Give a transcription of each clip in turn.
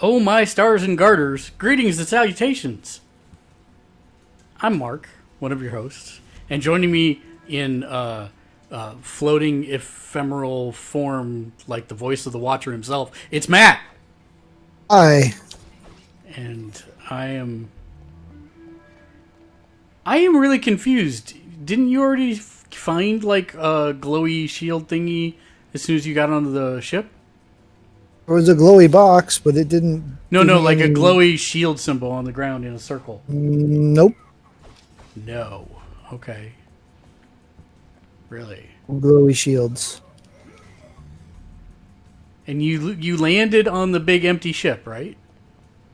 Oh, my stars and garters, greetings and salutations. I'm Mark, one of your hosts, and joining me in floating ephemeral form, like the voice of the Watcher himself, it's Matt. Hi. And I am really confused. Didn't you already find like a glowy shield thingy as soon as you got onto the ship? There was a glowy box, but it didn't No, give no, me like a any. glowy shield symbol on the ground in a circle. Nope. No. Okay. Really? Glowy shields. And you landed on the big empty ship, right?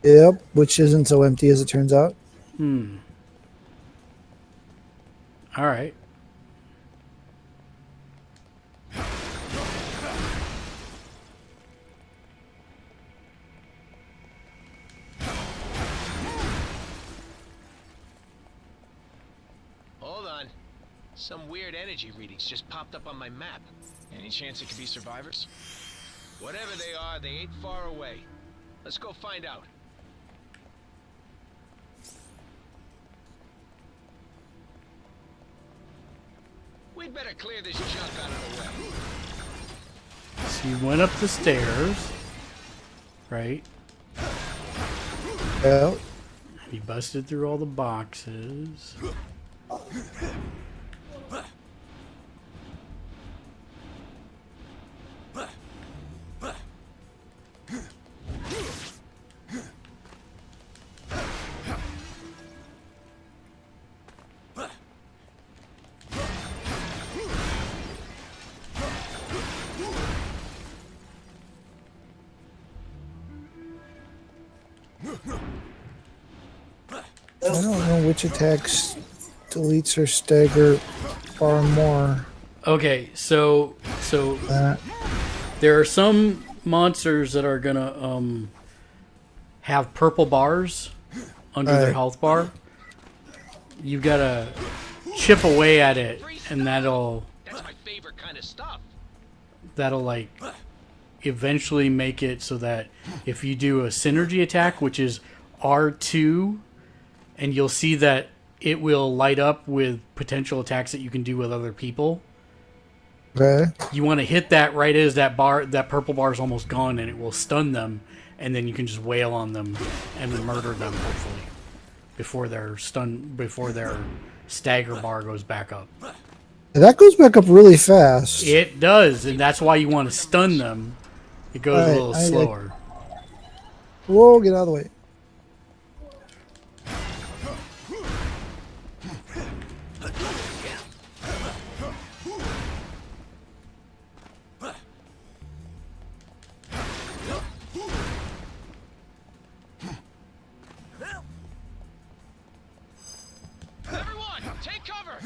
Yep, which isn't so empty as it turns out. All right. Hold on. Some weird energy readings just popped up on my map. Any chance it could be survivors? Whatever they are, they ain't far away. Let's go find out. We'd better clear this junk out of the way. So you went up the stairs, right? Yeah. You busted through all the boxes. I don't know which attacks deletes or stagger far more. Okay, so That. there are some monsters that are gonna have purple bars under their Right. health bar. You gotta chip away at it, and that'll That's my favorite kind of stuff. like eventually make it so that if you do a synergy attack, which is R2, and you'll see that it will light up with potential attacks that you can do with other people. Okay. You want to hit that right as that purple bar is almost gone, and it will stun them, and then you can just wail on them and murder them hopefully before their stagger bar goes back up. That goes back up really fast. It does, and that's why you want to stun them. It goes a Right, little slower. Whoa, get out of the way. Everyone, take cover!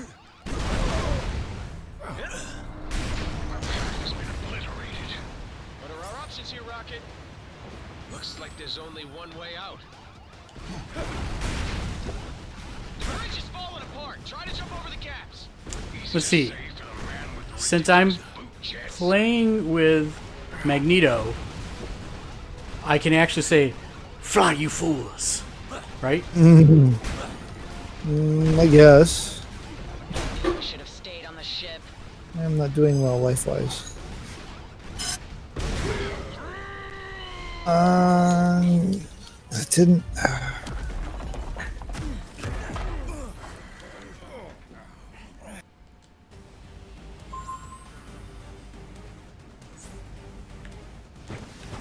What are our options here, Rocket? Looks like there's only one way out. The bridge is falling apart. Try to jump over the gaps. Let's see. Since I'm playing with Magneto, I can actually say, "Fly, you fools!" Right? I guess. We should have stayed on the ship. I'm not doing well life-wise. That didn't.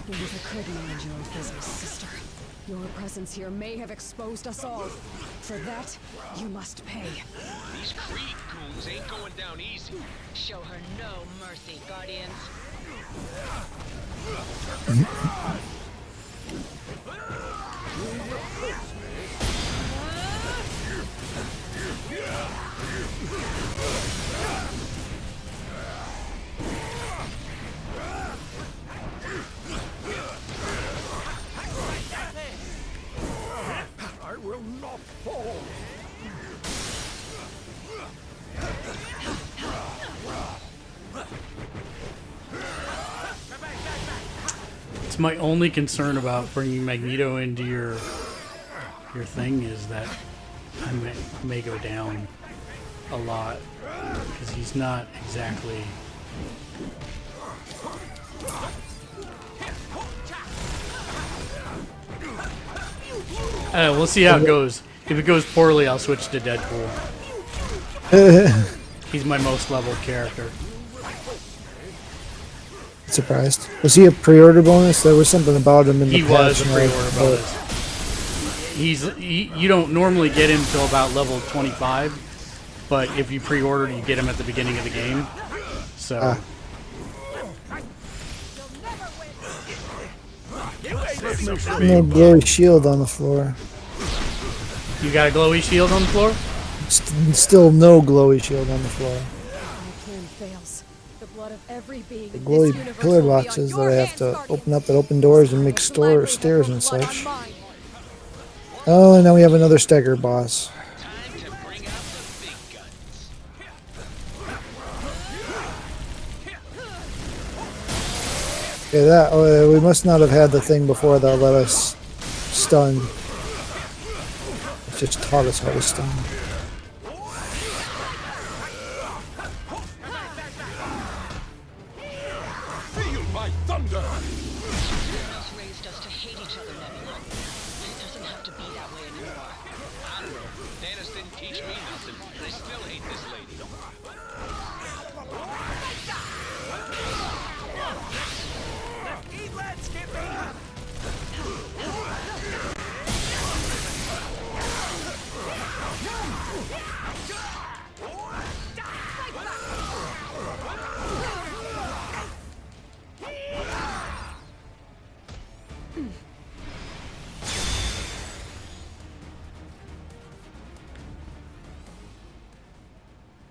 We never could manage your business, sister. Your presence here may have exposed us all. For that, you must pay. These Creed goons ain't going down easy. Show her no mercy, Guardians. I will not fall. That's my only concern about bringing Magneto into your thing is that I may go down a lot because he's not exactly. We'll see how it goes. If it goes poorly, I'll switch to Deadpool. He's my most leveled character. Surprised. Was he a pre-order bonus? There was something about him in the He past. was a pre-order bonus. You don't normally get him till about level 25, but if you pre-order, you get him at the beginning of the game. So. No glowy shield on the floor. You got a glowy shield on the floor? Still no glowy shield on the floor. My plan fails. The blood of every being The in glowy this universe pillar will be on boxes that your I have hands, to Guardian. open up that open doors and make Most likely stairs and blood on such. mine. Oh, and now we have another stagger boss. Time to bring out the big guns. Okay, that we must not have had the thing before that let us stun. It just taught us how to stun. Feel my thunder! Thanos raised us to hate each other, Nebula. It doesn't have to be that way anymore. I don't know. Thanos didn't teach me nothing. I still hate this lady. Let's get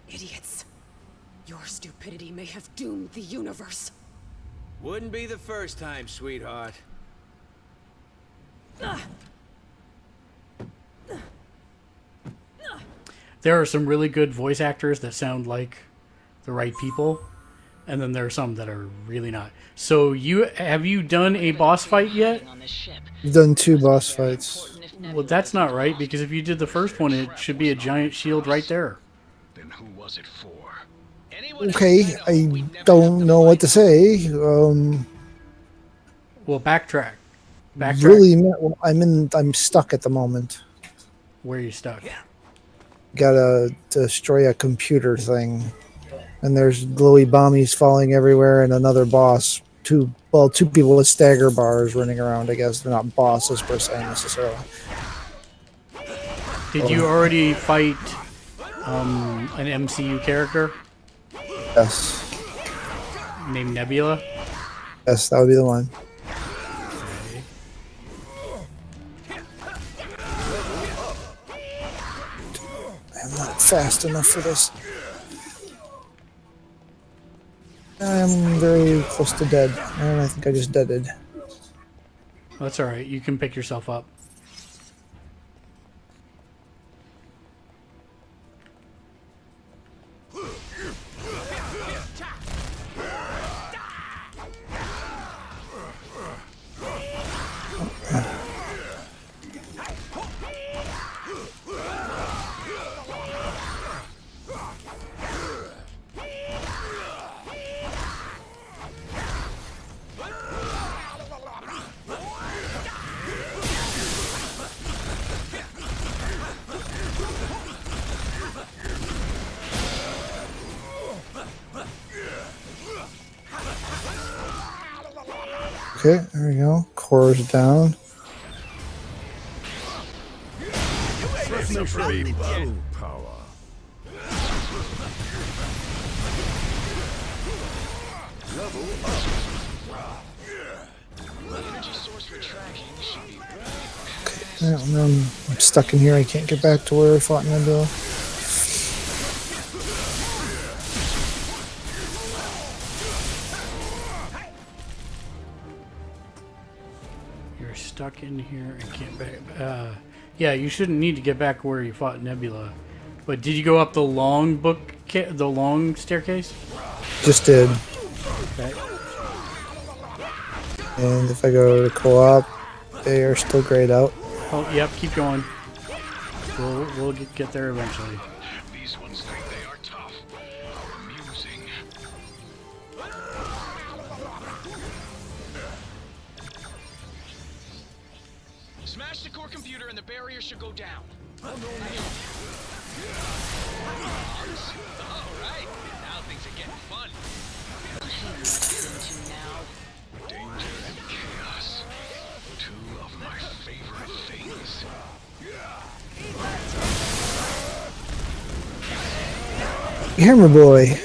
Idiots. Your stupidity may have doomed the universe. Wouldn't be the first time, sweetheart. There are some really good voice actors that sound like the right people, and then there are some that are really not. So have you done a boss fight yet? On this ship. We've done 2 boss fights. Well, that's not right, because if you did the first one, it should be a giant shield right there. Then who was it for? Anyone Okay, else I we never don't have know what to fight. say. Well, backtrack. Backtrack. Really, I'm stuck at the moment. Where are you stuck? Gotta destroy a computer thing, and there's glowy bombies falling everywhere, and another boss. Two people with stagger bars running around. I guess they're not bosses per se necessarily. Did you already fight an MCU character Yes, named Nebula? yes, that would be the one. I'm not fast enough for this. I'm very close to dead, and I think I just deaded. That's all right. You can pick yourself up. Okay, there we go. Core's down. Necessary battle power. Energy source for tracking should be I'm stuck in here. I can't get back to where I fought Nebula. You're stuck in here and can't back. Yeah, you shouldn't need to get back where you fought Nebula. But did you go up the long the long staircase? Just did. Okay. And if I go to co-op, they are still grayed out. Oh, yep, keep going. We'll get there eventually. These ones think they are tough. How amusing. Smash the core computer and the barrier should go down. All right, now things are getting fun. Into now. Danger and chaos. Two of my favorite things. Hammer Boy.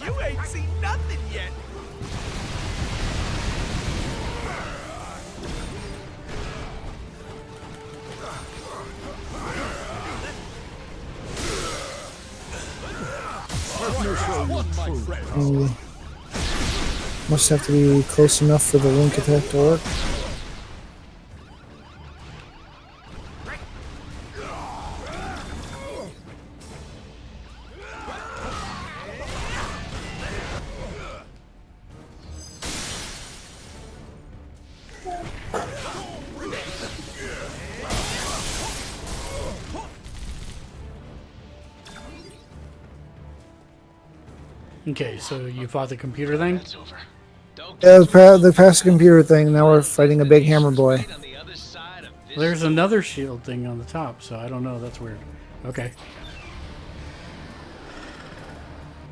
You ain't seen nothing yet. Must have to be close enough for the link attack to work. Okay, so you fought the computer thing? It's over. Don't Yeah, the past computer thing. Now we're fighting a big hammer boy. get on the other side of this. There's another shield thing on the top, so I don't know. That's weird. Okay.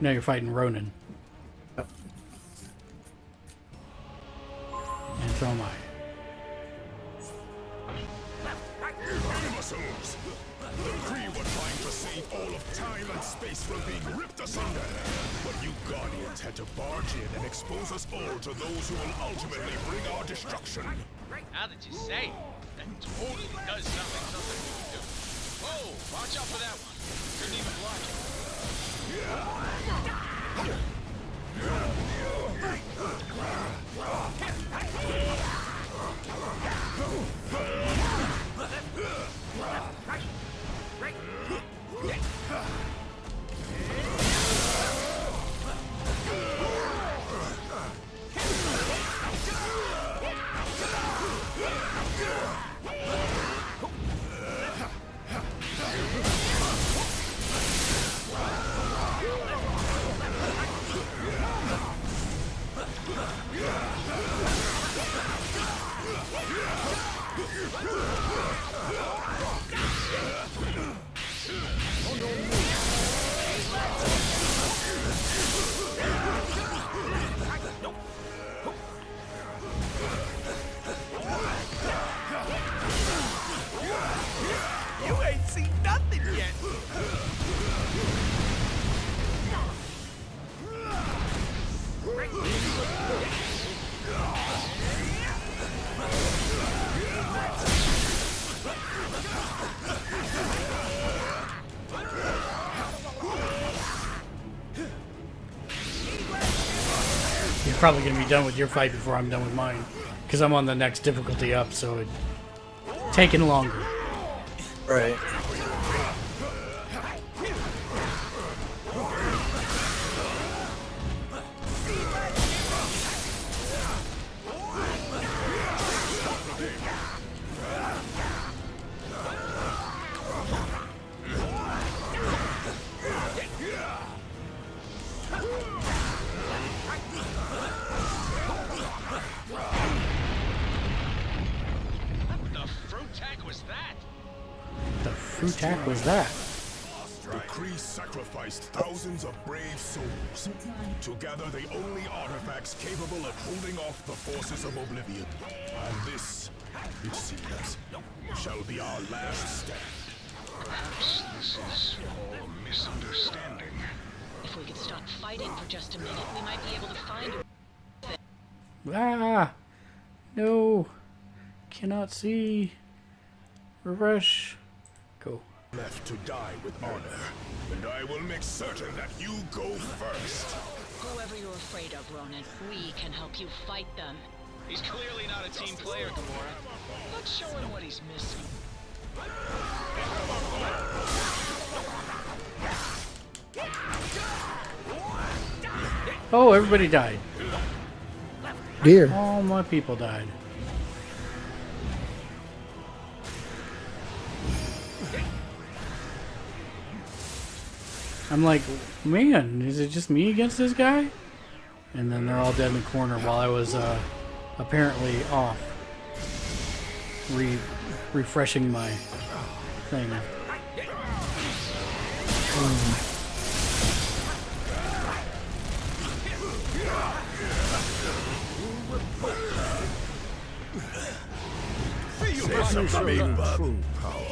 Now you're fighting Ronin. And so am I. Dinosaurs! The Kree were trying to save all of time and space from being ripped asunder. But you Guardians had to barge in and expose us all to those who will ultimately bring our destruction. Now that you say it, that totally does sound like something we could do. Whoa, watch out for that one. Couldn't even block it. You ain't seen nothing yet. You're probably going to be done with your fight before I'm done with mine. Because I'm on the next difficulty up, so it's taking longer. Right. The fruitac was that? The Kree sacrificed thousands of brave souls. Together, the only artifacts capable of holding off the forces of oblivion. And this, it seems, shall be our last stand. Perhaps this is all a misunderstanding. If we could stop fighting for just a minute, we might be able to find a... Ah! No! Cannot see. Refresh. Go. Left to die with honor, and I will make certain that you go first. Whoever you're afraid of, Ronan, we can help you fight them. He's clearly not a team player, Gamora. Let's show him what he's missing. Oh, everybody died. Dear. All my people died. I'm like, man, is it just me against this guy? And then they're all dead in the corner while I was apparently off refreshing my thing. True power.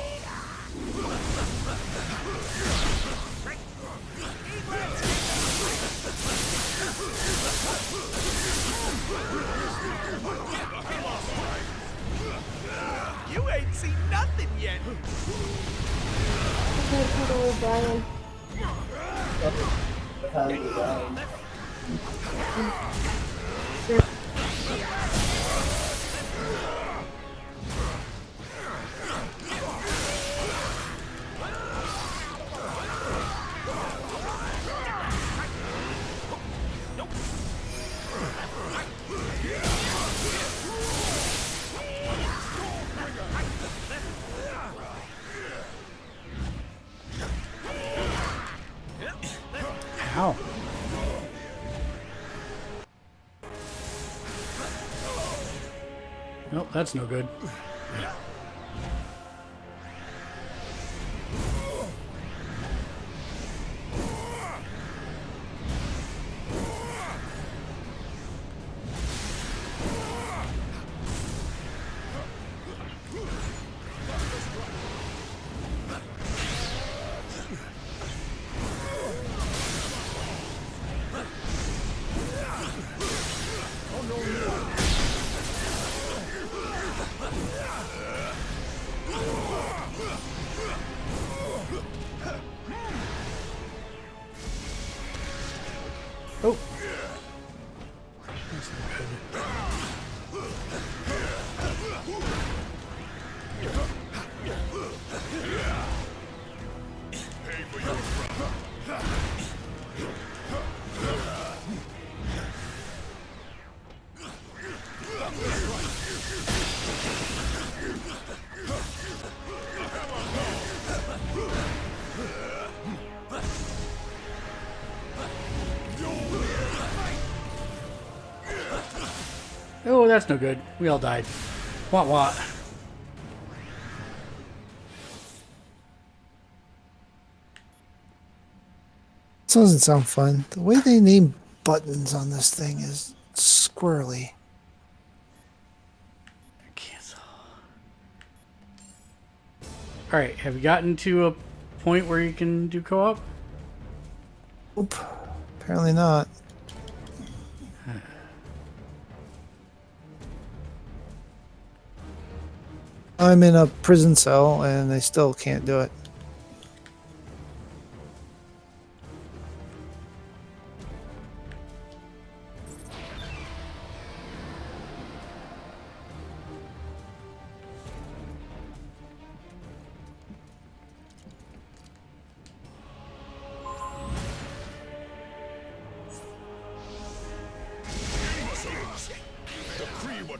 You ain't seen nothing yet. Ow. Nope, that's no good. Oh. That's not good. Oh, that's no good. We all died. What, what? This doesn't sound fun. The way they name buttons on this thing is squirrely. Cancel. Alright, have you gotten to a point where you can do co-op? Oop. Apparently not. I'm in a prison cell and I still can't do it.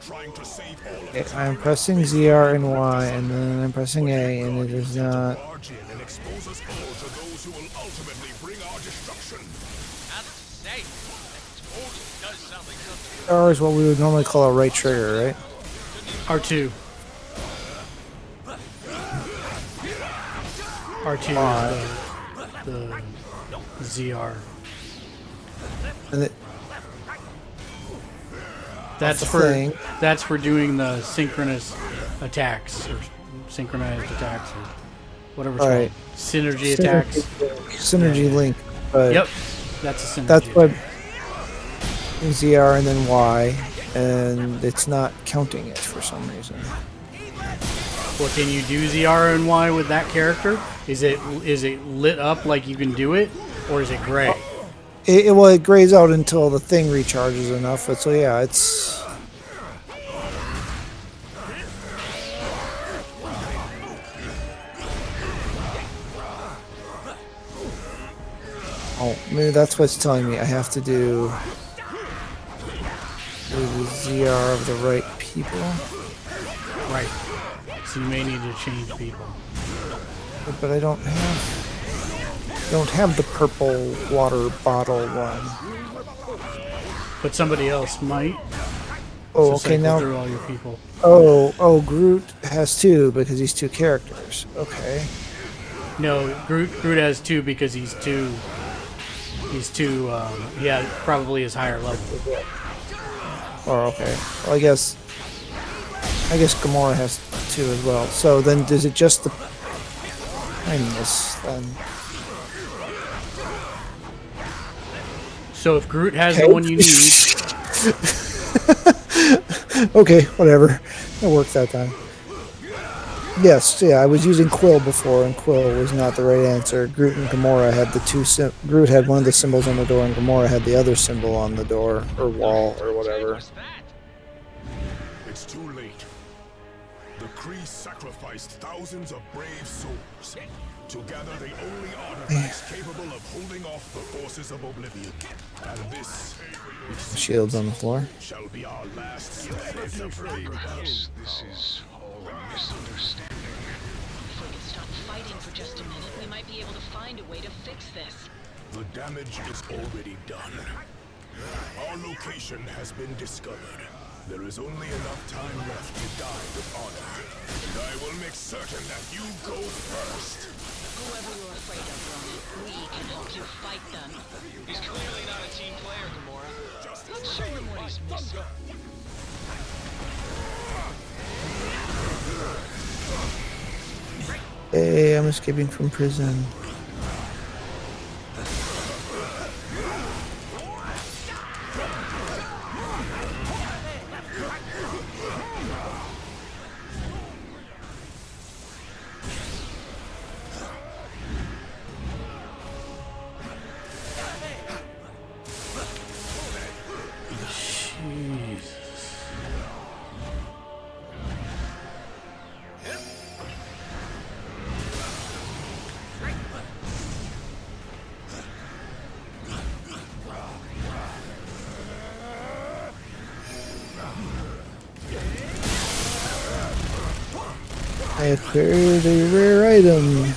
Trying to save all of Okay, I'm pressing ZR and Y, and then I'm pressing A, and it is not. barge in and expose us all to those who will ultimately bring our destruction. Not to say, that totally does sound like something. R is what we would normally call a right trigger, right? R2. R2 is the ZR. And it, That's the for thing. that's for doing the synchronous attacks or synchronized attacks or whatever it's Right. called. Synergy attacks. Synergy link. But Yep, that's a synergy. that's what attack. ZR and then Y, and it's not counting it for some reason. Well, can you do the R and Y with that character? Is it lit up like you can do it, or is it gray? It grays out until the thing recharges enough. So yeah, it's. Oh, maybe that's what's telling me. I have to do the ZR of the right people. Right. So you may need to change people. But I don't have the purple water bottle one. But somebody else might. Oh, So okay, cycle now. through all your people. Oh, Groot has 2 because he's 2 characters. Okay. No, Groot has 2 because he's too. Yeah, probably is higher level. Oh, okay. Well, I guess Gamora has 2 as well. So then, does it just the kindness then? So if Groot has Okay. the one you need, Okay, whatever. It worked that time. Yes, yeah, I was using Quill before, and Quill was not the right answer. Groot and Gamora had the 2 Groot had one of the symbols on the door, and Gamora had the other symbol on the door, or wall, or whatever. What's that? It's too late. The Kree sacrificed thousands of brave souls. Together, the only artifacts capable of holding off the forces of oblivion. And this, Shields on the floor. shall be our last stand of the brave. Perhaps this is all a misunderstanding. If we could stop fighting for just a minute, we might be able to find a way to fix this. The damage is already done. Our location has been discovered. There is only enough time left to die with honor. And I will make certain that you go first. Whoever you're afraid of, Ronan, we can help you fight them. He's clearly not a team player, Gamora. Let's show him what he's missing. Hey, I'm escaping from prison. I acquired a rare item.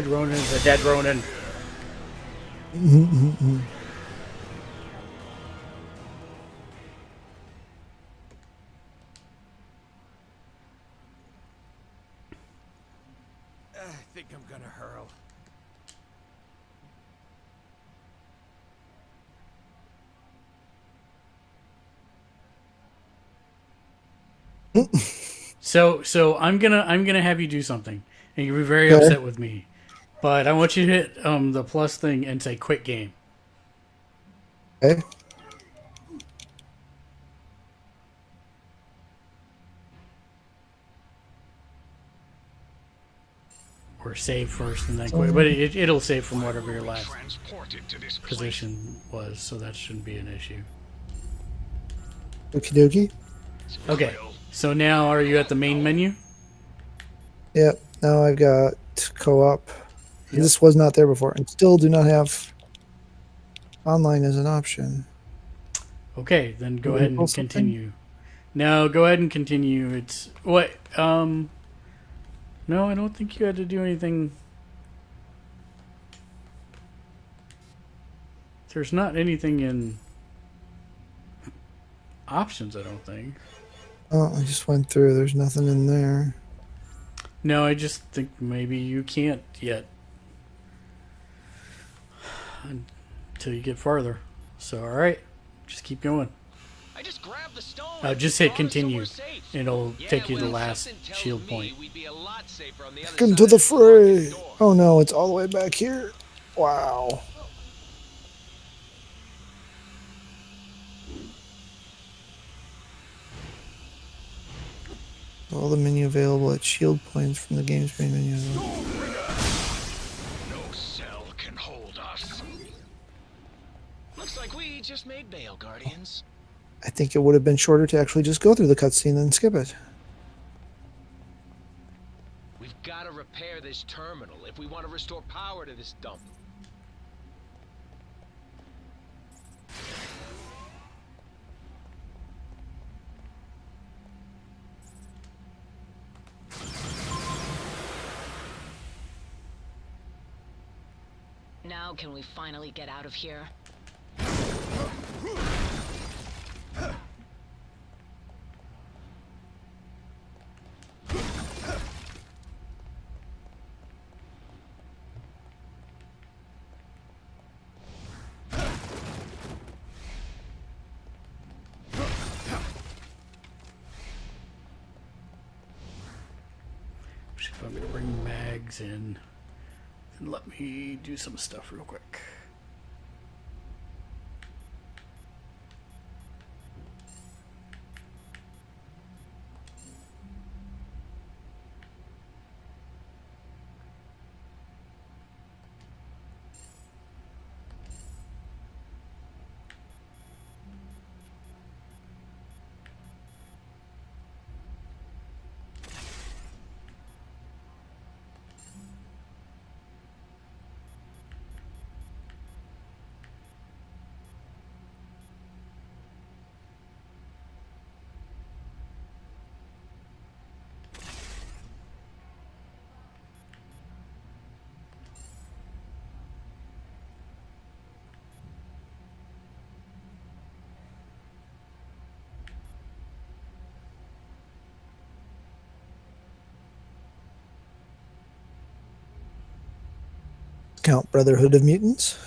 good Ronan, the dead Ronan. I think I'm gonna hurl. So I'm gonna have you do something, and you'll be very upset with me. But I want you to hit the plus thing and say quit game. Okay. Or save first and then quit. But it'll save from whatever your last Transported to this position was, so that shouldn't be an issue. Okie dokie. Okay, so now are you at the main menu? Yep. Now I've got co-op. This was not there before, and still do not have online as an option. Okay, then go Can we ahead and pull something? continue. No, go ahead and continue. It's what? No, I don't think you had to do anything. There's not anything in options, I don't think. Oh, I just went through. There's nothing in there. No, I just think maybe you can't yet until you get farther. So, all right, just keep going. I just grabbed the stone. Just and hit brought us somewhere continue, safe. and it'll Yeah, take you to the well, last something tells shield me point. we'd be a lot safer on the other Back into side the of this fucking fray. door. Oh no, it's all the way back here. Wow. All the menu available at shield points from the game's main menu. No cell can hold us. Looks like we just made bail, Guardians. I think it would have been shorter to actually just go through the cutscene than skip it. We've got to repair this terminal if we want to restore power to this dump. Now can we finally get out of here? See if I'm gonna bring mags in, and let me do some stuff real quick. Count Brotherhood of Mutants.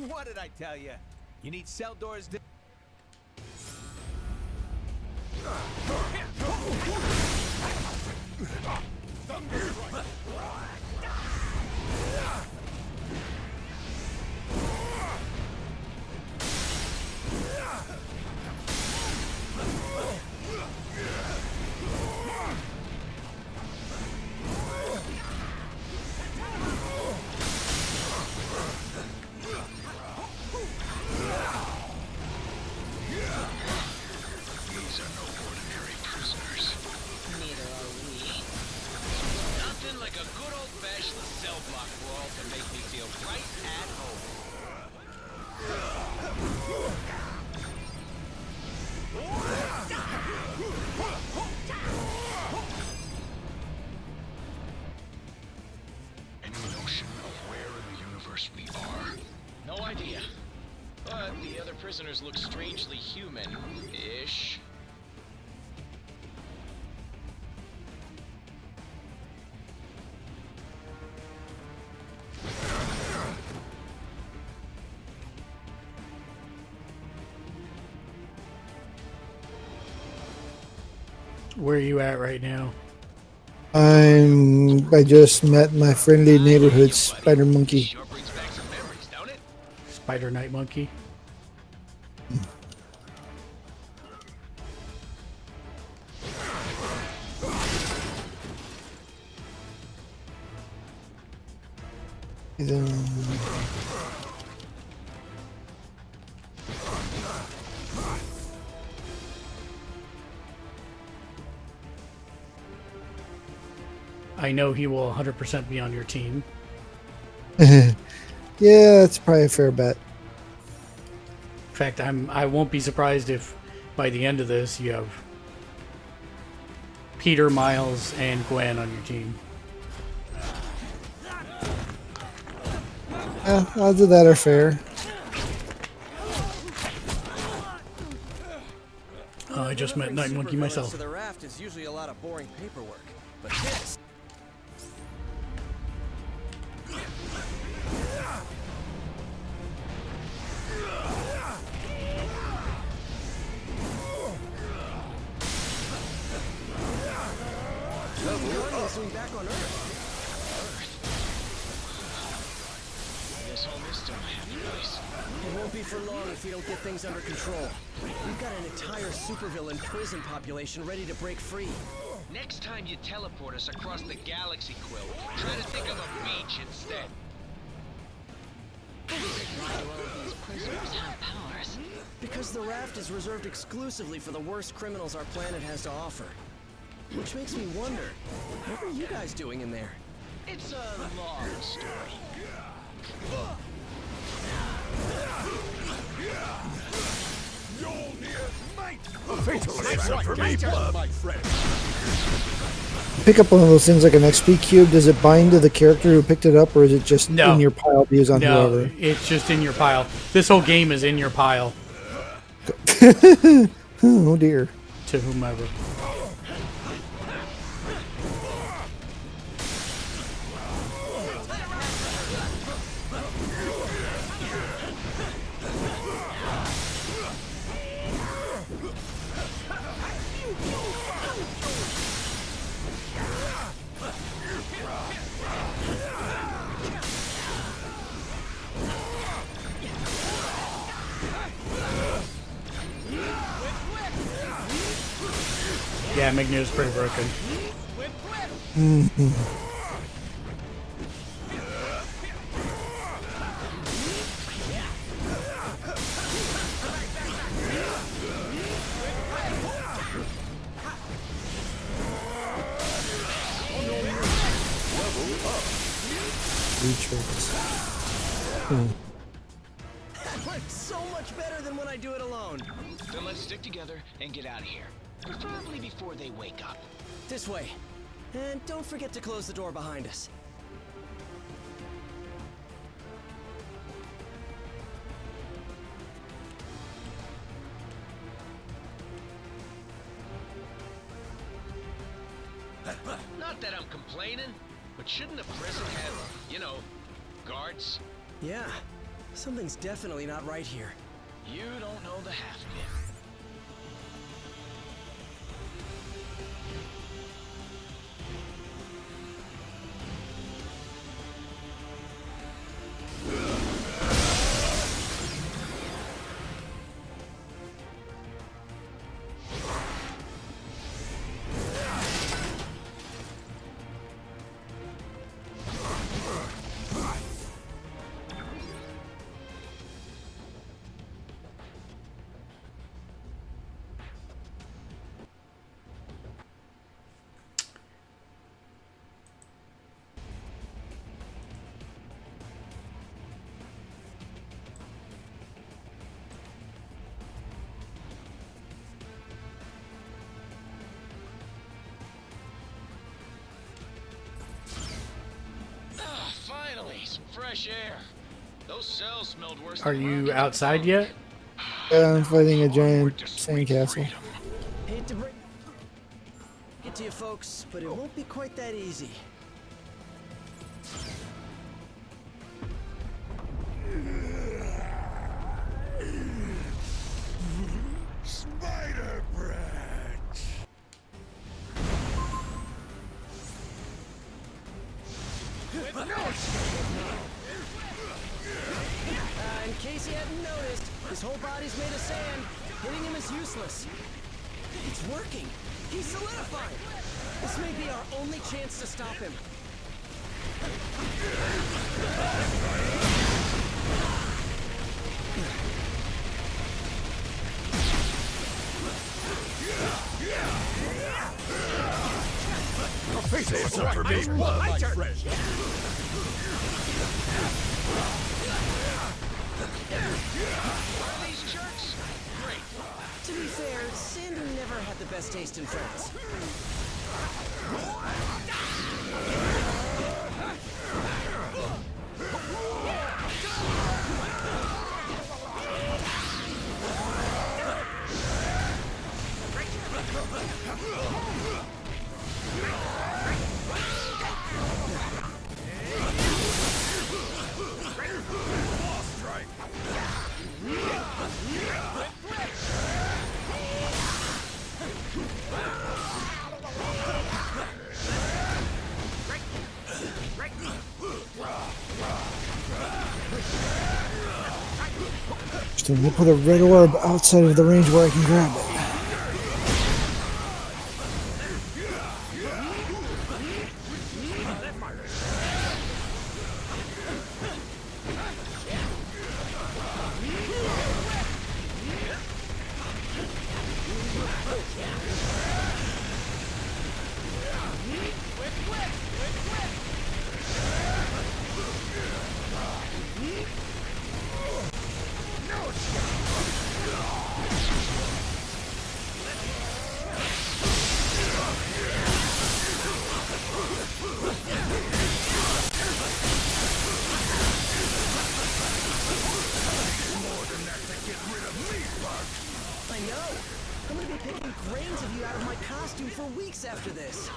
What did I tell you? You need cell doors to... These are no ordinary prisoners. Neither are we. Nothing like a good old-fashioned cell block brawl to make me feel right at home. Any notion of where in the universe we are? No idea. But the other prisoners look strangely human-ish. Where are you at right now? I just met my friendly neighborhood spider monkey. Sure brings back some memories, don't it? Spider Night Monkey. I know he will 100% be on your team. Yeah, that's probably a fair bet. In fact, I won't be surprised if by the end of this you have Peter, Miles, and Gwen on your team. Yeah, odds of that are fair. I just met Night Monkey myself. So the raft is usually a lot of boring paperwork, but this. Back on Earth. I guess I'll miss my happy place. It won't be for long if we don't get things under control. We've got an entire supervillain prison population ready to break free. Next time you teleport us across the galaxy, Quill, try to think of a beach instead. Why do all of these prisoners have powers? Because the raft is reserved exclusively for the worst criminals our planet has to offer. Which makes me wonder, what are you guys doing in there? It's a long story. For me, blood. My friend. Pick up one of those things like an XP cube. Does it bind to the character who picked it up, or is it just No. in your pile to use on No, whoever? it's just in your pile. This whole game is in your pile Oh dear. to whomever. Yeah, Magneto's pretty broken. Retricks. That works so much better than when I do it alone. Then let's stick together and get out of here. Preferably before they wake up. This way. And don't forget to close the door behind us. Not that I'm complaining, but shouldn't a prison have, you know, guards? Yeah. Something's definitely not right here. You don't know the half of it. Finally, some fresh air. Those cells smelled worse. Are than you monkeys. outside yet? Yeah, I'm fighting a giant sandcastle. Hate to break it to you folks, but it won't be quite that easy. Spider bread. In case you hadn't noticed, his whole body's made of sand. Hitting him is useless. It's working. He's solidifying. This may be our only chance to stop him. Save some for me. My turn. Are these jerks? Great. To be fair, Sandy never had the best taste in friends. Interesting. We'll put a red orb outside of the range where I can grab it. I know. I'm gonna be picking grains of you out of my costume for weeks after this.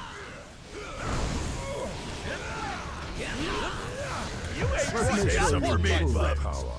Save some for me. Power.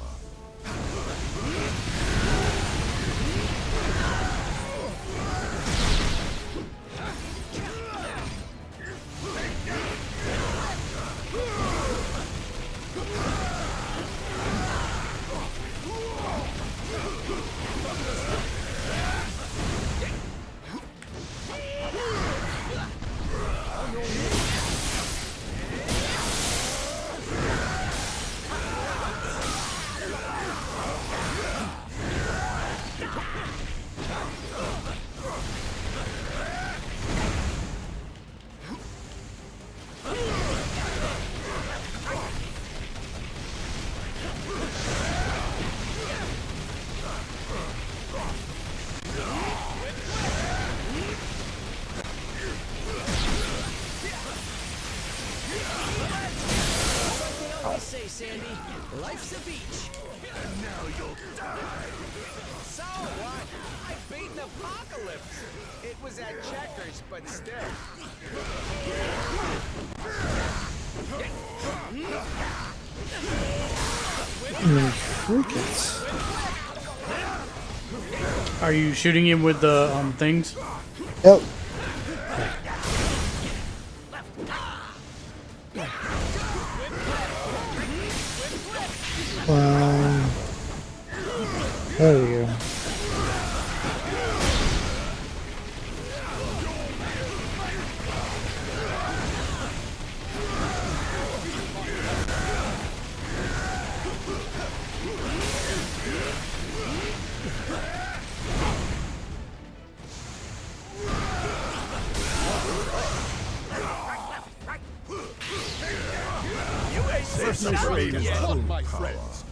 Say, Sandy, life's a beach. And now you'll die. So what? I beat an apocalypse. It was at checkers, but still. Crickets. Are you shooting him with the things? Yep. There we go. First brave is true my friends.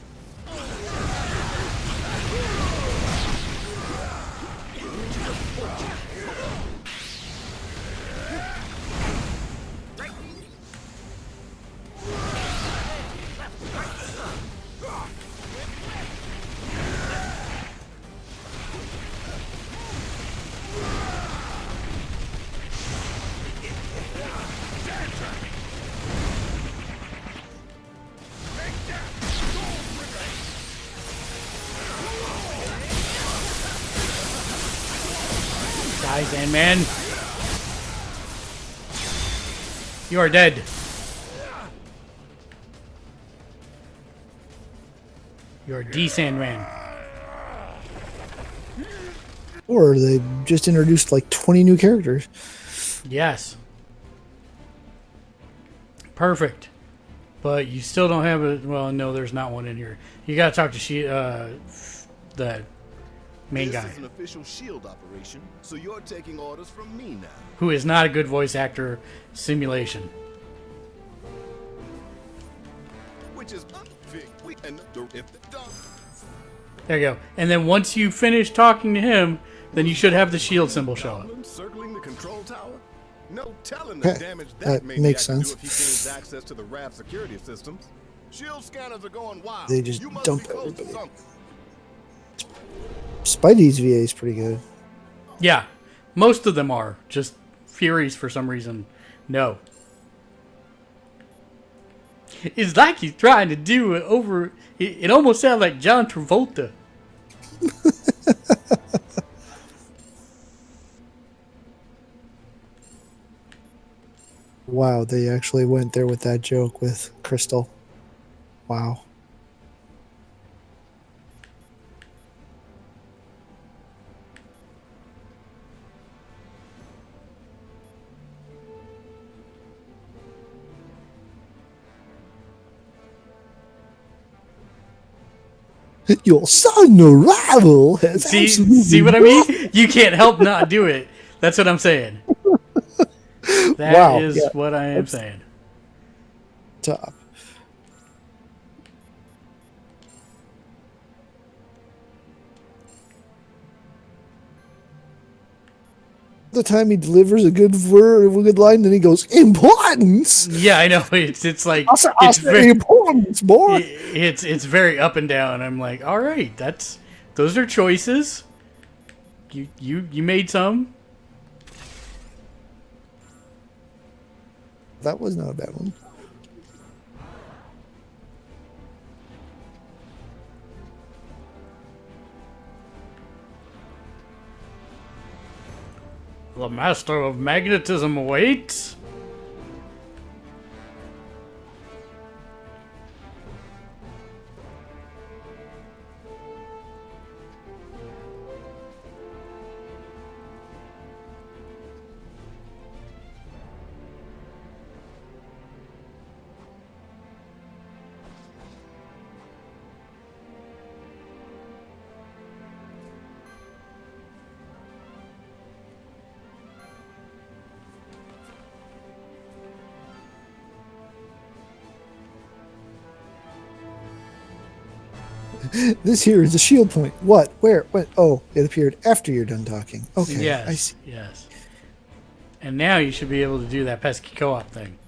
Die, Sandman. You are dead. You're D Sandman. Or they just introduced like 20 new characters. Yes. Perfect. But you still don't have a... Well, no, there's not one in here. You gotta talk to the main guy. This is an official SHIELD operation, so you're taking orders from me now. Who is not a good voice actor simulation. Which is There you go. And then once you finish talking to him, then you should have the shield symbol show up. circling the control tower? No telling the Okay, damage that maniac makes can do sense. if he gains access to the RAF security systems. SHIELD scanners are going wild. They just You must dump be close to everybody. something. Spidey's VA is pretty good. Yeah. Most of them are. Just Furies, for some reason, no. It's like he's trying to do it over... It almost sounds like John Travolta. Wow, they actually went there with that joke with Crystal. Wow. Your sudden arrival has absolutely... See what I mean? You can't help not do it. That's what I'm saying. That Wow, is yeah. what I am saying. Top. The time he delivers a good word, a good line, then he goes, importance! Yeah, I know. It's like I said it's very importance, boy! it's very up and down. I'm like, all right, those are choices. You made some. That was not a bad one. The master of magnetism awaits. This here is a shield point. What? Where? What? Oh, it appeared after you're done talking. Okay, Yes, I see. yes. And now you should be able to do that pesky co-op thing.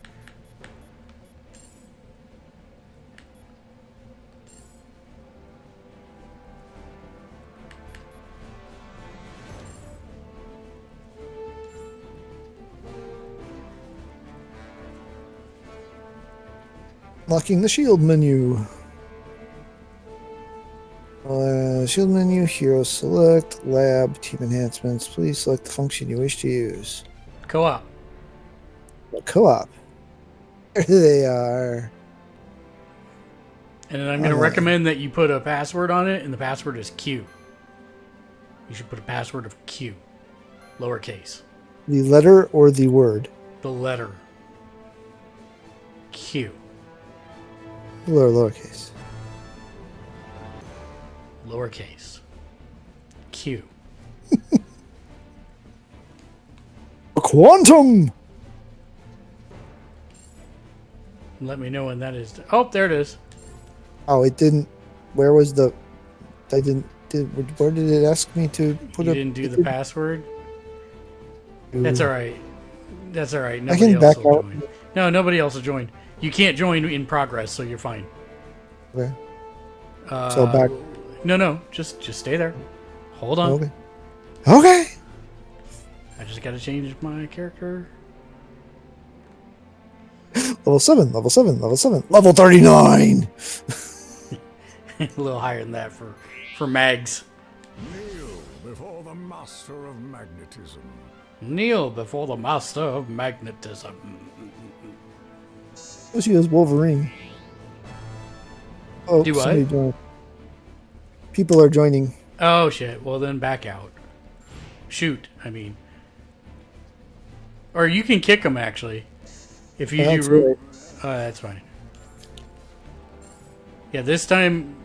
Locking the shield menu. Shield menu, hero select, lab, team enhancements. Please select the function you wish to use. Co-op. Co-op. There they are. And then I'm going to recommend that you put a password on it, and the password is Q. You should put a password of Q. Lowercase. The letter or the word? The letter. Q. Lowercase. Lowercase. Q. Quantum! Let me know when that is. Oh, there it is. Oh, it didn't. Where was the? I didn't. Where did it ask me to put You a? didn't do the password? That's all right. That's all right. I Nobody can else back will out. join. No, nobody else will join. You can't join in progress, so you're fine. Okay. So back. No. Just stay there. Hold on. Okay. Okay. I just got to change my character. Level 7, level 7, level 7, level 39! A little higher than that for mags. Kneel before the master of magnetism. Kneel before the master of magnetism. Oh, she is Wolverine. Oh, Do what? somebody joined. People are joining. Oh, shit. Well, then back out. Shoot, I mean. Or you can kick them, actually. If you That's do... right. That's fine. Yeah, this time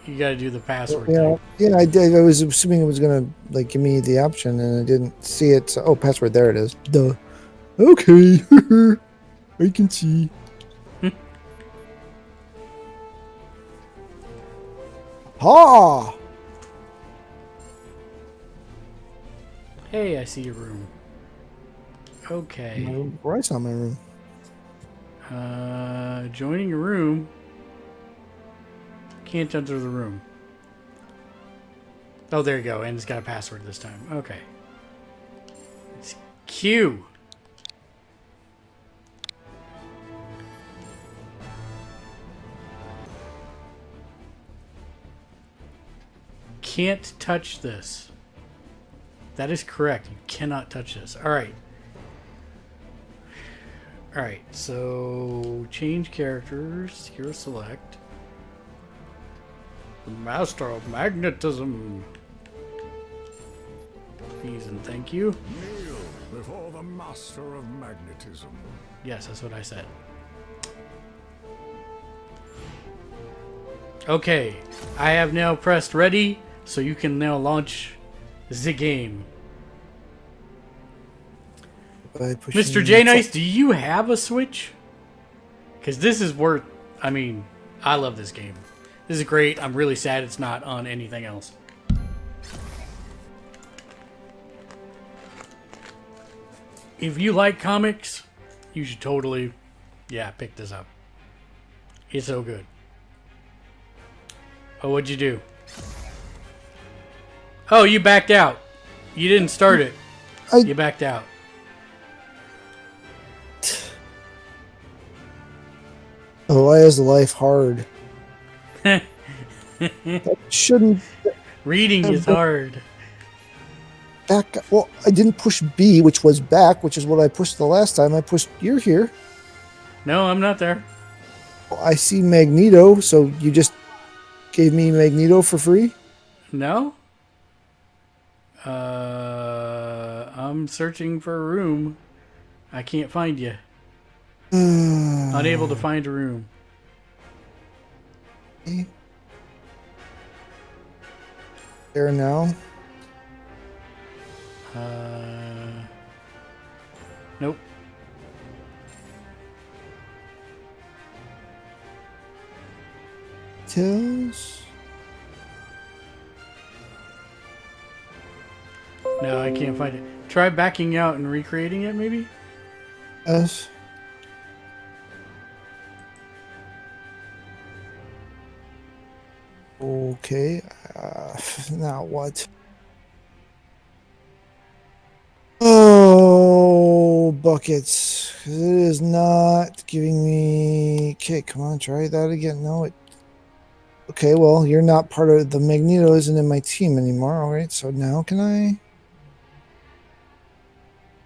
you got to do the password Yeah, thing. yeah, I did. I was assuming it was gonna like give me the option, and I didn't see it. So, oh, password. There it is. Duh. Okay, I can see. Ha! Hey, I see your room. Okay. Right on my room. Joining a room. Can't enter the room. Oh, there you go. And it's got a password this time. Okay. It's Q. Can't touch this. That is correct. You cannot touch this. All right. All right. So change characters. Hero select. The Master of Magnetism. Please and thank you. Kneel before the master of magnetism. Yes, that's what I said. Okay. I have now pressed ready, so you can now launch the game. Mr. J Nice, do you have a Switch? Because this is worth. I mean, I love this game. This is great. I'm really sad it's not on anything else. If you like comics, you should totally, pick this up. It's so good. Oh, what'd you do? Oh, you backed out. You didn't start it. You backed out. Oh, why is life hard? That shouldn't. Reading is hard. Back. Well, I didn't push B, which was back, which is what I pushed the last time. I pushed. You're here. No, I'm not there. I see Magneto, so you just gave me Magneto for free? No. I'm searching for a room. I can't find you. Unable to find a room. There now. Nope. Tells. No, I can't find it. Try backing out and recreating it, maybe? Yes. Okay. Now what? Oh, buckets. It is not giving me... Okay, come on, try that again. No, it... Okay, well, you're not part of the Magneto isn't in my team anymore. All right, so now can I?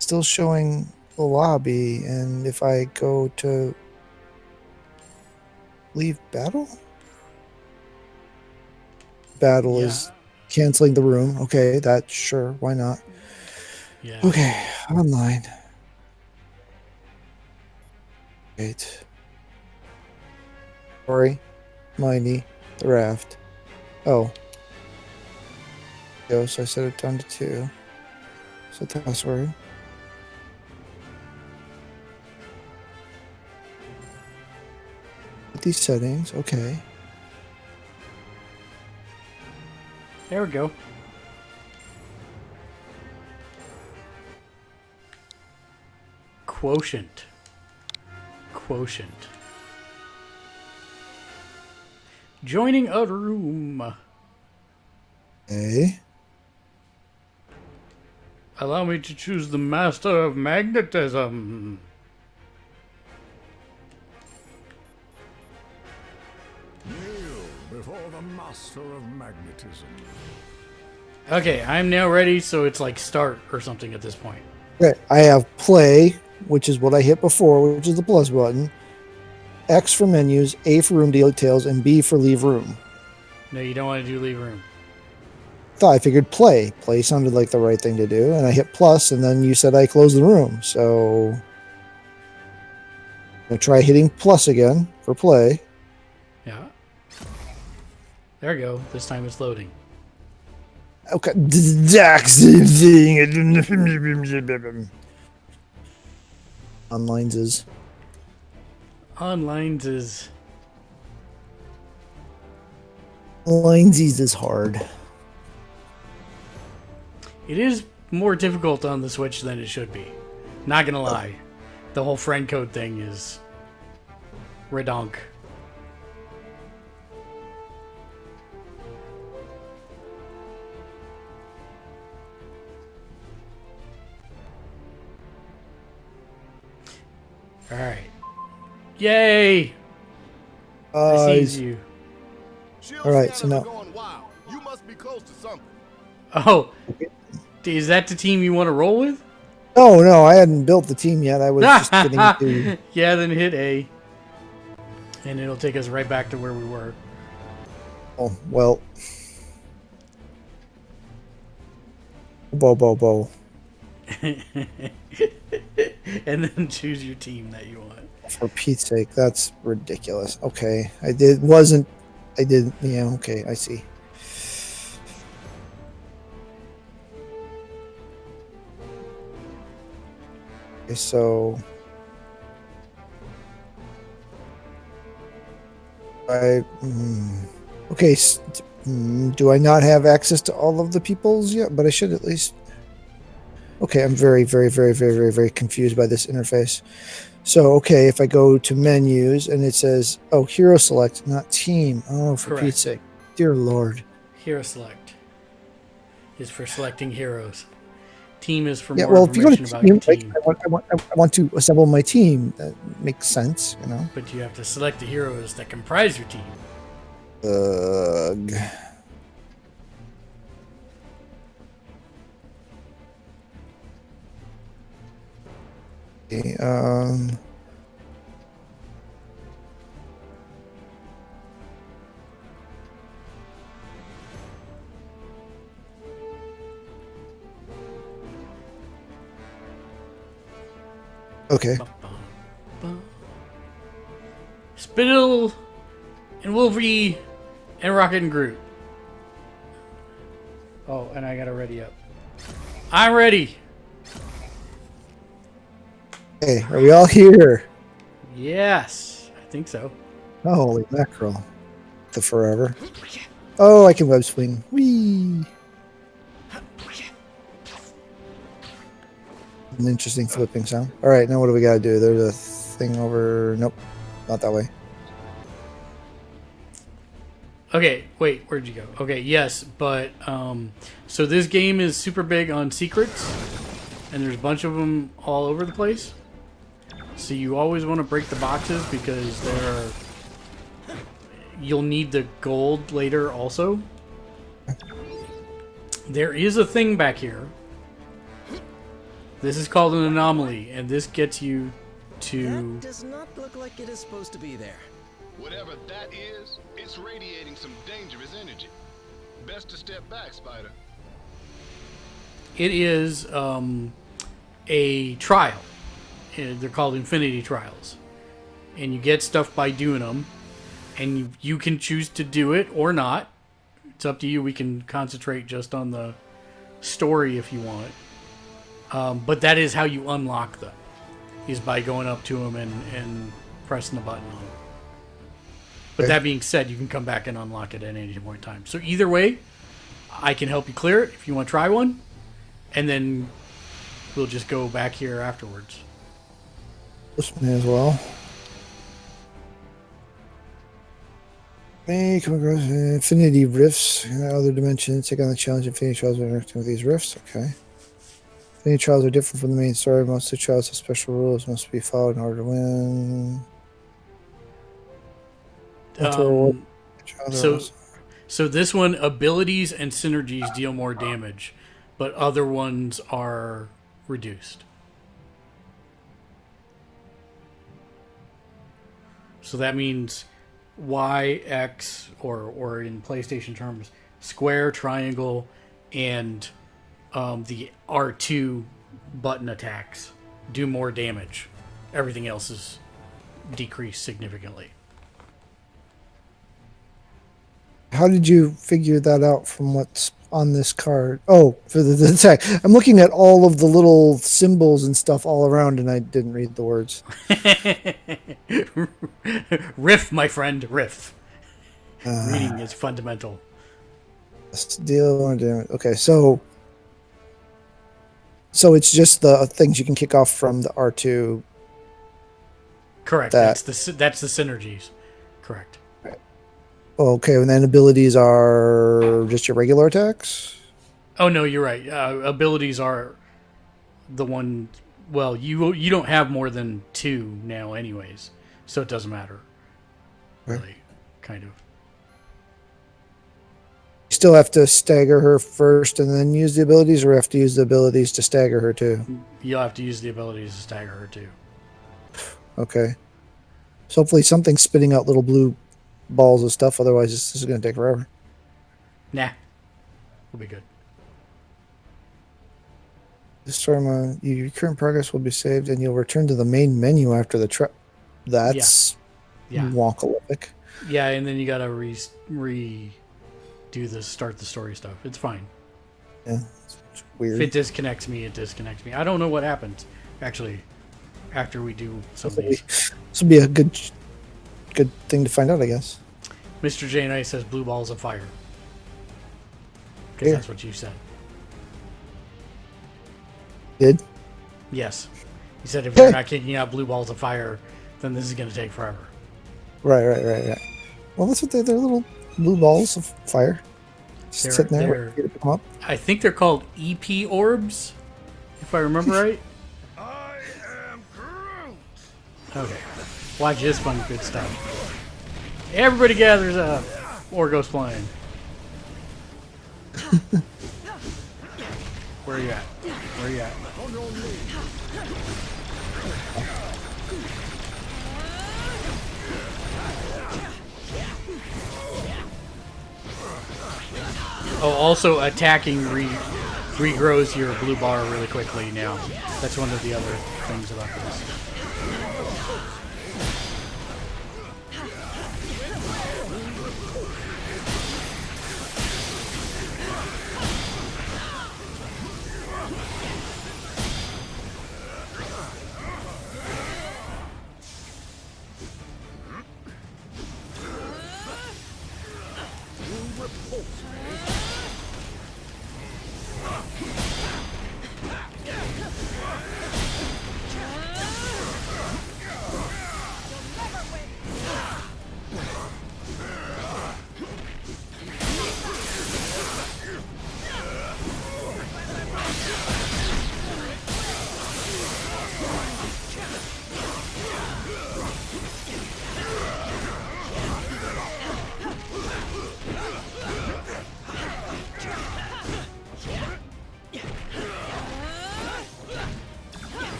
Still showing the lobby, and if I go to leave battle, battle Yeah. is canceling the room. Okay, that's sure. Why not? Yeah. Okay, online. Wait. Sorry, Miney, the raft. Oh. Go, so I set it down to 2. Set the password. With these settings, okay. There we go. Quotient. Quotient. Joining a room. Okay. Allow me to choose the master of magnetism. Kneel before the master of magnetism. Okay, I'm now ready, so it's like start or something at this point. Okay, I have play, which is what I hit before, which is the plus button. X for menus, A for room details, and B for leave room. No, you don't want to do leave room. Thought I figured play. Play sounded like the right thing to do, and I hit plus, and then you said I close the room. So I'll try hitting plus again for play. Yeah. There we go. This time it's loading. Okay, exact same thing. Online's is. Online's is... Online's is hard. It is more difficult on the Switch than it should be. Not gonna lie. The whole friend code thing is... redonk. Alright. Yay! I see you. Shield All right, scanners so now- are going wild. You must be close to something. Oh. Is that the team you want to roll with? Oh no, I hadn't built the team yet. I was just getting to. Yeah, then hit A. And it'll take us right back to where we were. Oh well. Bo. And then choose your team that you want. For Pete's sake, that's ridiculous. Okay, I didn't. Yeah, okay, I see. Okay, so okay. Do I not have access to all of the peoples yet? But I should at least. Okay, I'm very confused by this interface. So, okay, if I go to menus and it says, oh, hero select, not team. Oh, for Correct. Pete's sake. Dear Lord. Hero select is for selecting heroes. Team is for Yeah, more well, if you go to information about your team, like, team. I want to assemble my team. That makes sense, you know? But you have to select the heroes that comprise your team. Ugh. Okay, okay. Spittle and Wolverine and Rocket and Groot. Oh, and I gotta ready up. I'm ready. Hey, are we all here? Yes, I think so. Holy mackerel. The forever. Oh, I can web swing. Whee! An interesting flipping sound. Alright, now what do we gotta do? There's a thing over... Nope, not that way. Okay, wait, where'd you go? Okay, yes, but, so this game is super big on secrets, and there's a bunch of them all over the place. So you always want to break the boxes because they're you'll need the gold later also. There is a thing back here. This is called an anomaly, and this gets you to... That does not look like it is supposed to be there. Whatever that is, it's radiating some dangerous energy. Best to step back, Spider. It is a trial. They're called Infinity Trials. And you get stuff by doing them. And you can choose to do it or not. It's up to you. We can concentrate just on the story if you want. But that is how you unlock them. Is by going up to them and pressing the button on them. But that being said, you can come back and unlock it at any point in time. So either way, I can help you clear it if you want to try one. And then we'll just go back here afterwards. This may as well. May come across infinity rifts in other dimensions. Take on the challenge. Infinity trials are interacting with these rifts. Okay. Infinity trials are different from the main story. Most of the trials have special rules must be followed in order to win. So this one, abilities and synergies deal more damage, but other ones are reduced. So that means Y, X, or in PlayStation terms, square, triangle, and the R2 button attacks do more damage. Everything else is decreased significantly. How did you figure that out from what's on this card? Oh, for the attack. I'm looking at all of the little symbols and stuff all around, and I didn't read the words. Riff, my friend, riff. Reading is fundamental. Deal damage. Okay, so it's just the things you can kick off from the R2. Correct. That's the synergies. Correct. Okay, and then abilities are just your regular attacks? Oh, no, you're right. Abilities are the one... Well, you don't have more than 2 now anyways, so it doesn't matter. Really, kind of. You still have to stagger her first and then use the abilities, or have to use the abilities to stagger her too? You'll have to use the abilities to stagger her too. Okay. So hopefully something's spitting out little blue balls of stuff, otherwise this is going to take forever. Nah. We'll be good. This story, your current progress will be saved and you'll return to the main menu after the trip. That's wonkalific. Yeah, and then you got to redo the start the story stuff. It's fine. Yeah, it's weird. If it disconnects me, it disconnects me. I don't know what happens, actually, after we do some of these. This will be a good thing to find out, I guess. Mr. J and I says blue balls of fire. Because that's what you said. Did? Yes. He said if you're not kicking out blue balls of fire, then this is going to take forever. Right. Well, that's what they're little blue balls of fire. Just sitting there waiting to pick them up. I think they're called EP orbs, if I remember right. I am Groot. Okay. Watch this fun, good stuff. Everybody gathers up. Or goes flying. Where are you at? Where are you at? Oh, also attacking regrows your blue bar really quickly now. That's one of the other things about this.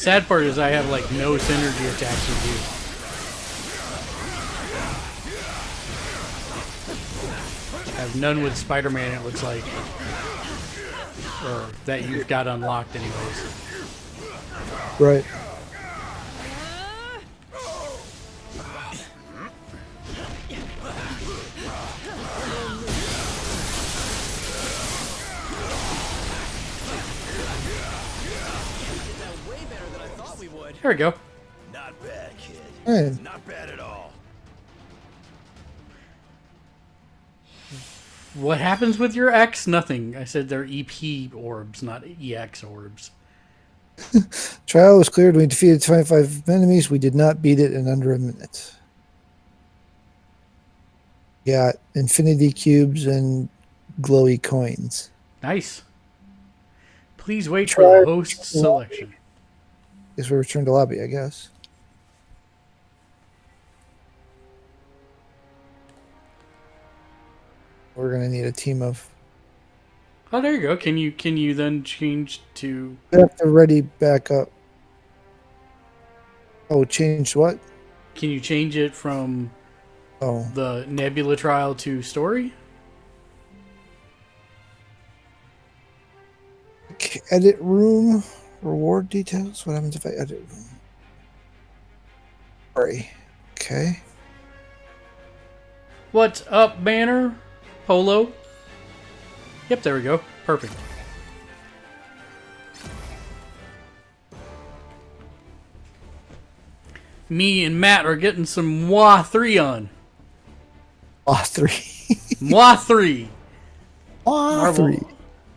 Sad part is I have like no synergy attacks with you. I have none with Spider-Man, it looks like. Or that you've got unlocked anyways. Right. There we go. Not bad, kid. Hey. Not bad at all. What happens with your X? Nothing. I said they're EP orbs, not EX orbs. Trial was cleared. We defeated 25 enemies. We did not beat it in under a minute. Got infinity cubes and glowy coins. Nice. Please wait for the host selection. Guess we returned to lobby, I guess. We're gonna need a team of. Oh, there you go. Can you then change to? We have to ready back up. Oh, change what? Can you change it from Oh, the Nebula trial to story? edit room. Reward details. What happens if I edit room? Sorry. Okay. What's up, banner? Polo? Yep, there we go. Perfect. Me and Matt are getting some Moi 3 on. Aw, 3. Moi 3. Aw, Marvel, 3.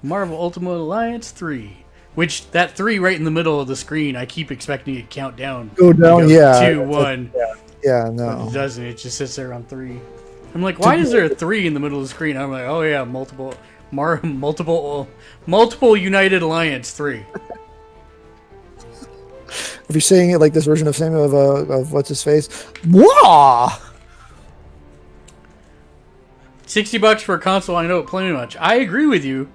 Marvel Ultimate Alliance 3. Which, that 3 right in the middle of the screen, I keep expecting it to count down. Go down, yeah. 2, 1. Yeah, But no. it doesn't. It just sits there on 3. I'm like, why is there a 3 in the middle of the screen? I'm like, oh yeah, multiple United Alliance 3. If you're saying it like this version of Samuel of what's his face, Mwah! $60 for a console, I know it plenty much. I agree with you,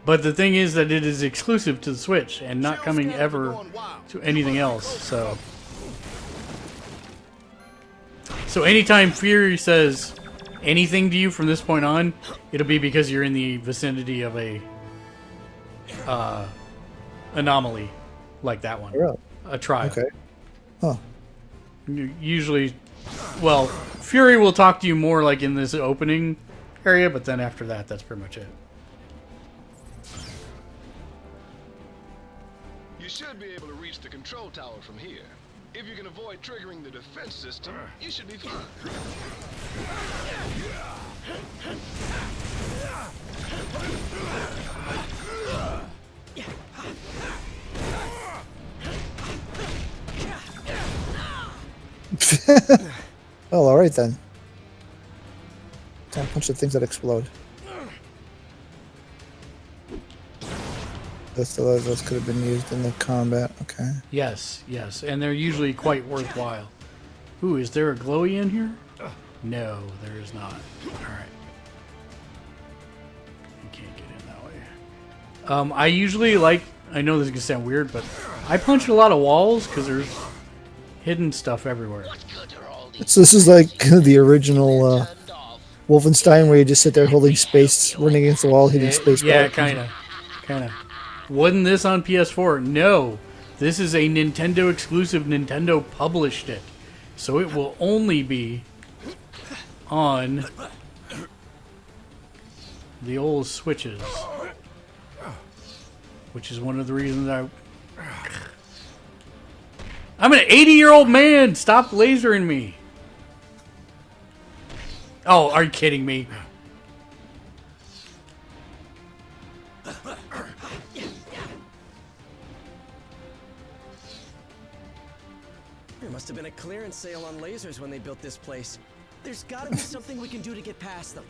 but the thing is that it is exclusive to the Switch and not coming ever to anything else. So anytime Fury says anything to you from this point on, it'll be because you're in the vicinity of a anomaly like that one. Really? A trial. Okay. Huh. Usually, well, Fury will talk to you more like in this opening area, but then after that, that's pretty much it. You should be able to reach the control tower from here. If you can avoid triggering the defense system, you should be fine. Well, all right then. Time to punch the things that explode. Those could have been used in the combat. Okay. Yes, yes, and they're usually quite worthwhile. Ooh, is there a glowy in here? No, there is not. Alright. You can't get in that way. I usually like, I know this is going to sound weird, but I punch a lot of walls because there's hidden stuff everywhere. So this is like the original Wolfenstein where you just sit there holding space, running against the wall, hitting space. Yeah, kind of. Wasn't this on PS4? No. This is a Nintendo exclusive. Nintendo published it. So it will only be on the old Switches. Which is one of the reasons I'm an 80-year-old man! Stop lasering me! Oh, are you kidding me? There must have been a clearance sale on lasers when they built this place. There's gotta be something we can do to get past them.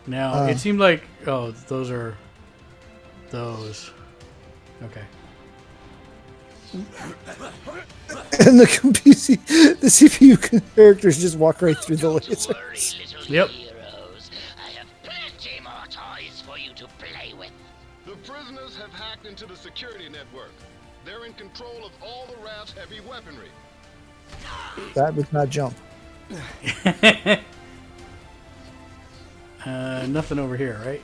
Now, it seemed like... Oh, those are... Those. Okay. And the CPU characters just walk right through the lasers. Yep. I have plenty more toys for you to play with. The prisoners have hacked into the security network. They're in control of all the raft's heavy weaponry. That was not jump. Nothing over here, right?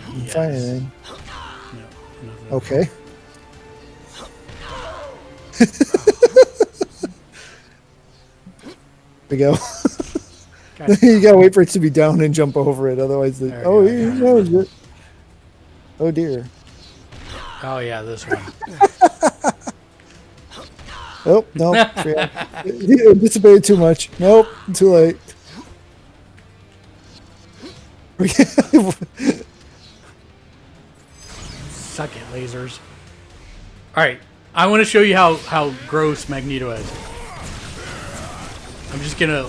Didn't find anything. No, nothing. Okay. There we go. You gotta wait for it to be down and jump over it, otherwise. Oh, he knows it. Oh dear. Oh yeah, this one. Oh nope. You anticipated too much. Nope, too late. Suck it, lasers. Alright, I want to show you how gross Magneto is. I'm just gonna,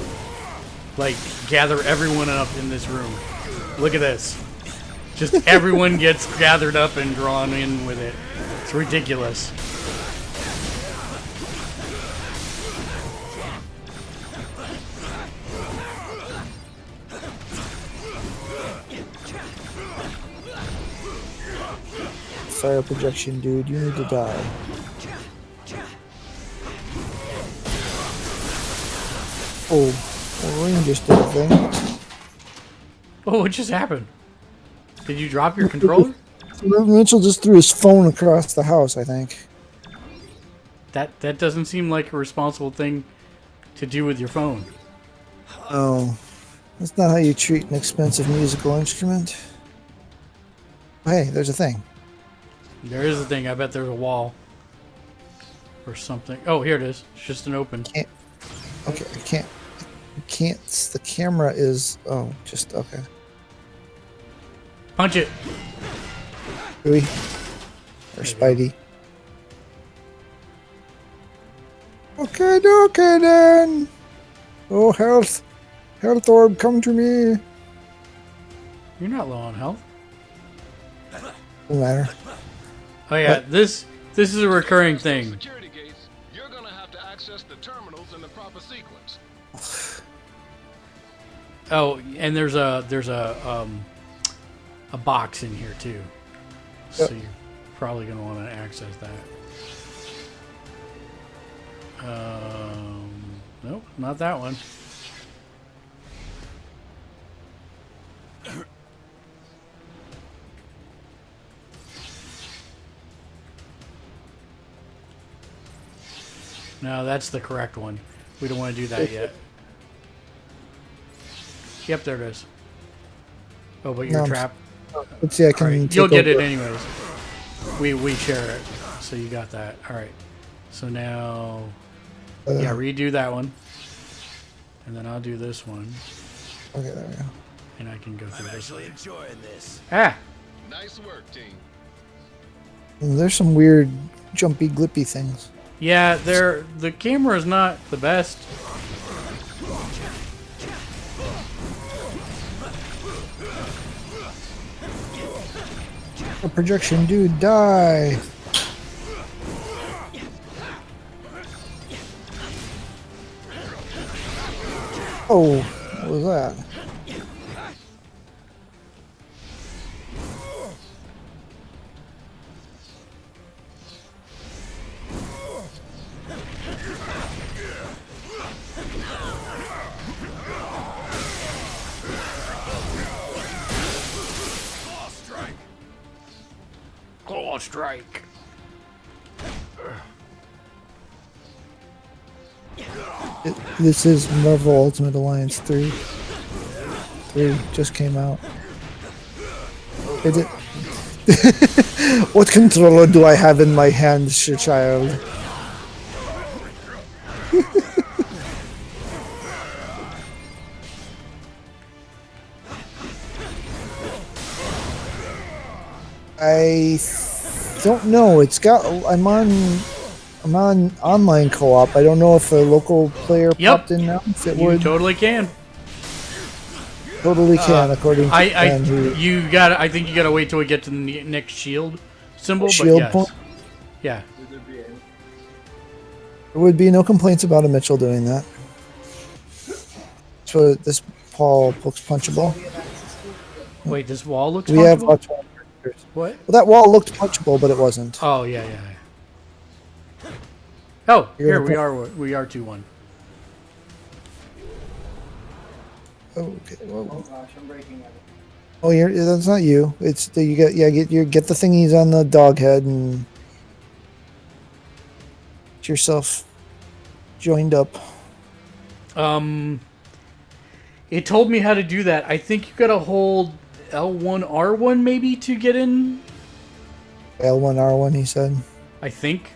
like, gather everyone up in this room. Look at this. Just everyone gets gathered up and drawn in with it. It's ridiculous. Fire projection, dude. You need to die. Oh, Ring just did a thing. Oh, what just happened? Did you drop your controller? Mitchell just threw his phone across the house, I think. That doesn't seem like a responsible thing to do with your phone. Oh, that's not how you treat an expensive musical instrument. Hey, there's a thing. There is a thing. I bet there's a wall. Or something. Oh, here it is. It's just an open. Okay, I can't. The camera is. Oh, just okay. Punch it. Louis. Or Spidey. Okay, then. Oh, health orb, come to me. You're not low on health. Doesn't matter. Oh yeah, What? this is a recurring thing. Security gates, you're gonna have to access the terminals in the proper sequence. Oh, and there's a box in here too. So Yep. you're probably gonna want to access that. Nope, not that one. No, that's the correct one. We don't want to do that yet. Yep, there it is. Oh, but you're No, trapped. Let's see, I can. Alright, you'll take get it over. anyways. We share it, so you got that. All right. So now, yeah, redo that one, and then I'll do this one, Okay, there we go. and I can go through this. Actually enjoying this. Ah, Nice work, team. There's some weird, jumpy, glippy things. yeah, the camera is not the best. A projection, dude, die. Oh, what was that? Claw strike. This is Marvel Ultimate Alliance 3. 3 just came out. Is it? What controller do I have in my hand, child? I don't know. It's got. I'm on online co-op. I don't know if a local player Yep. popped in now. If it You would totally can. totally can, according to I Ken, who you got. I think you got to wait till we get to the next shield symbol. Shield but yes. point? Yeah. there would be no complaints about a Mitchell doing that. So this Paul looks punchable. Wait, this wall looks. We have punchable? lots of characters. What? Well, that wall looked punchable, but it wasn't. Oh yeah, yeah. Oh, You're here gonna we put- are. We are 2-1. Okay. Whoa. Oh, that's not you. It's the, get the thingies on the dog head and get yourself joined up. It told me how to do that. I think you gotta hold L1 R1 maybe to get in. L1 R1. He said. I think.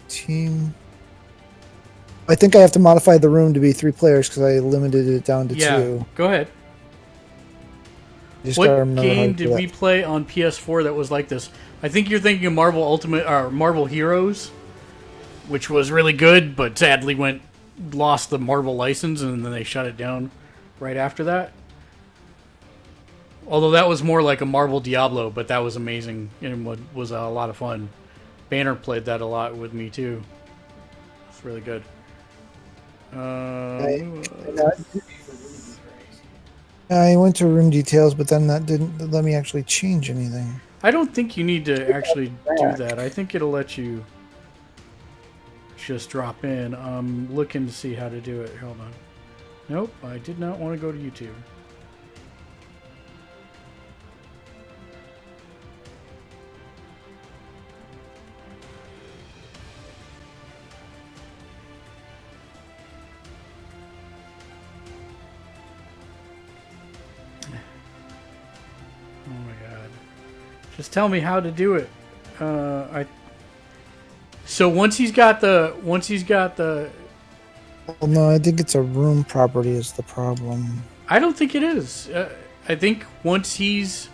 Team. I think I have to modify the room to be 3 players because I limited it down to Yeah, 2. go ahead. Just gotta What remember how game to do did we that. play on PS4 that was like this? I think you're thinking of Marvel Ultimate or Marvel Heroes, which was really good, but sadly lost the Marvel license and then they shut it down right after that. Although that was more like a Marvel Diablo, but that was amazing and was a lot of fun. Banner played that a lot with me too. It's really good. I went to room details, but then that didn't let me actually change anything. I don't think you need to actually do that. I think it'll let you just drop in. I'm looking to see how to do it. Hold on. Nope, I did not want to go to YouTube. Oh my god. Just tell me how to do it. So once he's got the Well, no, I think it's a room property is the problem. I don't think it is. I think once he's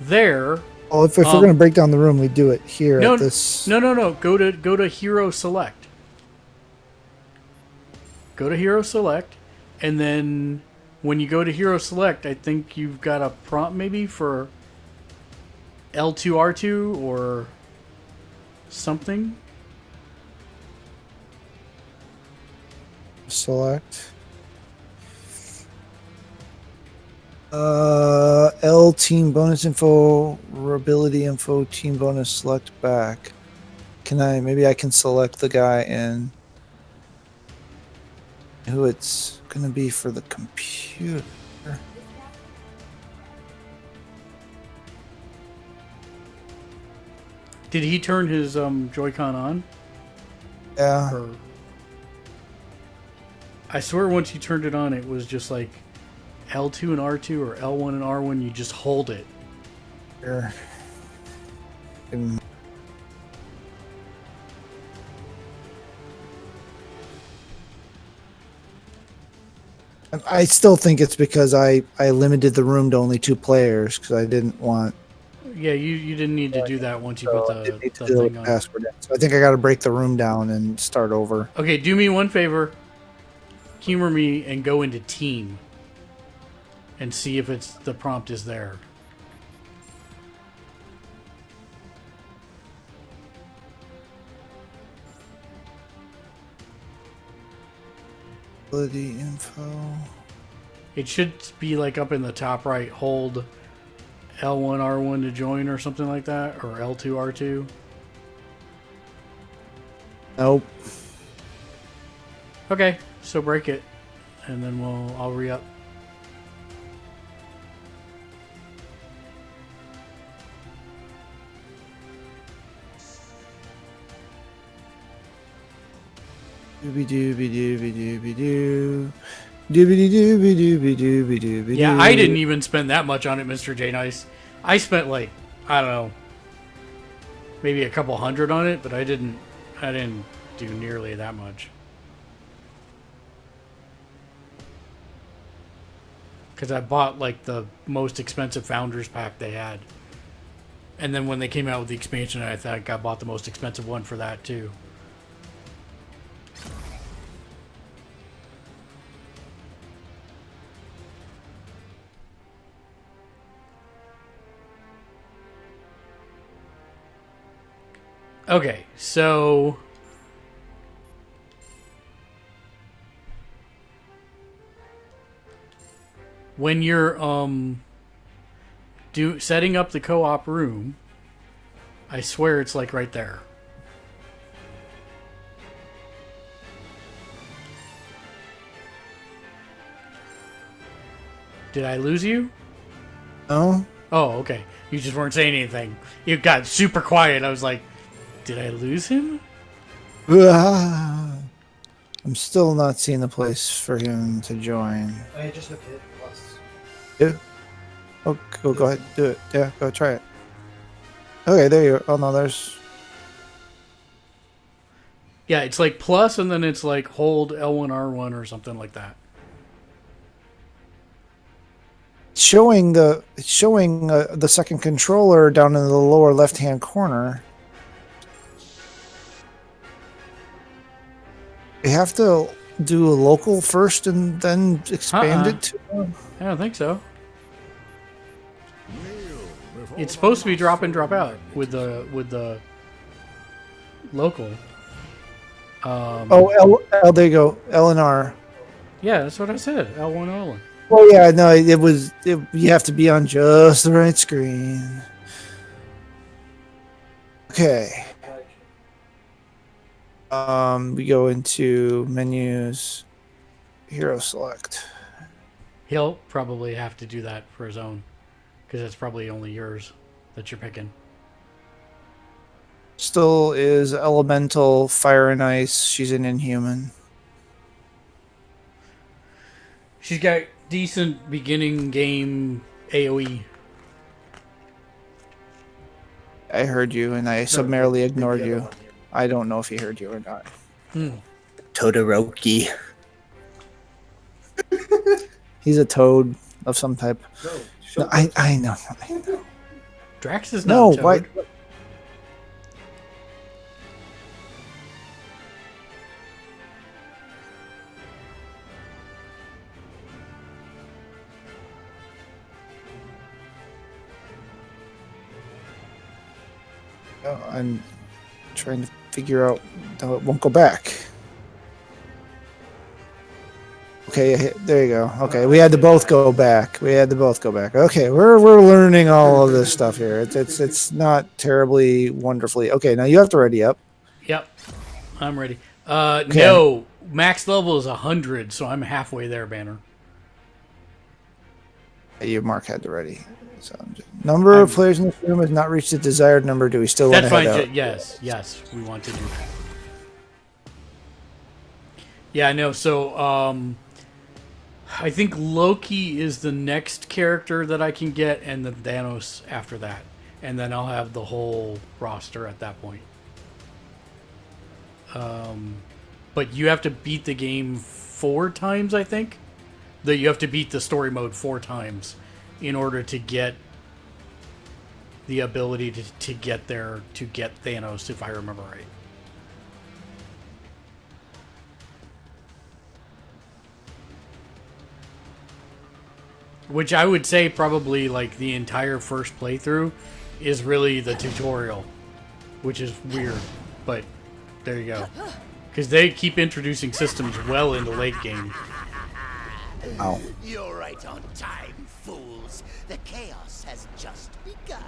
there. Oh, if we're gonna break down the room, we do it here No, at this. no. Go to Hero Select. Go to Hero Select, and then when you go to Hero Select, I think you've got a prompt maybe for L2 R2 or something. Select. L team bonus info, ability info, team bonus select back. Maybe I can select the guy and who it's gonna be for the computer. Did he turn his Joy-Con on? Yeah. Or... I swear once he turned it on, it was just like L2 and R2 or L1 and R1. You just hold it. Here. I still think it's because I limited the room to only 2 players because I didn't want. Yeah, you didn't need to do that once you put the thing on. Password in. So I think I got to break the room down and start over. Okay, do me one favor. Humor me and go into Team and see if the prompt is there. Ability info. It should be like up in the top right. Hold L1 R1 to join or something like that, or L2 R2. Nope. Okay, so break it, and then I'll re-up. Dooby dooby dooby dooby doo. Dooby dooby dooby dooby dooby. Yeah, I didn't even spend that much on it, Mr. J Nice. I spent like, I don't know, maybe a couple hundred on it, but I didn't do nearly that much. Because I bought like the most expensive Founders pack they had. And then when they came out with the expansion, I think I bought the most expensive one for that too. Okay, so when you're setting up the co-op room. I swear it's like right there. Did I lose you? No. Oh, okay. You just weren't saying anything. You got super quiet. I was like, did I lose him? I'm still not seeing a place for him to join. I just look at plus. Yeah. Oh, go ahead. Do it. Yeah, go try it. Okay, there you go. Oh, no, there's... Yeah, it's like plus, and then it's like hold L1, R1 or something like that. Showing the second controller down in the lower left-hand corner. You have to do a local first and then expand it to... I don't think so. It's supposed to be drop in, drop out with the local. There you go. L and R. Yeah, that's what I said. L1, L1. Oh yeah, no, you have to be on just the right screen. Okay. We go into menus, hero select. He'll probably have to do that for his own, because it's probably only yours that you're picking. Still is elemental, fire and ice. She's an inhuman. She's got decent beginning game AoE. I heard you, and I summarily ignored you. I don't know if he heard you or not. Todoroki. He's a toad of some type. No, I know. Drax is not a toad. Why? I'm trying to figure out how it won't go back. Okay, there you go. Okay, we had to both go back. Okay, we're learning all of this stuff here. It's not terribly wonderfully. Okay, now you have to ready up. Yep, I'm ready. No, max level is 100, so I'm halfway there, Banner. Your Mark had to ready. So number of players in this room has not reached the desired number. Do we still want to head out? Yes, we want to do that. Yeah, I know. So, I think Loki is the next character that I can get, and then Thanos after that. And then I'll have the whole roster at that point. But you have to beat the game 4 times, I think. You have to beat the story mode 4 times in order to get the ability to get there, to get Thanos, if I remember right. Which I would say probably like the entire first playthrough is really the tutorial, which is weird, but there you go. Because they keep introducing systems well into late game. Ow. You're right on time, fools. The chaos has just begun.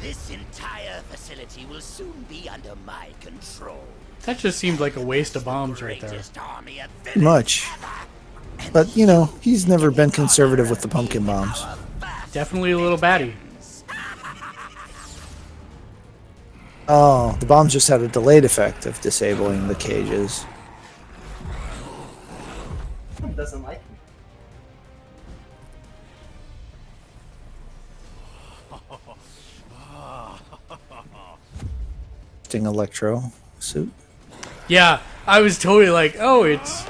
This entire facility will soon be under my control. That just seemed like a waste of bombs right there. Much. But, you know, he's never been conservative with the pumpkin bombs. Definitely a little batty. Oh, the bombs just had a delayed effect of disabling the cages. Doesn't like Sting Electro suit. Yeah, I was totally like, oh, it's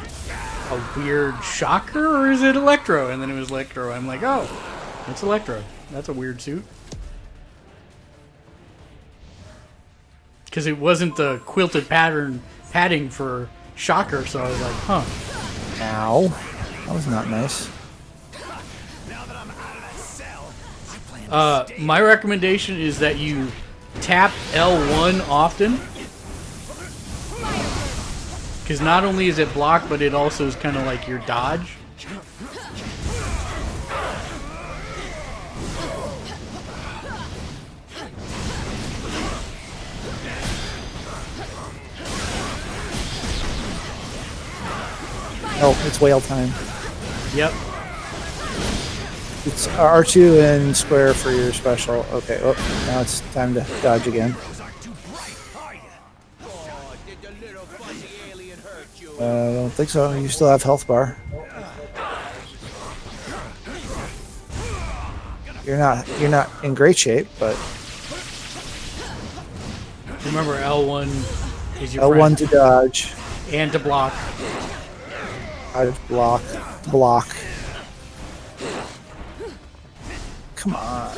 a weird shocker, or is it Electro? And then it was Electro. I'm like, oh, it's Electro. That's a weird suit. Because it wasn't the quilted padding for Shocker, so I was like, huh. Ow. That was not nice. My recommendation is that you tap L1 often. Because not only is it block, but it also is kind of like your dodge. Oh, it's whale time. Yep. It's R2 and square for your special. Okay, oh, now it's time to dodge again. I don't think so. You still have health bar. You're not in great shape, but Remember, L1 is your L1 friend. to dodge. And to block. Dodge, block, block. Come on.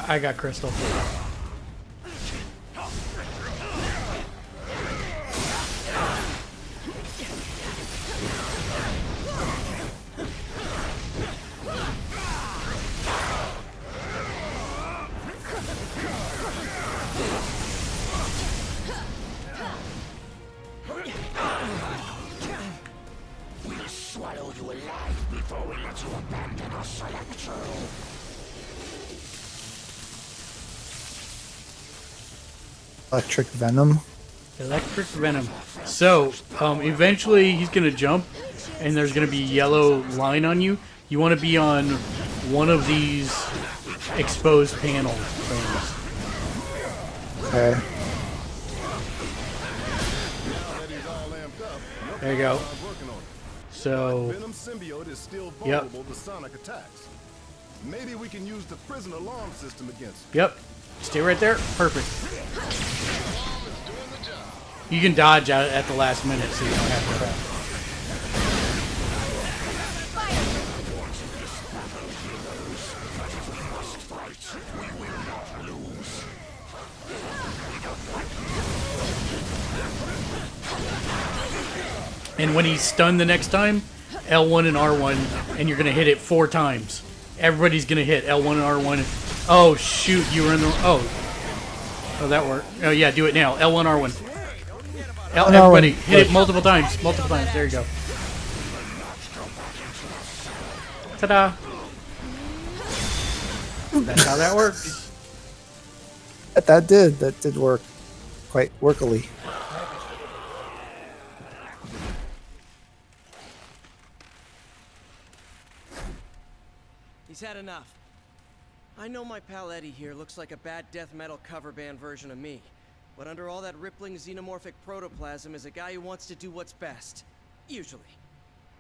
I got Crystal. We'll swallow you alive before we let you abandon us, Electro. Electric Venom. Electric Venom. So, eventually he's going to jump, and there's going to be a yellow line on you. You want to be on one of these exposed panel things. Okay. There you go. So, Venom symbiote is still yep. vulnerable to sonic attacks. Maybe we can use the prison alarm system against it. Yep. Stay right there. Perfect. You can dodge out at the last minute, so you don't have to. And when he's stunned the next time, L1 and R1, and you're going to hit it 4 times. Everybody's going to hit L1 and R1. Oh, shoot, you were in the... Oh, that worked. Oh, yeah, do it now. L1, R1. Everybody, hit it multiple times. Multiple times. There you go. Ta-da. That's how that works. That did work quite workily. He's had enough. I know my pal Eddie here looks like a bad death metal cover band version of me, but under all that rippling xenomorphic protoplasm is a guy who wants to do what's best. Usually.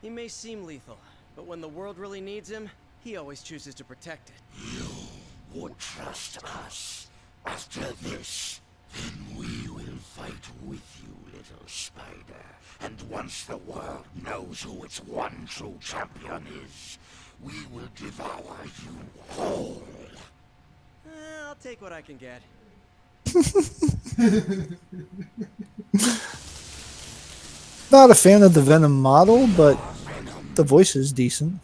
He may seem lethal, but when the world really needs him, he always chooses to protect it. You would trust us. After this, then we will fight with you, little spider. And once the world knows who its one true champion is, we will devour you whole. I'll take what I can get. Not a fan of the Venom model, but the voice is decent.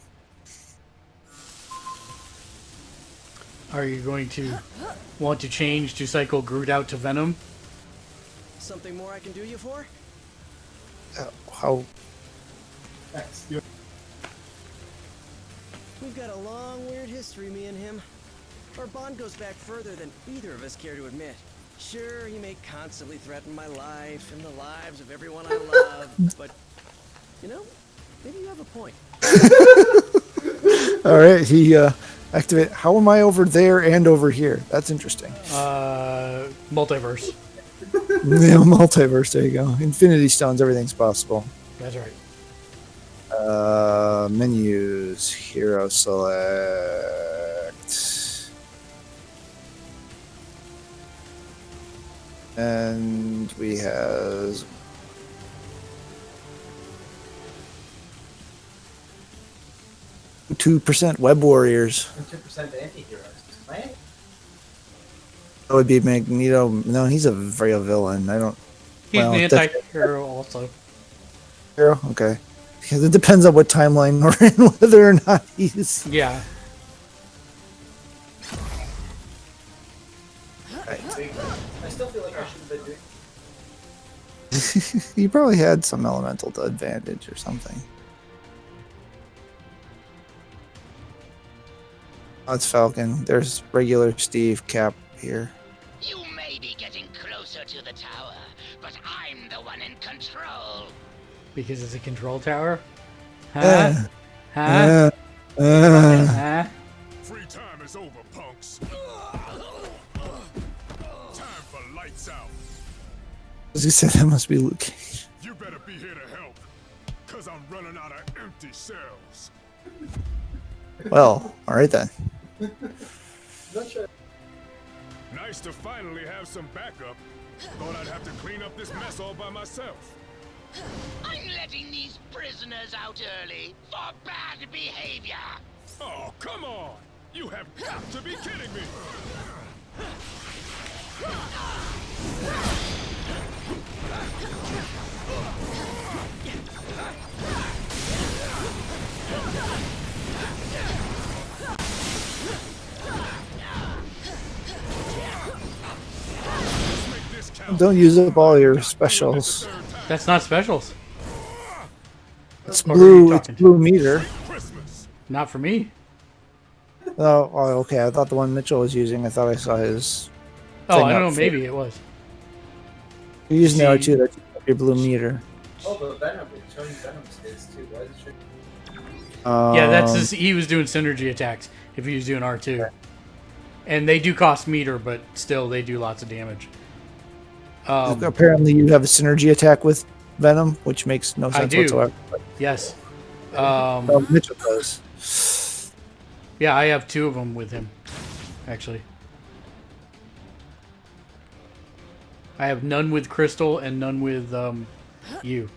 Are you going to want to change to cycle Groot out to Venom? Something more I can do you for? How? We've got a long, weird history, me and him. Our bond goes back further than either of us care to admit. Sure, he may constantly threaten my life and the lives of everyone I love, but You know, maybe you have a point. All right, he activate. How am I over there and over here? That's interesting. Multiverse. Yeah, multiverse. There you go. Infinity Stones. Everything's possible. That's right. Menus. Hero select. And we have 2% Web Warriors. 2% anti-heroes. Right? That would be Magneto. No, he's a real villain. I don't. He's well, an that's- anti-hero also. Hero? Okay. Because it depends on what timeline we're in, whether or not he's. Yeah. I still feel like I should have been doing. He probably had some elemental advantage or something. That's Falcon. There's regular Steve Cap here. You may be getting closer to the tower, but I'm the one in control. Because it's a control tower? Uh, Huh? uh, uh. Huh? Free time is over, punks. Time for lights out. As you said, that must be Luke Cage. You better be here to help, cause I'm running out of empty cells. Well, all right then. Not sure. Nice to finally have some backup. Thought I'd have to clean up this mess all by myself. I'm letting these prisoners out early for bad behavior. Oh, come on! You have got to be kidding me! Let's make this count. Don't use up all your specials. That's not specials. It's What were you blue. It's talking to? blue meter. Christmas. Not for me. Oh, okay. I thought the one Mitchell was using. I thought I saw his. Oh, thing I don't up know. for- Maybe it was. You're using See- the R2. That's your blue meter. Oh, but Venom. It's showing Venom's his too. Why is it showing? Yeah, that's his, he was doing synergy attacks if he was doing R2. And they do cost meter, but still they do lots of damage. Apparently, you have a synergy attack with Venom, which makes no I sense do. whatsoever. Yes. Well, Mitchell does. Yeah, I have 2 of them with him, actually. I have none with Crystal and none with you.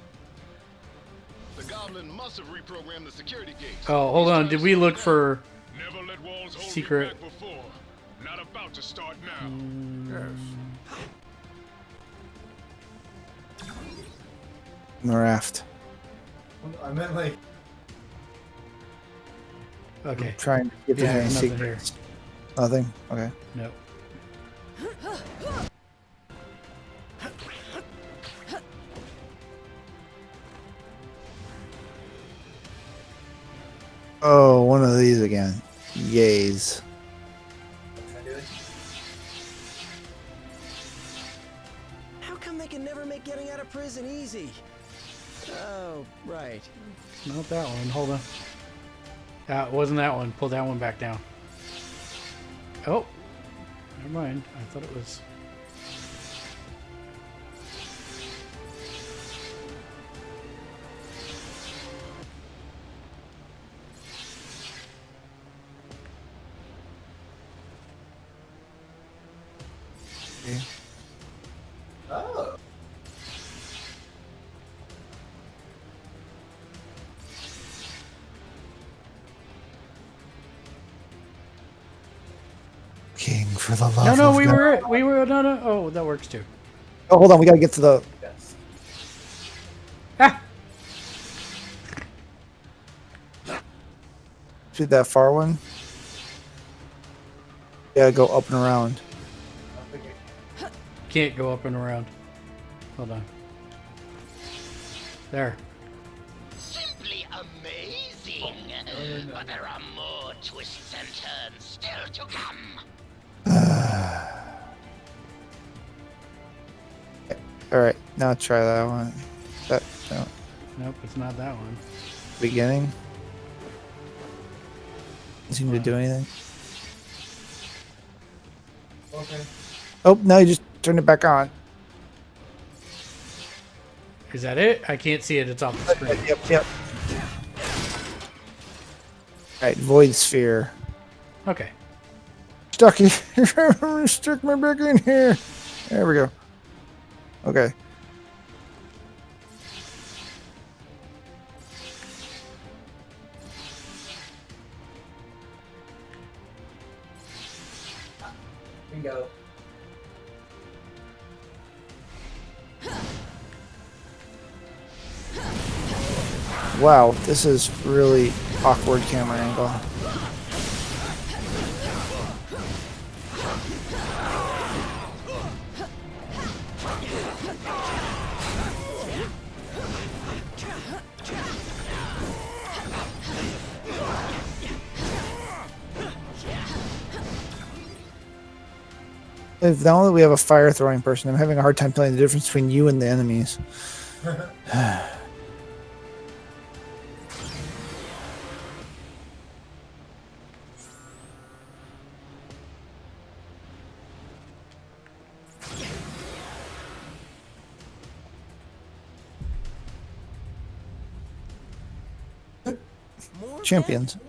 The goblin must have reprogrammed the security gates. Oh, hold on. Did we look for Never let walls hold secret? me back before. Not about to start now. The raft. I meant like. Okay. Trying to get Yeah, any nothing secrets. Nothing? Okay. No. Oh, one of these again. Yays. How come they can never make getting out of prison easy? Oh, right. Not that one. Hold on. It wasn't that one. Pull that one back down. Oh. Never mind. I thought it was... Oh. King for the love No, of we God. were, no. Oh, that works too. Oh, hold on. We gotta get to the. Yes. Ah! To that far one. Yeah, go up and around. Can't go up and around. Hold on. There. Simply amazing. But there are more twists and turns still to come. All right, now try that one. That no. Nope, it's not that one. Beginning. Doesn't seem to do anything. Okay. Oh, now you just turned it back on. Is that it? I can't see it. It's off the screen. Yep. Alright, void sphere. Okay. Stuck in here. Stuck my back in here. There we go. Okay. Bingo. Wow, this is really awkward camera angle. Now that we have a fire throwing person, I'm having a hard time telling the difference between you and the enemies. More Champions. death?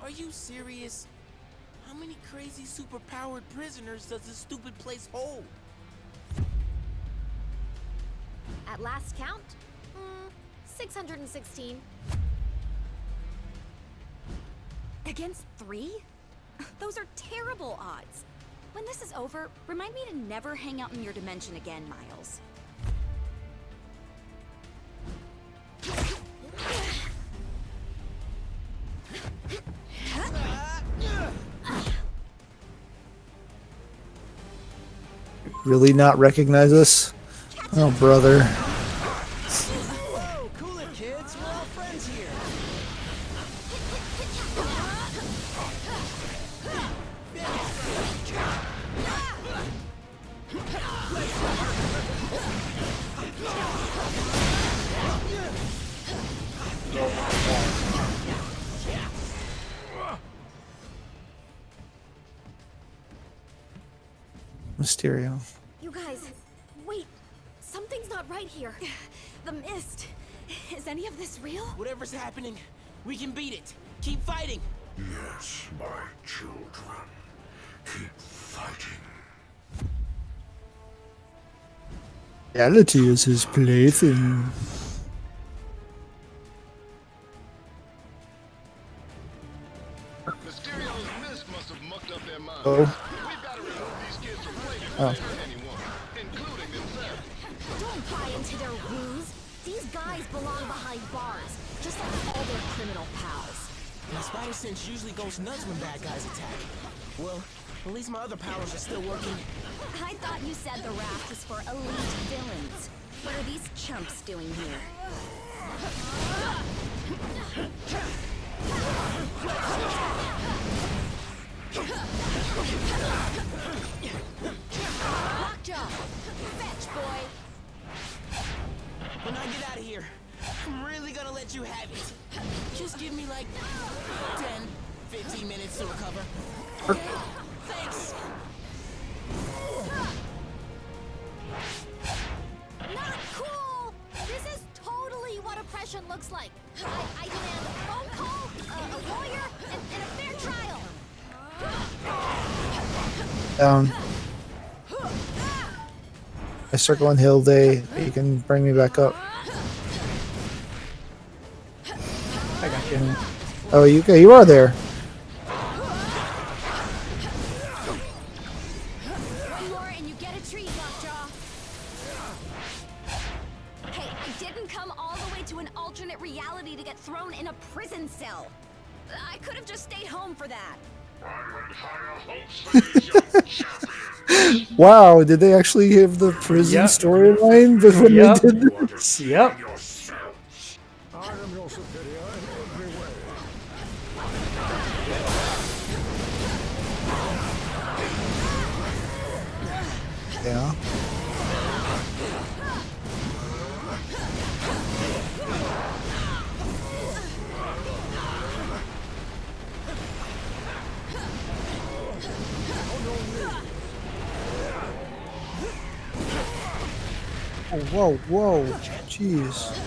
Are you serious? How many crazy superpowered prisoners does this stupid place hold? At last count, 616. Against 3? Those are terrible odds. When this is over, remind me to never hang out in your dimension again, Miles. Really not recognize us? Oh, brother. Whoa, cool it, kids. We're all friends here. Mysterio. You guys, wait. Something's not right here. The mist. Is any of this real? Whatever's happening, we can beat it. Keep fighting. Yes, my children. Keep fighting. Reality is his plaything. Mysterio's mist must have mucked up their minds. Oh. We've got to remove these kids from playing with anyone, including themselves. Don't buy into their ruse. These guys belong behind bars, just like all their criminal pals. My spider sense usually goes nuts when bad guys attack. Well, at least my other powers are still working. I thought you said the raft was for elite villains. What are these chumps doing here? Lockjaw! Fetch, boy! When I get out of here, I'm really gonna let you have it. Just give me like 10, 15 minutes to recover. Okay? Thanks. Not cool! This is totally what oppression looks like. I demand a phone call, a lawyer, and a fair trial. Down. I circle on Hill Day. You can bring me back up. I got you. Oh, you okay? You are there. One more and you get a treat, Lockjaw. Hey, I didn't come all the way to an alternate reality to get thrown in a prison cell. I could have just stayed home for that. Wow, did they actually have the prison Yep. storyline? But when Yep. they did this? Yep. I am your superior in every way. Yeah. Oh, whoa, whoa. Jeez.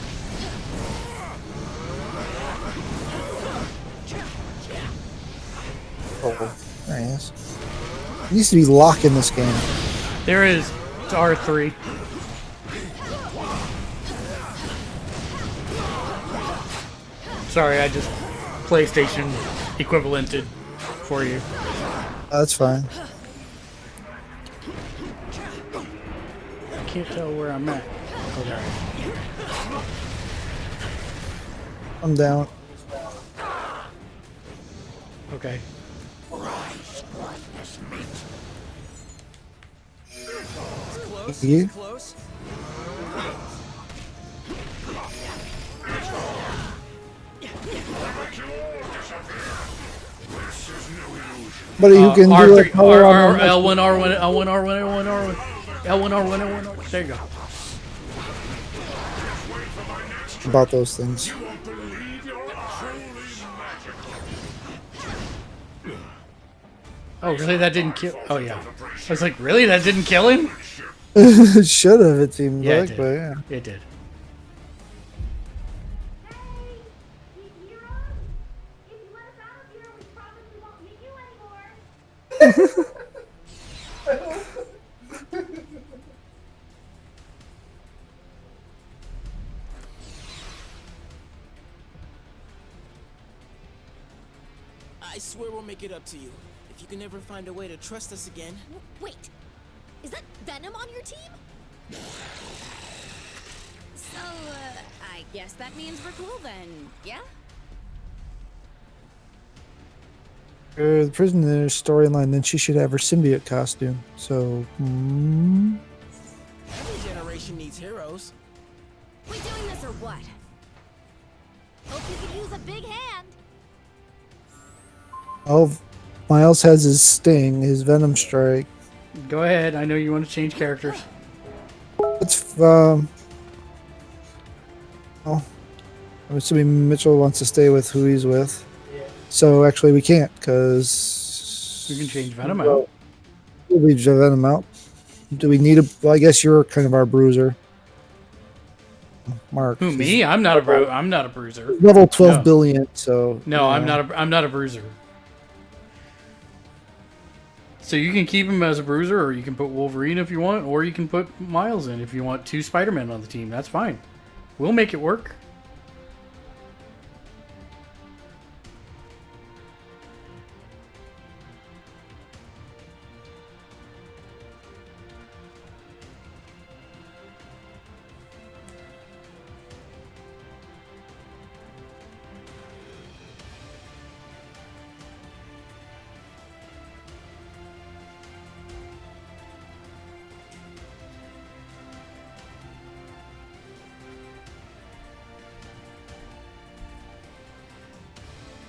Oh, there he is. It needs to be lock in this game. There is. It's R3. Sorry, I just PlayStation equivalented for you. That's fine. I can't tell where I'm at. Oh, there. I'm down. Okay. Close. You? Close. But you can do R3, it power on L1, R1, L1, R1, L1, R1, L1, R1, L1, R1. There you go. about those things. Oh, really? That didn't kill... Oh, yeah. I was like, really? That didn't kill him? It should have, it seemed Yeah, like, it but did. yeah. It did. I swear we'll make it up to you. If you can ever find a way to trust us again. Wait, is that Venom on your team? So, I guess that means we're cool then, yeah? The prisoner storyline, then she should have her symbiote costume. So, Every generation needs heroes. We doing this or what? Hope you could use a big hand. oh, Miles has his Sting, his Venom Strike. Go ahead. I know you want to change characters. It's oh, I'm assuming Mitchell wants to stay with who he's with. So actually, we can't because You can change Venom out. We'll leave Venom out. Do we need a? Well, I guess you're kind of our bruiser, Mark. Who, me? I'm not a bruiser. Level 12 No. billion. So No, yeah. I'm not a bruiser. So you can keep him as a bruiser, or you can put Wolverine if you want, or you can put Miles in if you want 2 Spider-Men on the team. That's fine. We'll make it work.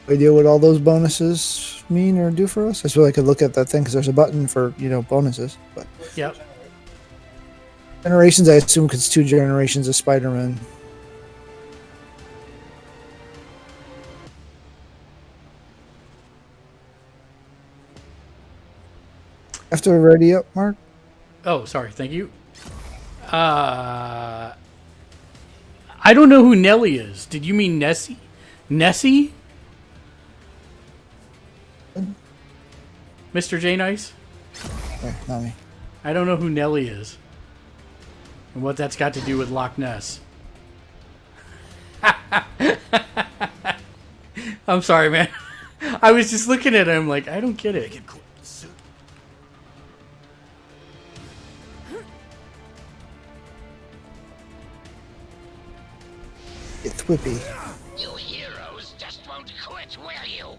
Idea what all those bonuses mean or do for us? I suppose I could look at that thing because there's a button for bonuses. But Yep. generations, I assume, because 2 generations of Spider-Man. After we're ready up, Mark. Oh, sorry. Thank you. I don't know who Nelly is. Did you mean Nessie? Nessie? Mr. J Nice? Not me. I don't know who Nelly is. And what that's got to do with Loch Ness. I'm sorry, man. I was just looking at him like, I don't get it. It's whippy. You heroes just won't quit, will you?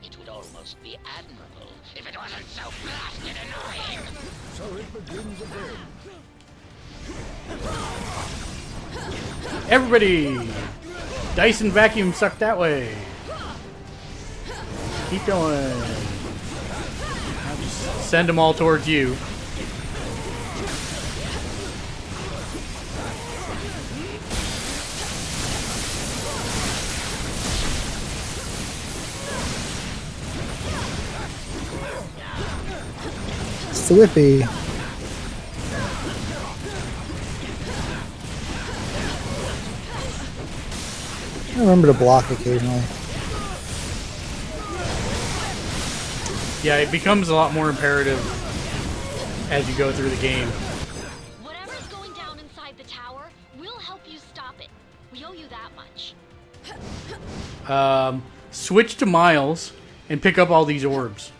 It would almost be admirable if it wasn't so blasted annoying. So it begins again. Everybody! Dyson vacuum suck that way. Keep going. I'll just send them all towards you. It's the whippy. remember to block occasionally. Yeah, it becomes a lot more imperative as you go through the game. Whatever's going down inside the tower, we'll help you stop it. We owe you that much. Switch to Miles and pick up all these orbs.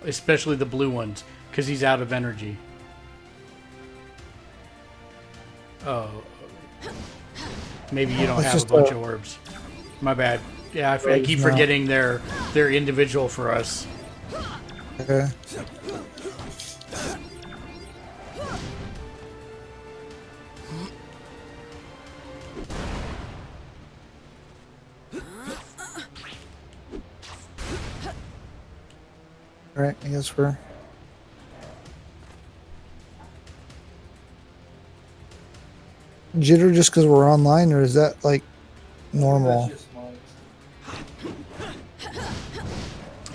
Especially the blue ones, because he's out of energy. Oh. Maybe you don't have a bunch of orbs. My bad. Yeah, I keep forgetting they're individual for us. Okay. Alright, I guess we're... Jitter just because we're online, or is that, like, normal?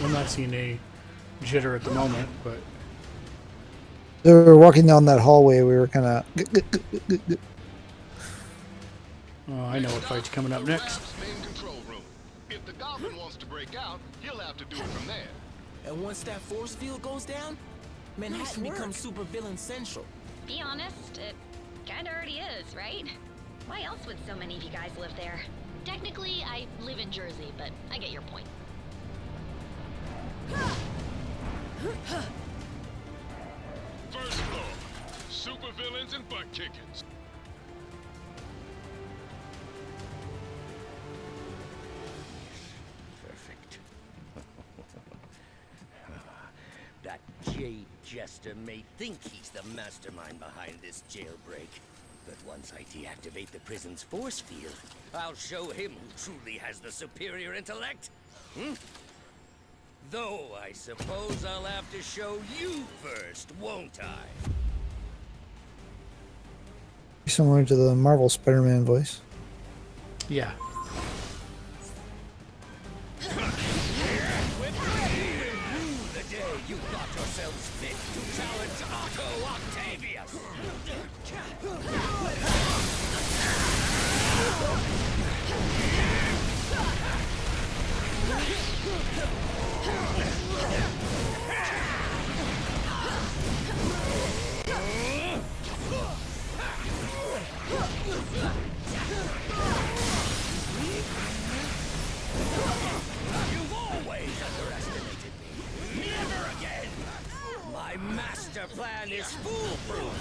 I'm not seeing a jitter at the moment, but... We were walking down that hallway, we were kind of... Oh, I know what fight's coming up next. Main control room. If the goblin wants to break out, he'll have to do it from there. And once that force field goes down, Manhattan becomes supervillain central. Be honest, it kinda already is, right? Why else would so many of you guys live there? Technically, I live in Jersey, but I get your point. First floor. Supervillains and butt kickings. Perfect. That jade jester may think he's the mastermind behind this jailbreak. But once I deactivate the prison's force field, I'll show him who truly has the superior intellect. Though I suppose I'll have to show you first, won't I? Similar to the Marvel Spider-Man voice. Yeah. The day you got yourselves fit to challenge Otto Octavius. You've always underestimated me. Never again. My master plan is foolproof.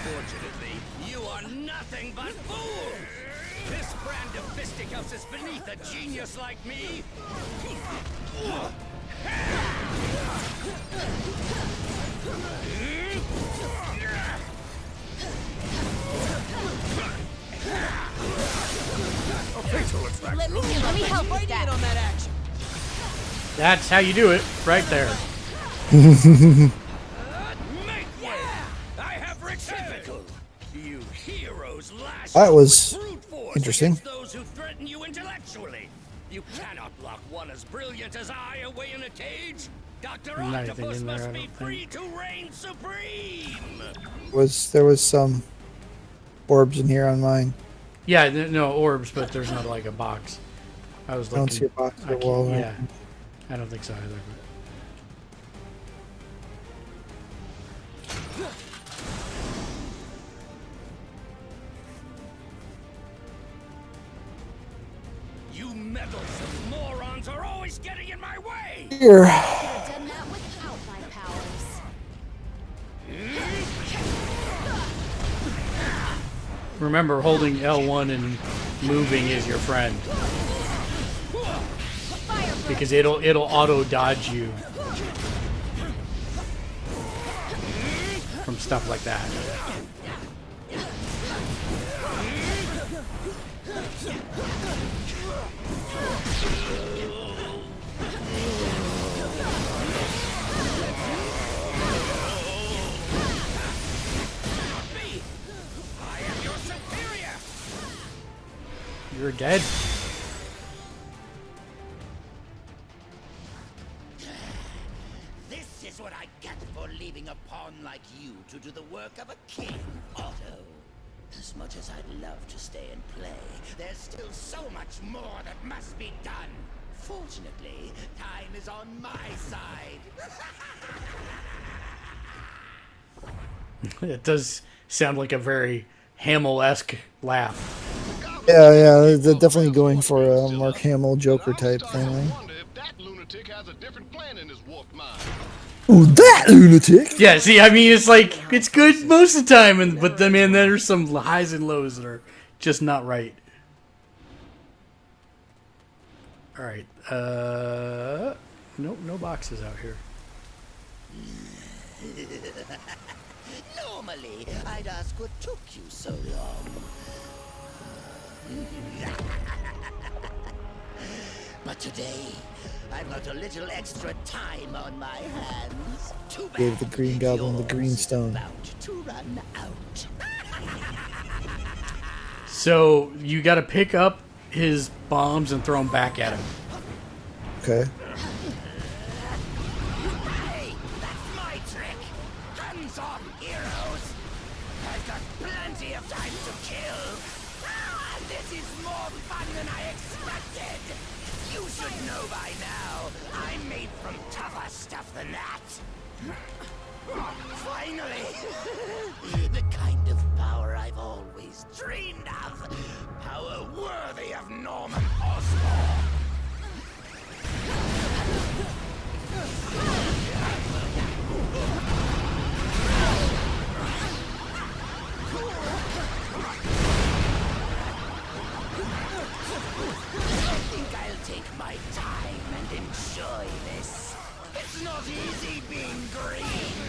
Fortunately, you are nothing but fools. This brand of fisticuffs is beneath a genius like me. Let me help with that. On that action. That's how you do it, right there. I have reciprocal. You heroes lash That was with brute force interesting. against those who threaten you intellectually. You cannot lock one as brilliant as I away in a cage. Dr. There's not anything Octopus in there, must I be don't free to reign supreme. There was some orbs in here on mine. Yeah, no orbs, but there's not like a box. I was I looking. don't see a box I at the wall. can't- Right? Yeah, I don't think so either. You meddlesome morons are always getting in my way. Here. Could have done that without my powers. Remember, holding L1 and moving is your friend, because it'll auto dodge you from stuff like that. I am your superior. You're dead. This is what I get for leaving a pawn like you to do the work of a king. Otto, as much as I'd love to stay and play, there's still so much more that must be done. Fortunately, time is on my side. It does sound like a very Hamill-esque laugh. Yeah, they're definitely going for a Mark Hamill Joker type thing. Oh, that lunatic! Yeah, see, I mean, it's like, it's good most of the time, but then, man, there's some highs and lows that are just not right. Alright, nope, no boxes out here. Normally, I'd ask what took you so long. But today, I've got a little extra time on my hands. Too bad. Gave the Green Goblin the green stone. About to run out. So, you gotta pick up his bombs and throw them back at him. Okay. Hey, that's my trick. Hands on, heroes. I've got plenty of time to kill. And this is more fun than I expected. You should know by now, I'm made from tougher stuff than that. Finally! The kind of power I've always dreamed of. Power worthy of Norman Osborn. I think I'll take my time and enjoy this. It's not easy being green.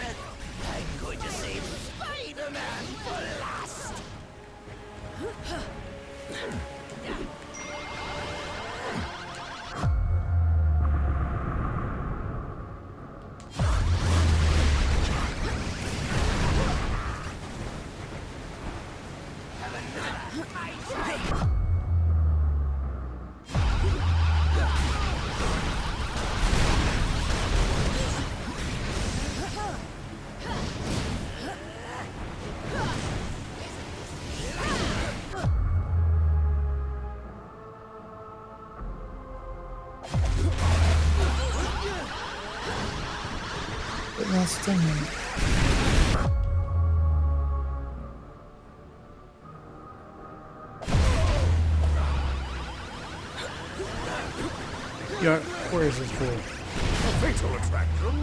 I'm going to save Spider-Man for last. But now sting him. Yeah, where is this for? A fatal attraction.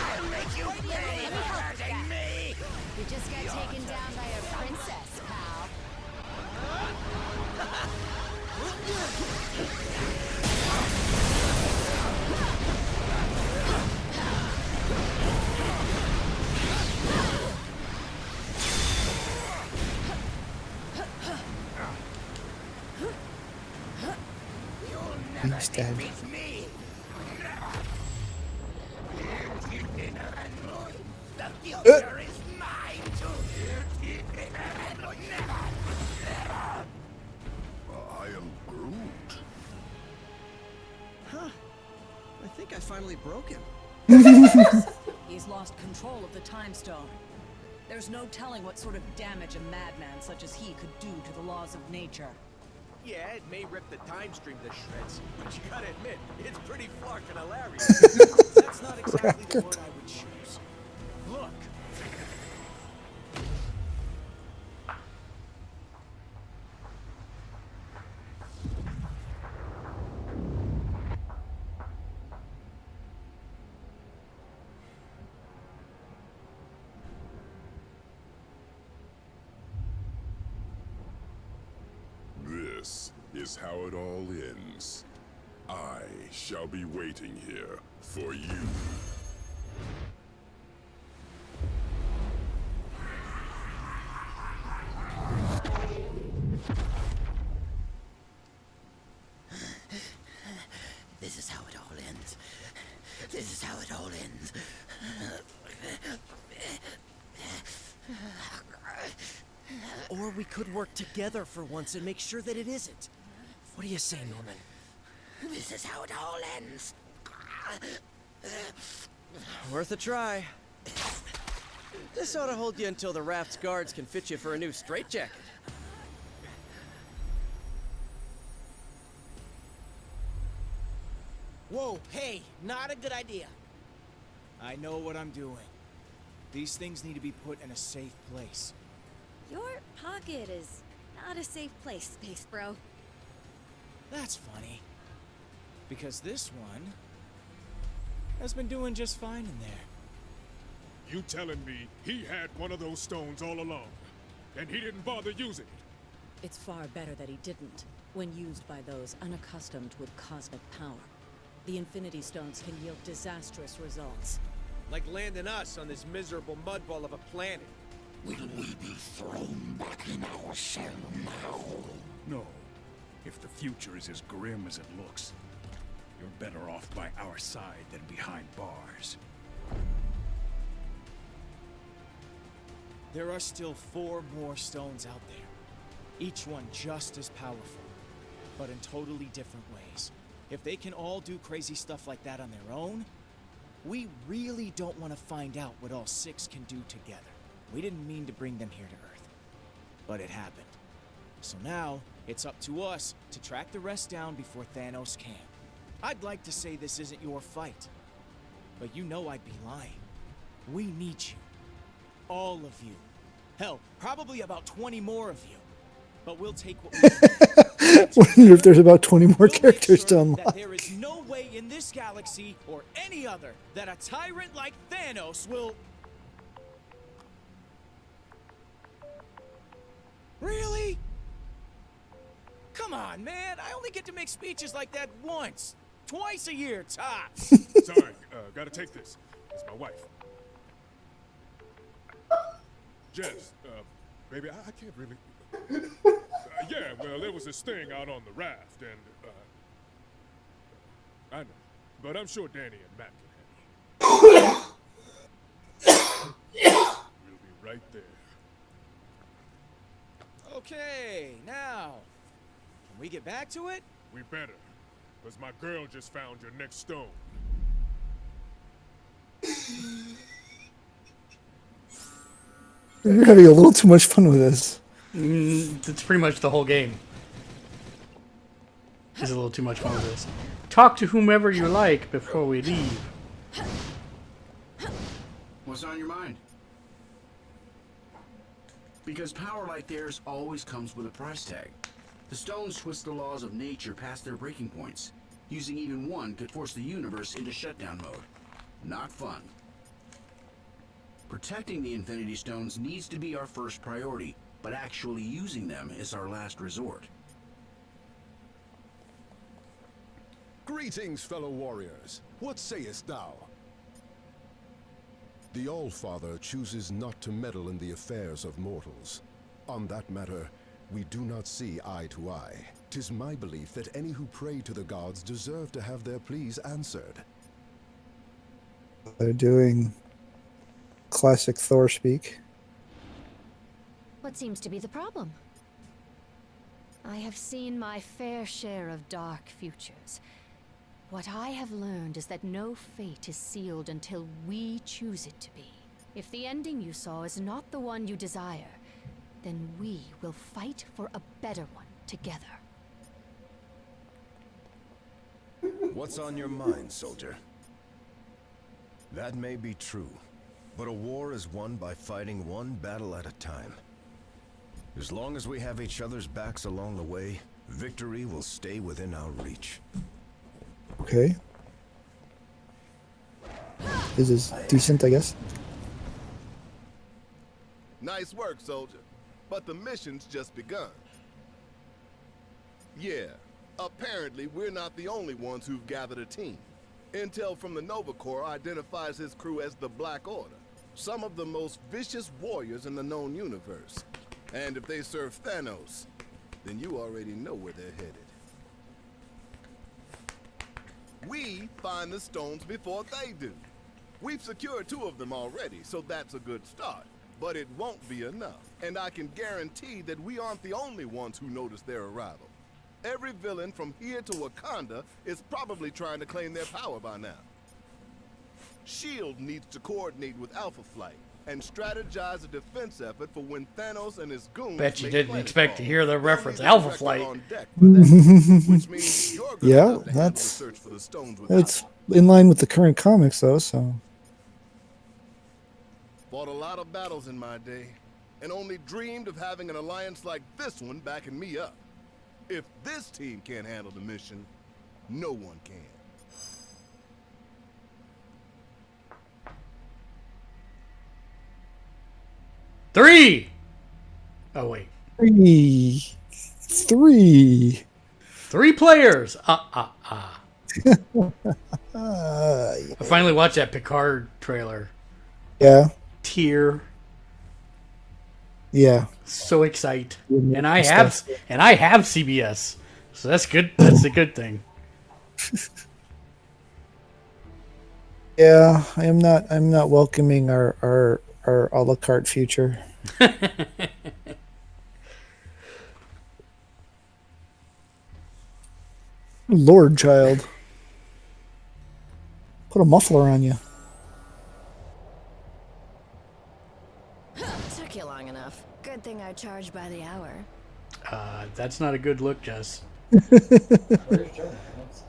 I'll make you pay for hurting me. You just got taken down by a princess, pal. He's dead. Me. The future is mine to I am Groot. Huh. I think I finally broke him. He's lost control of the Time Stone. There's no telling what sort of damage a madman such as he could do to the laws of nature. Yeah, it may rip the time stream to shreds, but you gotta admit, it's pretty fucking hilarious. That's not exactly the word I would choose. Look. This is how it all ends. I shall be waiting here for you. This is how it all ends. This is how it all ends. Or we could work together for once and make sure that it isn't. What do you say, Norman? This is how it all ends. Worth a try. This ought to hold you until the raft's guards can fit you for a new straitjacket. Whoa, hey, not a good idea. I know what I'm doing. These things need to be put in a safe place. Your pocket is not a safe place, Space Bro. That's funny. Because this one has been doing just fine in there. You telling me he had one of those stones all along, and he didn't bother using it? It's far better that he didn't, when used by those unaccustomed with cosmic power. The Infinity Stones can yield disastrous results. Like landing us on this miserable mudball of a planet. Will we be thrown back in our cell now? No. If the future is as grim as it looks, you're better off by our side than behind bars. There are still 4 more stones out there. Each one just as powerful, but in totally different ways. If they can all do crazy stuff like that on their own, we really don't want to find out what all 6 can do together. We didn't mean to bring them here to Earth, but it happened. So now, it's up to us to track the rest down before Thanos can. I'd like to say this isn't your fight, but you know I'd be lying. We need you. All of you. Hell, probably about 20 more of you. But we'll take what we can. Wonder if there's about 20 more characters to unlock. That there is no way in this galaxy or any other that a tyrant like Thanos will... Really? Come on, man. I only get to make speeches like that once. Twice a year, tops. Sorry, gotta take this. It's my wife. Jess, baby, I can't really... yeah, well, there was this thing out on the raft, and, I know. But I'm sure Danny and Matt can handle it. We'll be right there. Okay, now, can we get back to it? We better, because my girl just found your next stone. You're having a little too much fun with this. It's pretty much the whole game. It's a little too much fun with this. Talk to whomever you like before we leave. What's on your mind? Because power like theirs always comes with a price tag. The stones twist the laws of nature past their breaking points. Using even one could force the universe into shutdown mode. Not fun. Protecting the Infinity Stones needs to be our first priority, but actually using them is our last resort. Greetings, fellow warriors. What sayest thou? The All-Father chooses not to meddle in the affairs of mortals. On that matter, we do not see eye to eye. 'Tis my belief that any who pray to the gods deserve to have their pleas answered. They're doing classic Thor speak. What seems to be the problem? I have seen my fair share of dark futures. What I have learned is that no fate is sealed until we choose it to be. If the ending you saw is not the one you desire, then we will fight for a better one together. What's on your mind, soldier? That may be true, but a war is won by fighting one battle at a time. As long as we have each other's backs along the way, victory will stay within our reach. Okay. This is decent, I guess. Nice work, soldier. But the mission's just begun. Yeah, apparently we're not the only ones who've gathered a team. Intel from the Nova Corps identifies his crew as the Black Order, some of the most vicious warriors in the known universe. And if they serve Thanos, then you already know where they're headed. We find the stones before they do. We've secured 2 of them already, so that's a good start. But it won't be enough, and I can guarantee that we aren't the only ones who noticed their arrival. Every villain from here to Wakanda is probably trying to claim their power by now. S.H.I.E.L.D. needs to coordinate with Alpha Flight and strategize a defense effort for when Thanos and his goons Bet you make didn't expect to hear the reference They'll need Alpha a Flight. on deck for that, which means you're gonna Yeah, have to handle the search for the stones without it's in line with the current comics, though. So Fought a lot of battles in my day, and only dreamed of having an alliance like this one backing me up. If this team can't handle the mission, no one can. Three. Oh wait. Three. 3 players. I Yeah. finally watched that Picard trailer. Yeah. Tear. Yeah. So excited. And I have CBS. So that's good. That's a good thing. Yeah, I'm not welcoming our a la carte future. Lord child. Put a muffler on you. Took you long enough. Good thing I charge by the hour. That's not a good look, Jess. Where's Jonah? I don't see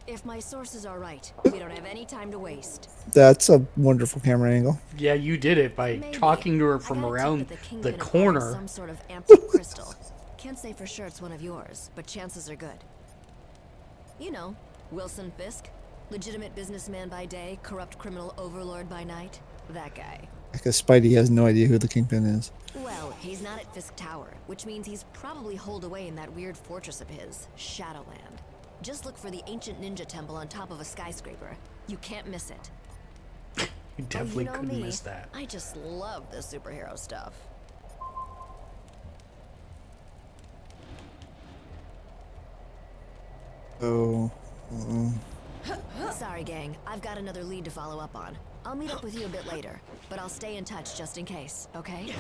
If my sources are right, we don't have any time to waste. That's a wonderful camera angle. Yeah, you did it by talking to her from around the corner. Some sort of amped up crystal. Can't say for sure it's one of yours, but chances are good. You know, Wilson Fisk, legitimate businessman by day, corrupt criminal overlord by night. That guy. Because Spidey has no idea who the Kingpin is. Well, he's not at Fisk Tower, which means he's probably holed away in that weird fortress of his, Shadowland. Just look for the ancient ninja temple on top of a skyscraper. You can't miss it. You definitely know couldn't me, miss that. I just love the superhero stuff. Oh. Sorry, gang. I've got another lead to follow up on. I'll meet up with you a bit later, but I'll stay in touch just in case, okay?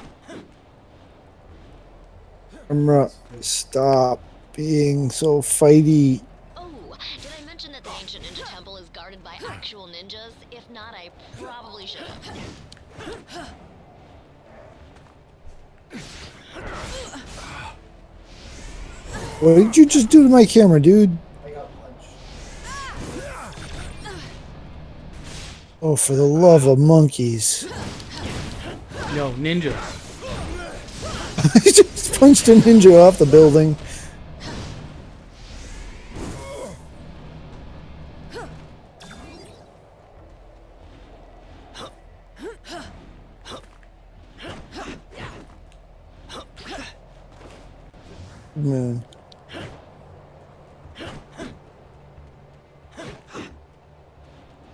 Camera, stop being so fighty. Oh, did I mention that the ancient ninja temple is guarded by actual ninjas? If not, I probably should have. What did you just do to my camera, dude? Oh, for the love of monkeys. No, ninja. He just punched a ninja off the building. Man.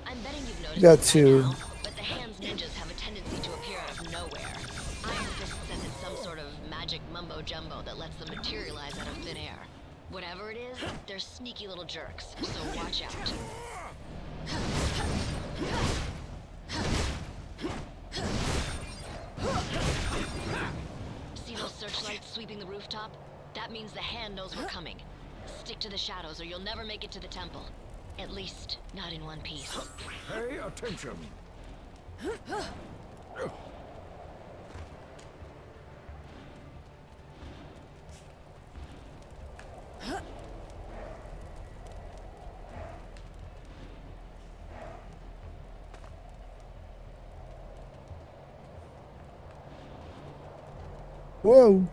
I'm betting you've noticed Got this to. by now, but the Hands ninjas have a tendency to appear out of nowhere. Iron Fist says it's some sort of magic mumbo jumbo that lets them materialize out of thin air. Whatever it is, they're sneaky little jerks, so watch out. See those searchlights sweeping the rooftop? That means the Hand knows we're coming. Stick to the shadows or you'll never make it to the temple. At least, not in one piece. Pay attention. Whoa.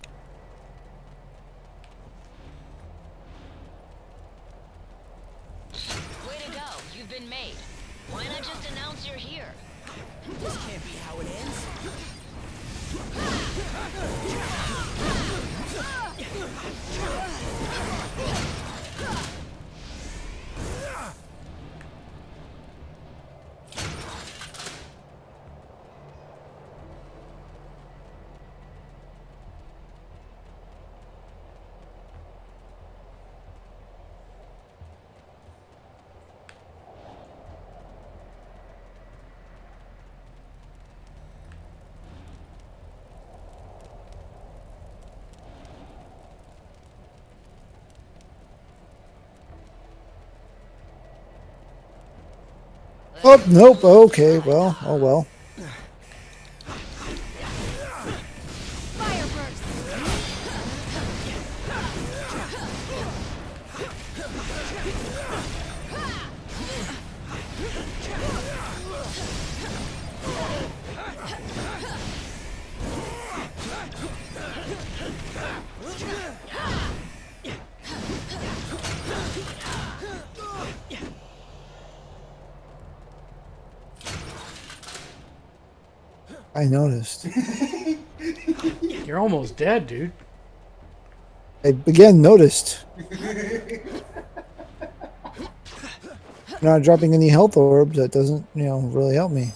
Way to go, you've been made. Why not just announce you're here? This can't be how it ends. Oh, nope. Okay, well, oh well. I noticed. You're almost dead, dude. I again noticed. Not dropping any health orbs, that doesn't, really help me.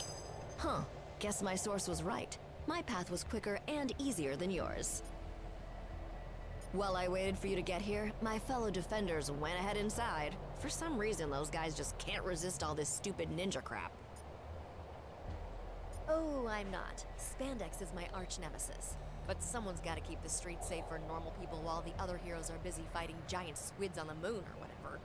Huh. Guess my source was right. My path was quicker and easier than yours. While I waited for you to get here, my fellow defenders went ahead inside. For some reason, those guys just can't resist all this stupid ninja crap. Oh, I'm not. Spandex is my arch nemesis. But someone's gotta keep the streets safe for normal people while the other heroes are busy fighting giant squids on the moon or whatever.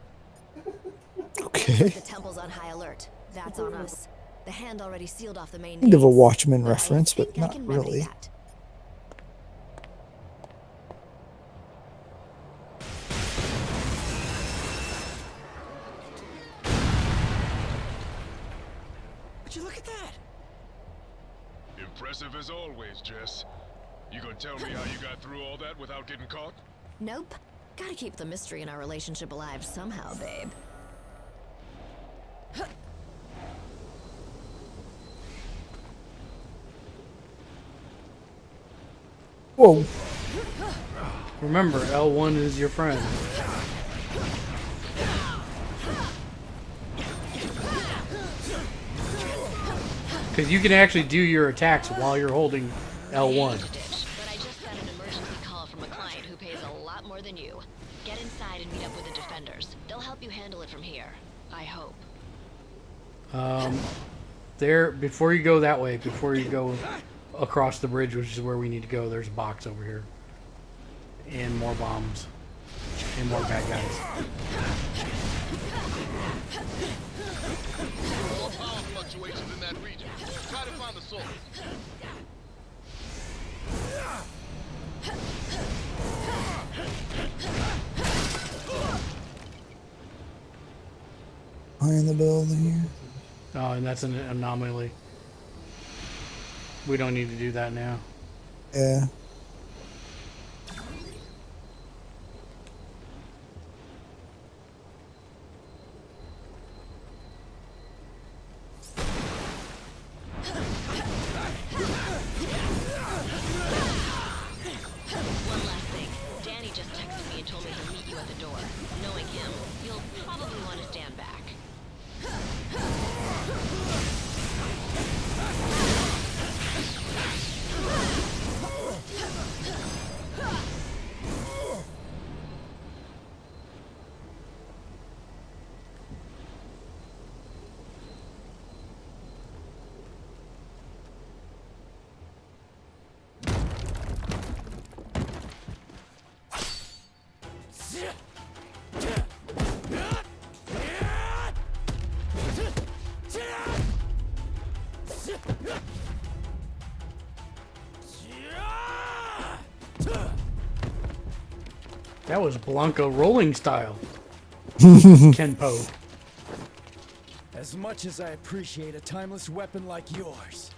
Okay. The temple's on high alert. That's on us. The hand already sealed off the main Kind of a gates, Watchmen but I reference, think but I not can remedy really. that. Would you look at that? Impressive as always, Jess. You gonna tell me how you got through all that without getting caught? Nope. Gotta keep the mystery in our relationship alive somehow, babe. Whoa. Remember, L1 is your friend. Because you can actually do your attacks while you're holding L1. But I just got an emergency call from a client who pays a lot more than you. Get inside and meet up with the defenders. They'll help you handle it from here. I hope. There, before you go that way, before you go across the bridge, which is where we need to go, there's a box over here. And more bombs. And more bad guys. More power fluctuations in that region. Try to find the source. High in the building here. Oh, and that's an anomaly. We don't need to do that now. Yeah. One last thing. Danny just texted me and told me he'll meet you at the door. Knowing him, you'll probably want to stand back. That was Blanca rolling style. Kenpo. As much as I appreciate a timeless weapon like yours,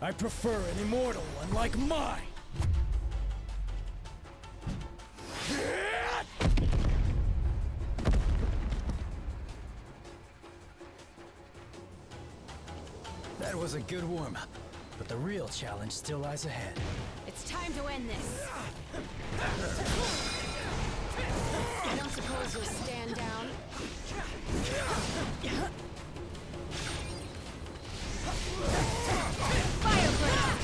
I prefer an immortal one like mine. That was a good warm-up, but the real challenge still lies ahead. It's time to end this. I don't suppose you'll stand down. Fire breath!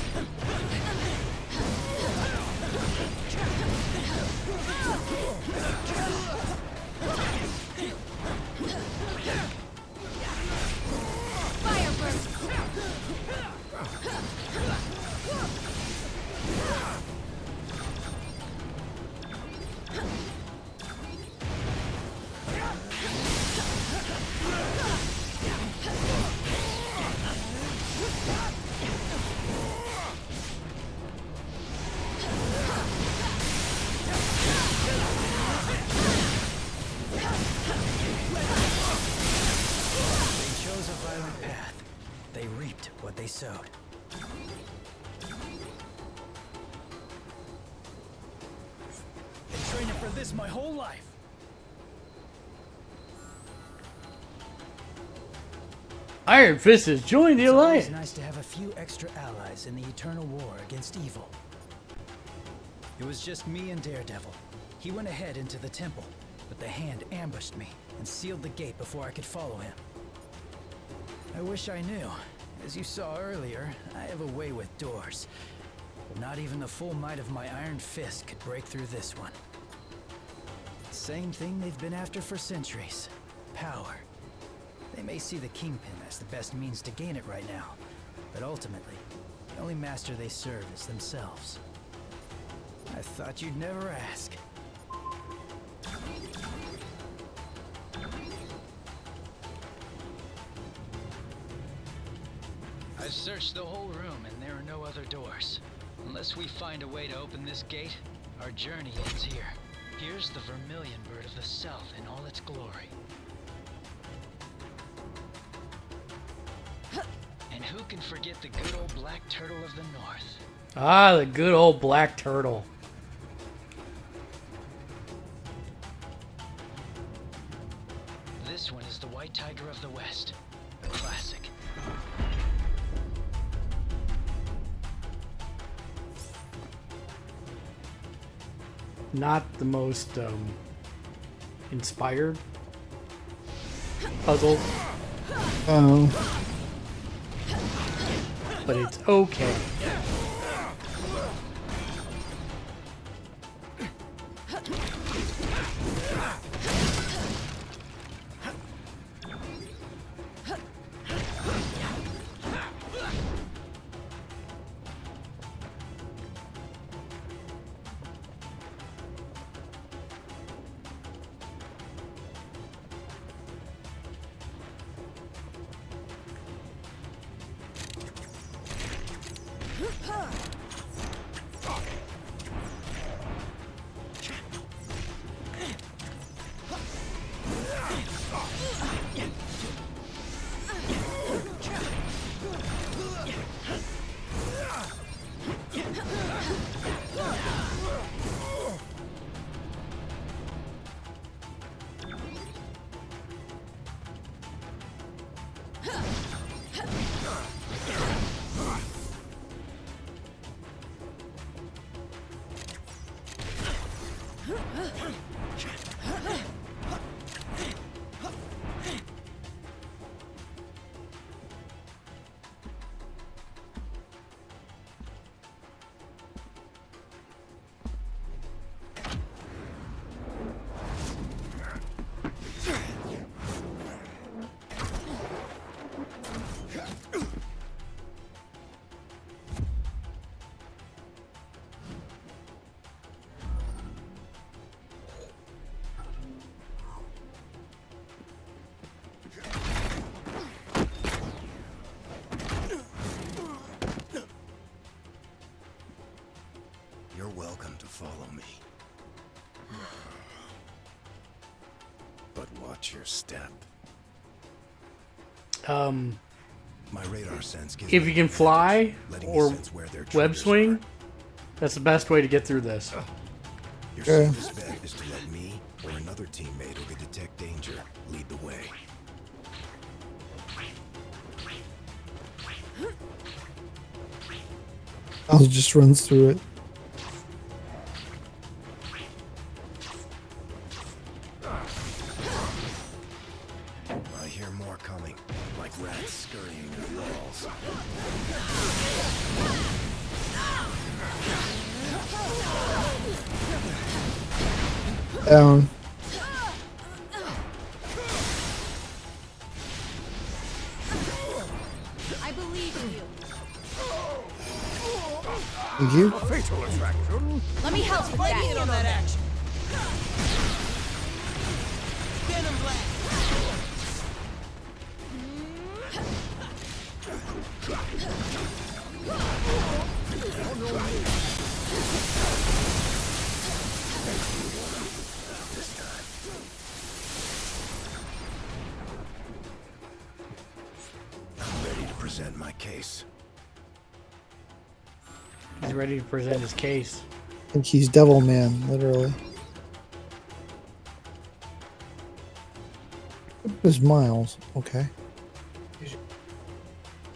Fire burst! sewed. Been training for this my whole life. Iron Fist has joined the It's alliance. always nice to have a few extra allies in the eternal war against evil. It was just me and Daredevil. He went ahead into the temple, but the Hand ambushed me and sealed the gate before I could follow him. I wish I knew. As you saw earlier, I have a way with doors. But not even the full might of my Iron Fist could break through this one. Same thing they've been after for centuries. Power. They may see the Kingpin as the best means to gain it right now, but ultimately, the only master they serve is themselves. I thought you'd never ask. I've searched the whole room and there are no other doors. Unless we find a way to open this gate, our journey ends here. Here's the vermilion bird of the south in all its glory. And who can forget the good old black turtle of the north? Ah, the good old black turtle. This one is the white tiger of the west. A classic. Not the most inspired puzzle. Oh. But it's okay. You're welcome to follow me. But watch your step. My radar sense gives If me you can an fly advantage, letting me or sense where their web triggers swing, that's the best way to get through this. Your safest bet is to let me or another teammate who can detect danger lead the way. I'll just runs through it. I hear more coming, like rats scurrying at walls. Down. I believe in you. Thank you. Fatal attraction. Let me help with Let that. me in on that action. Venom Blast. I'm ready to present my case. He's ready to present his case. I think he's Devil Man, literally. There's Miles. Okay.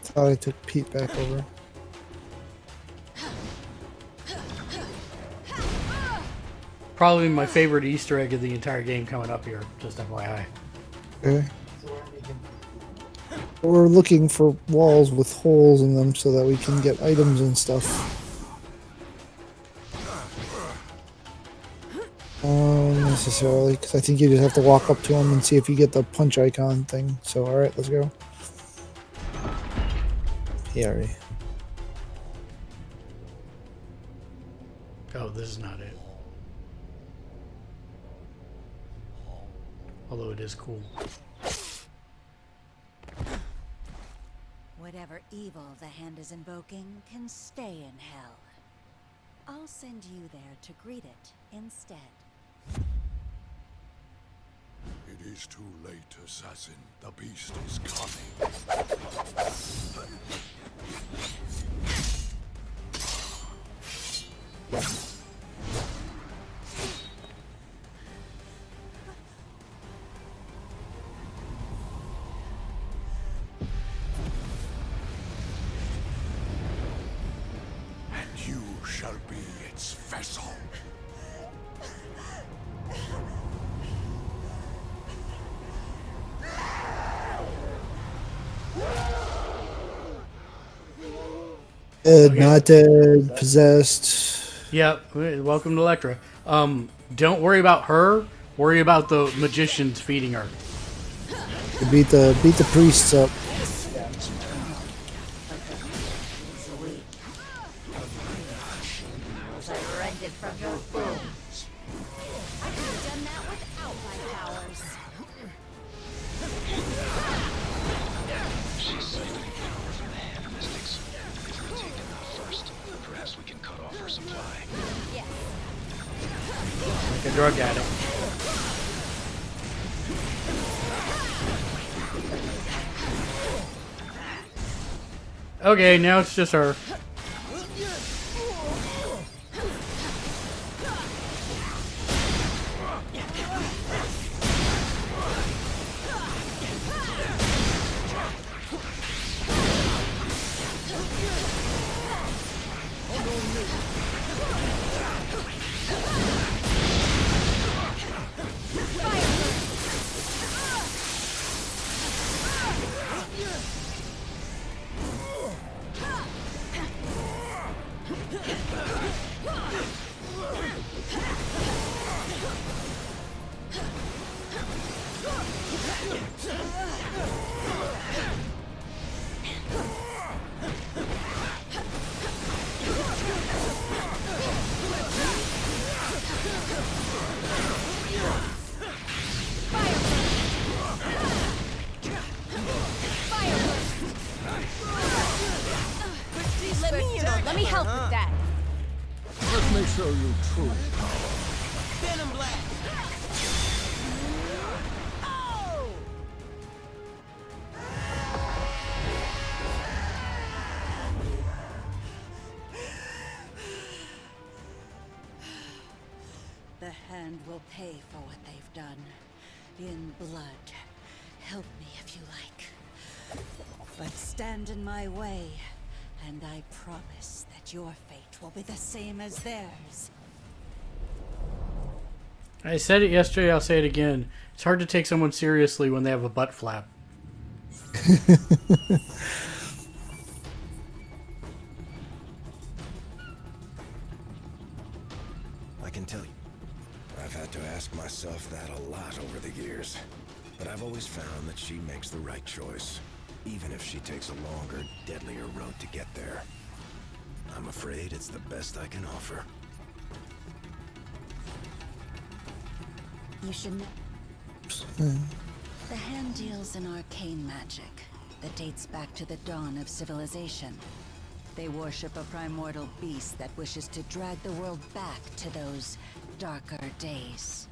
Thought I took Pete back over. Probably my favorite Easter egg of the entire game coming up here, just FYI. Okay. We're looking for walls with holes in them so that we can get items and stuff. Necessarily, because I think you just have to walk up to them and see if you get the punch icon thing. So, alright, let's go. Yeah, Oh, this is not it. Although it is cool. Whatever evil the hand is invoking can stay in hell. I'll send you there to greet it instead. It is too late, assassin. The beast is coming. And you shall be its vessel. Not dead, possessed. Yep. Welcome to Electra. Don't worry about her. Worry about the magicians feeding her. Beat the priests up. Surrendered from your bones. I could have done that without my powers. She's siphoning power from the hand of mystics. If we take them out first, perhaps we can cut off her supply. Yes. Like a drug addict. Okay, now it's just her. Let me help with that. Let me show you true power. Venom Black. The hand will pay for what they've done. In blood. Help me if you like. But stand in my way, and I promise that your fate will be the same as theirs. I said it yesterday, I'll say it again. It's hard to take someone seriously when they have a butt flap. I can tell you, I've had to ask myself that a lot over the years. But I've always found that she makes the right choice, even if she takes a longer, deadlier road to get there. I'm afraid it's the best I can offer. You should know. The hand deals in arcane magic that dates back to the dawn of civilization. They worship a primordial beast that wishes to drag the world back to those darker days.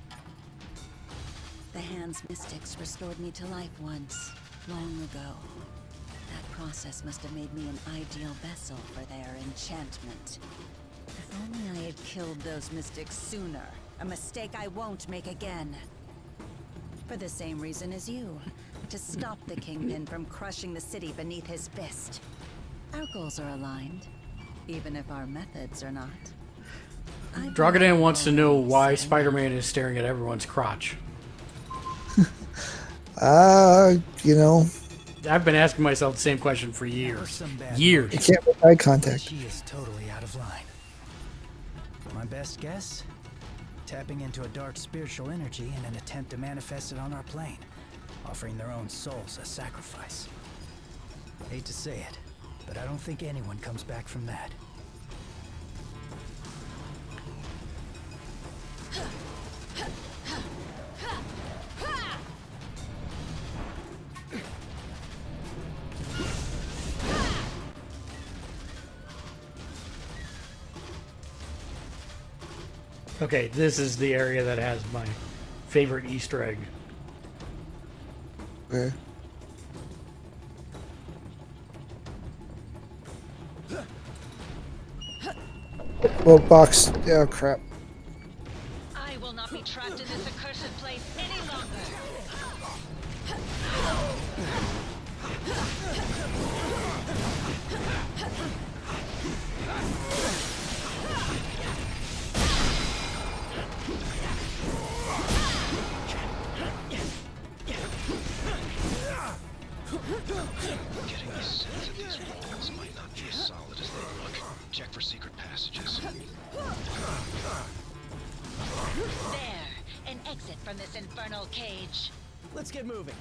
The hand's mystics restored me to life once, long ago. That process must have made me an ideal vessel for their enchantment. If only I had killed those mystics sooner. A mistake I won't make again. For the same reason as you. To stop the Kingpin from crushing the city beneath his fist. Our goals are aligned, even if our methods are not. Drogodan wants to know why Spider-Man is staring at everyone's crotch. You know. I've been asking myself the same question for years. Years. You can't make eye contact. She is totally out of line. My best guess? Tapping into a dark spiritual energy in an attempt to manifest it on our plane, offering their own souls as sacrifice. Hate to say it, but I don't think anyone comes back from that. Okay, this is the area that has my favorite Easter egg. Okay. Well, box. Yeah, crap. I will not be trapped in this accursed place any longer. Getting the sense that these walls might not be as solid as they look. Check for secret passages. There, an exit from this infernal cage. Let's get moving.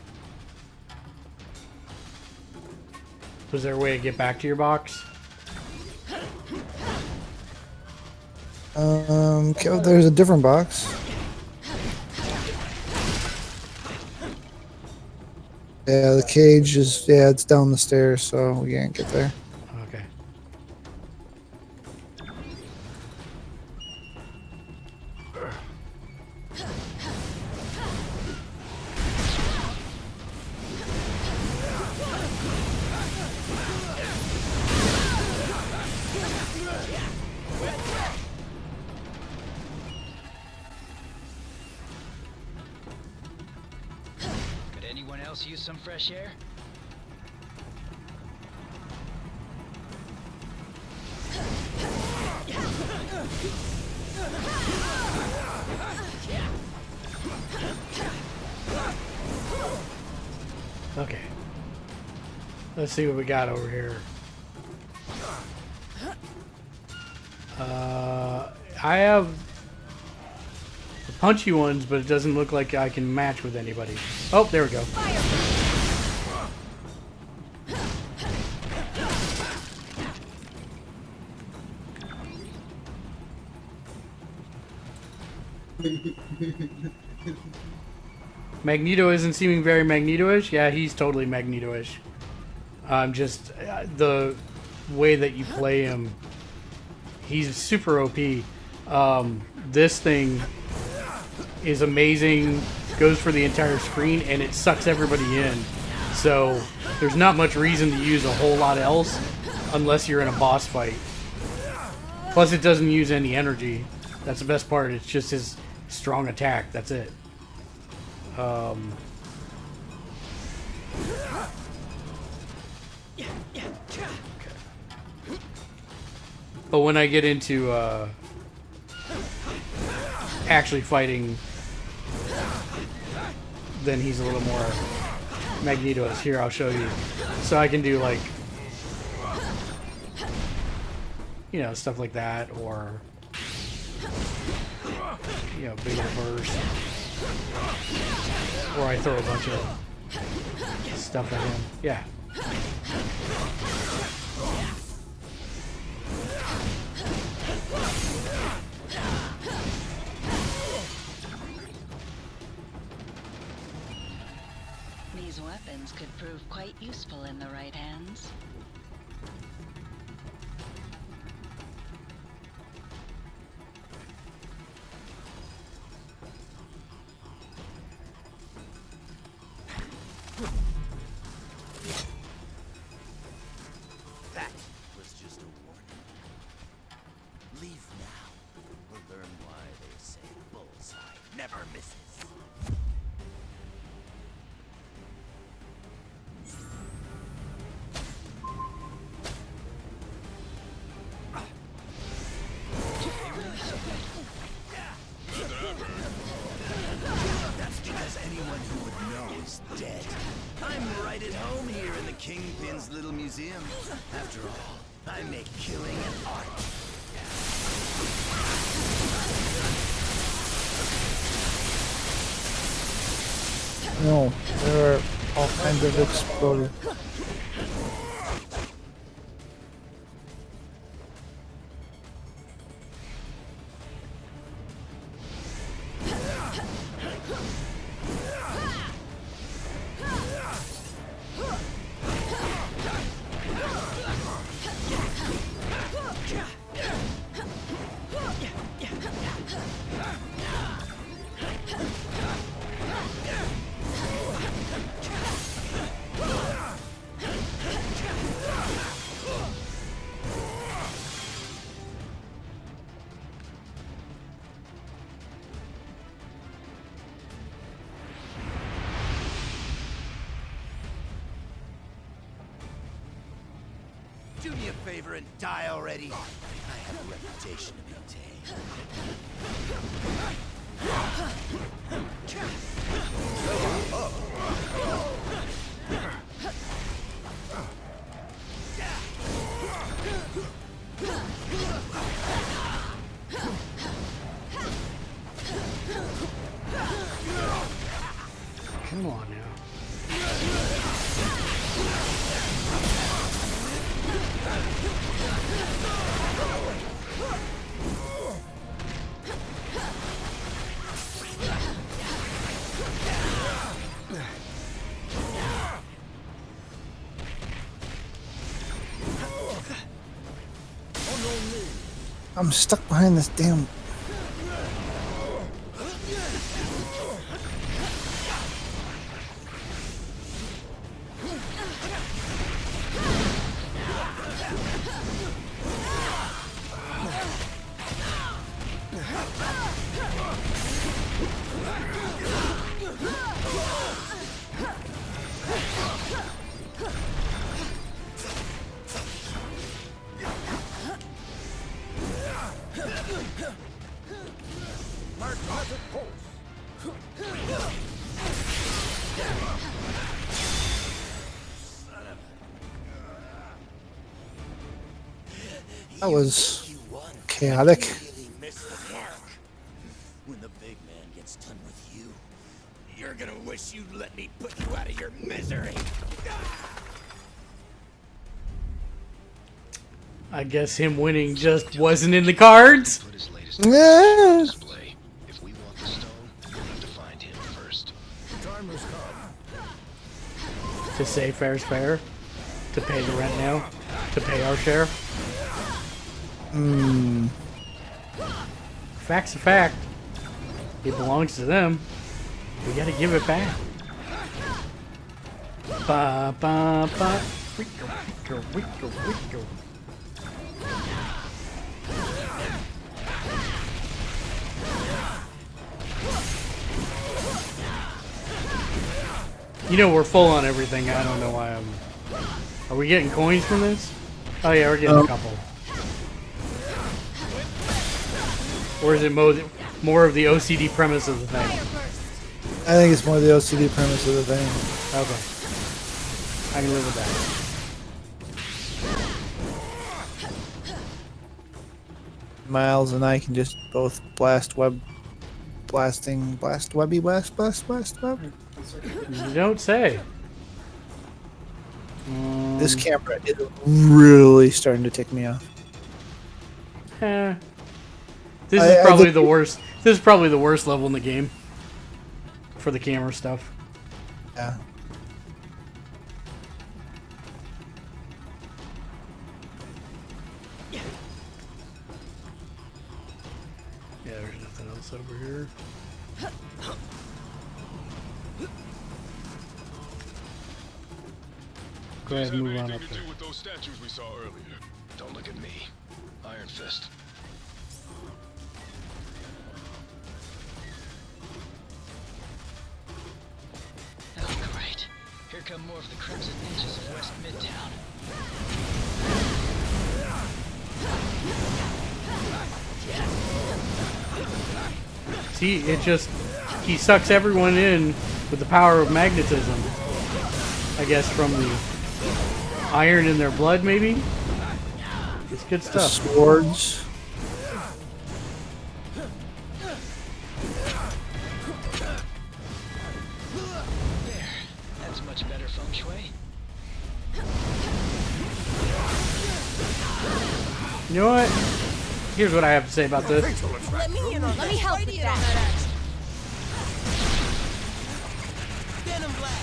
Was there a way to get back to your box? Okay, well, there's a different box. Yeah, the cage is, it's down the stairs, so we can't get there. Okay. Could anyone else use some fresh air? Okay. Let's see what we got over here. I have the punchy ones, but it doesn't look like I can match with anybody. Oh, there we go. Magneto isn't seeming very Magneto-ish. Yeah, he's totally Magneto-ish. Just the way that you play him, he's super OP. This thing is amazing, goes for the entire screen, and it sucks everybody in. So there's not much reason to use a whole lot else unless you're in a boss fight. Plus, it doesn't use any energy. That's the best part. It's just his strong attack. That's it. But when I get into actually fighting, then he's a little more Magneto-esque. Here, I'll show you. So I can do, like, you know, stuff like that, or, you know, bigger burst. Or I throw a bunch of stuff at him. Yeah. These weapons could prove quite useful in the right hands. Leave now. We'll learn why they say bullseye never misses. That's because anyone who would know is dead. I'm right at home here in the Kingpin's little museum. After all, I make killing an art. No, there are all kinds of exploding. Do me a favor and die already. I have a reputation to maintain. Come on now. I'm stuck behind this damn. That was chaotic. When the big man gets done with you, you're gonna wish you'd let me put you out of your misery. I guess him winning just wasn't in the cards. Yeah. If we want the stone, we'll have to find him first. Time has come. To say fair's fair. To pay the rent now. To pay our share. Fact's a fact. It belongs to them. We gotta give it back. Ba ba ba. Rico, Rico, Rico, Rico. You know we're full on everything. I don't know why I'm. Are we getting coins from this? Oh yeah, we're getting a couple. Or is it more of the OCD premise of the thing? I think it's more the OCD premise of the thing. Okay. I can live with that. Miles and I can just both blast web. Blast webby blast web. You don't say. This camera is really starting to tick me off. This is probably the worst. This is probably the worst level in the game for the camera stuff. Yeah. Yeah, there's nothing else over here. Go ahead and move on up there. With those statues we saw earlier. Don't look at me. Iron Fist. become more of the Crimson Ninjas of West Midtown. See, he sucks everyone in with the power of magnetism. I guess from the iron in their blood, maybe? It's good The stuff. swords. There. That's much better feng shui. You know what? Here's what I have to say about this. Let me in on Let me help with that. action. Venom Blast.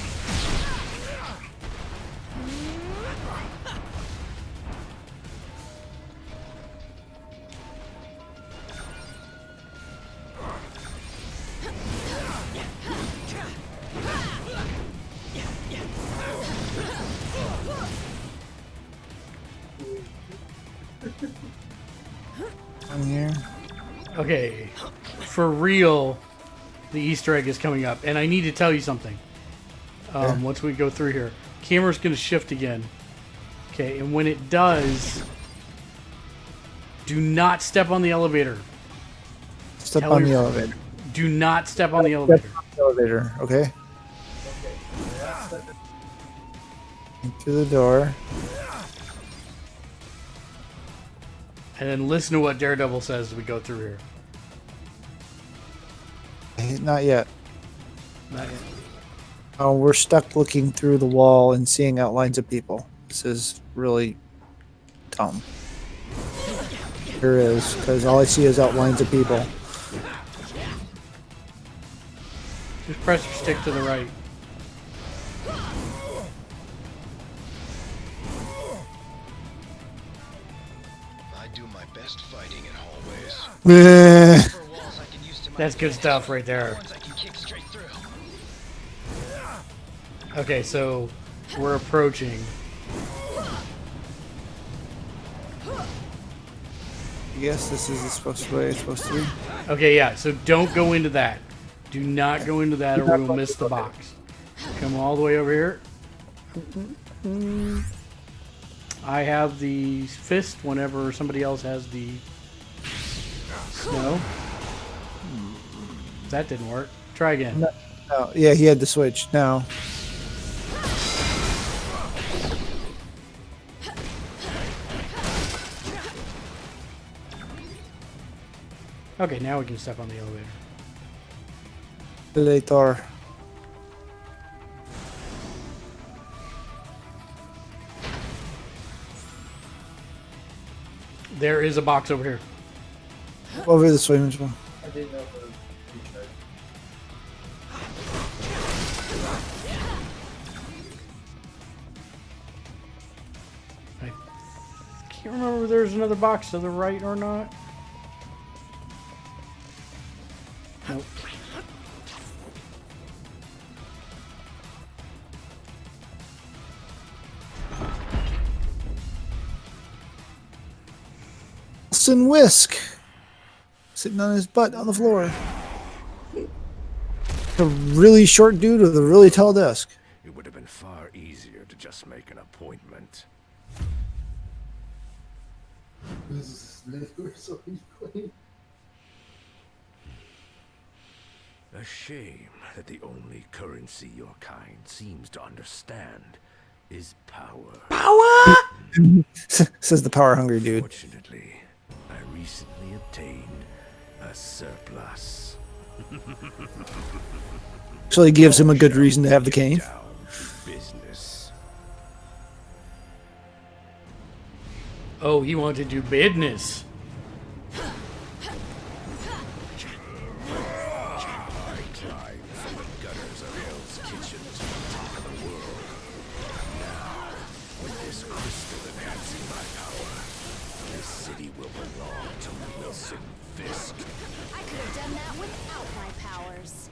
On here. Okay, for real, the Easter egg is coming up, and I need to tell you something. Once we go through here, camera's going to shift again. Okay, and when it does, do not step on the elevator. Step on the elevator. Do not step on the elevator. Step on the elevator, okay? Into the door. And then listen to what Daredevil says as we go through here. Not yet. Not yet. Oh, we're stuck looking through the wall and seeing outlines of people. This is really dumb. Here is, because all I see is outlines of people. Just press your stick to the right. I do my best fighting in hallways. That's good stuff right there. Okay, so we're approaching. Yes, this is supposed to be. It's supposed to be. Okay, yeah. So don't go into that. Do not go into that, or we'll miss the box. Come all the way over here. I have the fist whenever somebody else has the snow. That didn't work. Try again. No, yeah, he had to switch now. Okay, now we can step on the elevator. Elevator. There is a box over here. Over this way, Mitchell. I didn't know if it was recharged. I can't remember if there's another box to the right or not. Nope. Wilson Whisk. Sitting on his butt on the floor. A really short dude with a really tall desk. It would have been far easier to just make an appointment. A shame that the only currency your kind seems to understand is power. Power! Says the power hungry dude. Fortunately, I recently obtained a surplus. Actually gives him a good reason to have the cane. Down to business. Oh, he wanted to do business. I climbed from the gutters of Hell's Kitchen to the top of the world. Now, with this crystal enhancing my power, this city will belong to Wilson Fisk. I could have done that without my powers.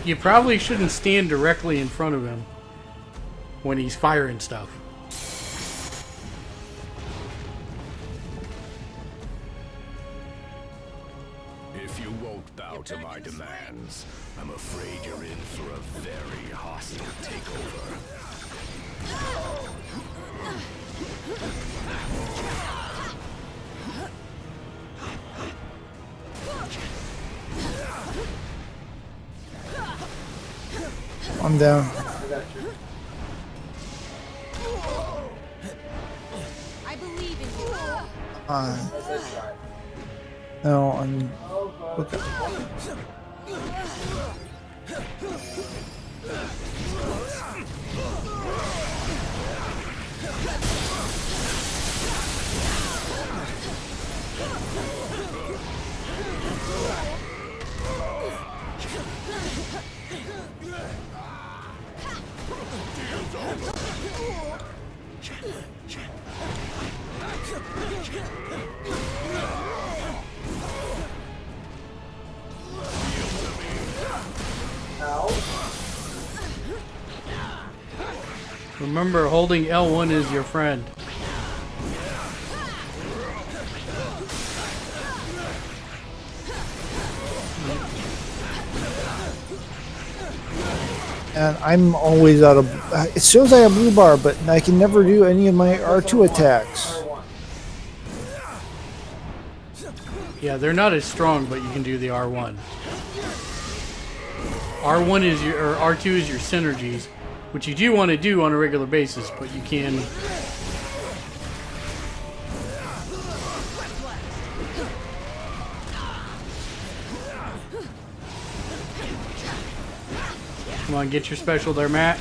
You probably shouldn't stand directly in front of him when he's firing stuff. If you won't bow to my demands, I'm afraid you're in for a very hostile takeover. I'm down. I believe in you. No, I'm. Okay. Remember, holding L1 is your friend. And I'm always out of. It shows I have blue bar, but I can never do any of my R2 attacks. Yeah, they're not as strong, but you can do the R1. R1 is your, or R2 is your synergies, which you do want to do on a regular basis, but you can. Come on, get your special there, Matt.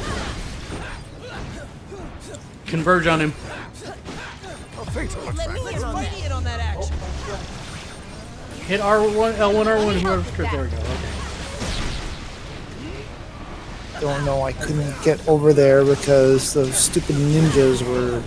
Converge on him. Let me in on that action. Hit R1, L1, R1, whoever's correct. There we go. Okay. Don't know. I couldn't get over there because those stupid ninjas were.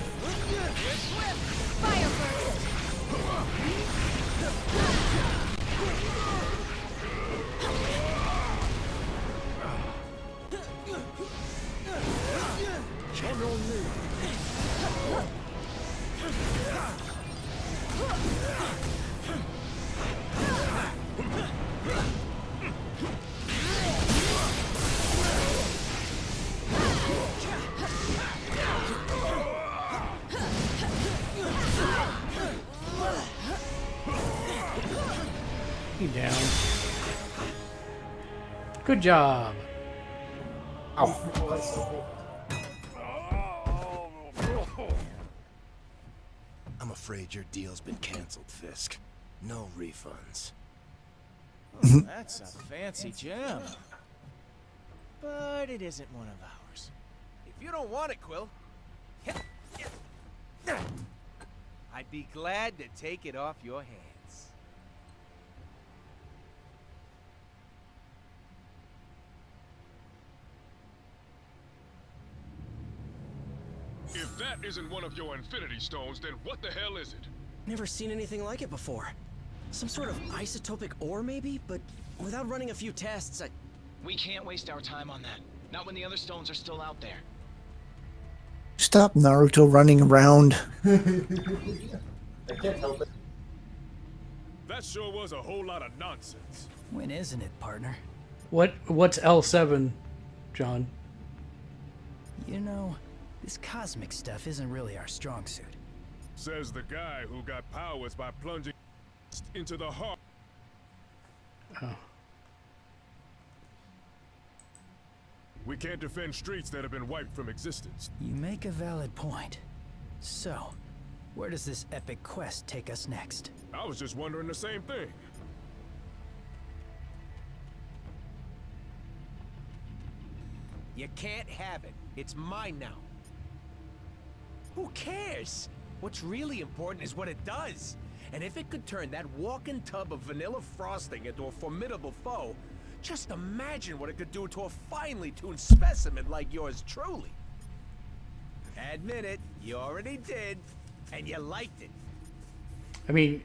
Down. Good job. Ow. I'm afraid your deal's been canceled, Fisk. No refunds. Oh, that's a fancy gem. But it isn't one of ours. If you don't want it, Quill, I'd be glad to take it off your hands. If that isn't one of your Infinity Stones, then what the hell is it? Never seen anything like it before. Some sort of isotopic ore, maybe? But without running a few tests, We can't waste our time on that. Not when the other stones are still out there. Stop Naruto running around. I can't help it. That sure was a whole lot of nonsense. When isn't it, partner? What's L7, John? You know, this cosmic stuff isn't really our strong suit. Says the guy who got powers by plunging into the heart. Oh. We can't defend streets that have been wiped from existence. You make a valid point. So, where does this epic quest take us next? I was just wondering the same thing. You can't have it. It's mine now. Who cares? What's really important is what it does. And if it could turn that walking tub of vanilla frosting into a formidable foe, just imagine what it could do to a finely tuned specimen like yours truly. Admit it, you already did, and you liked it. I mean,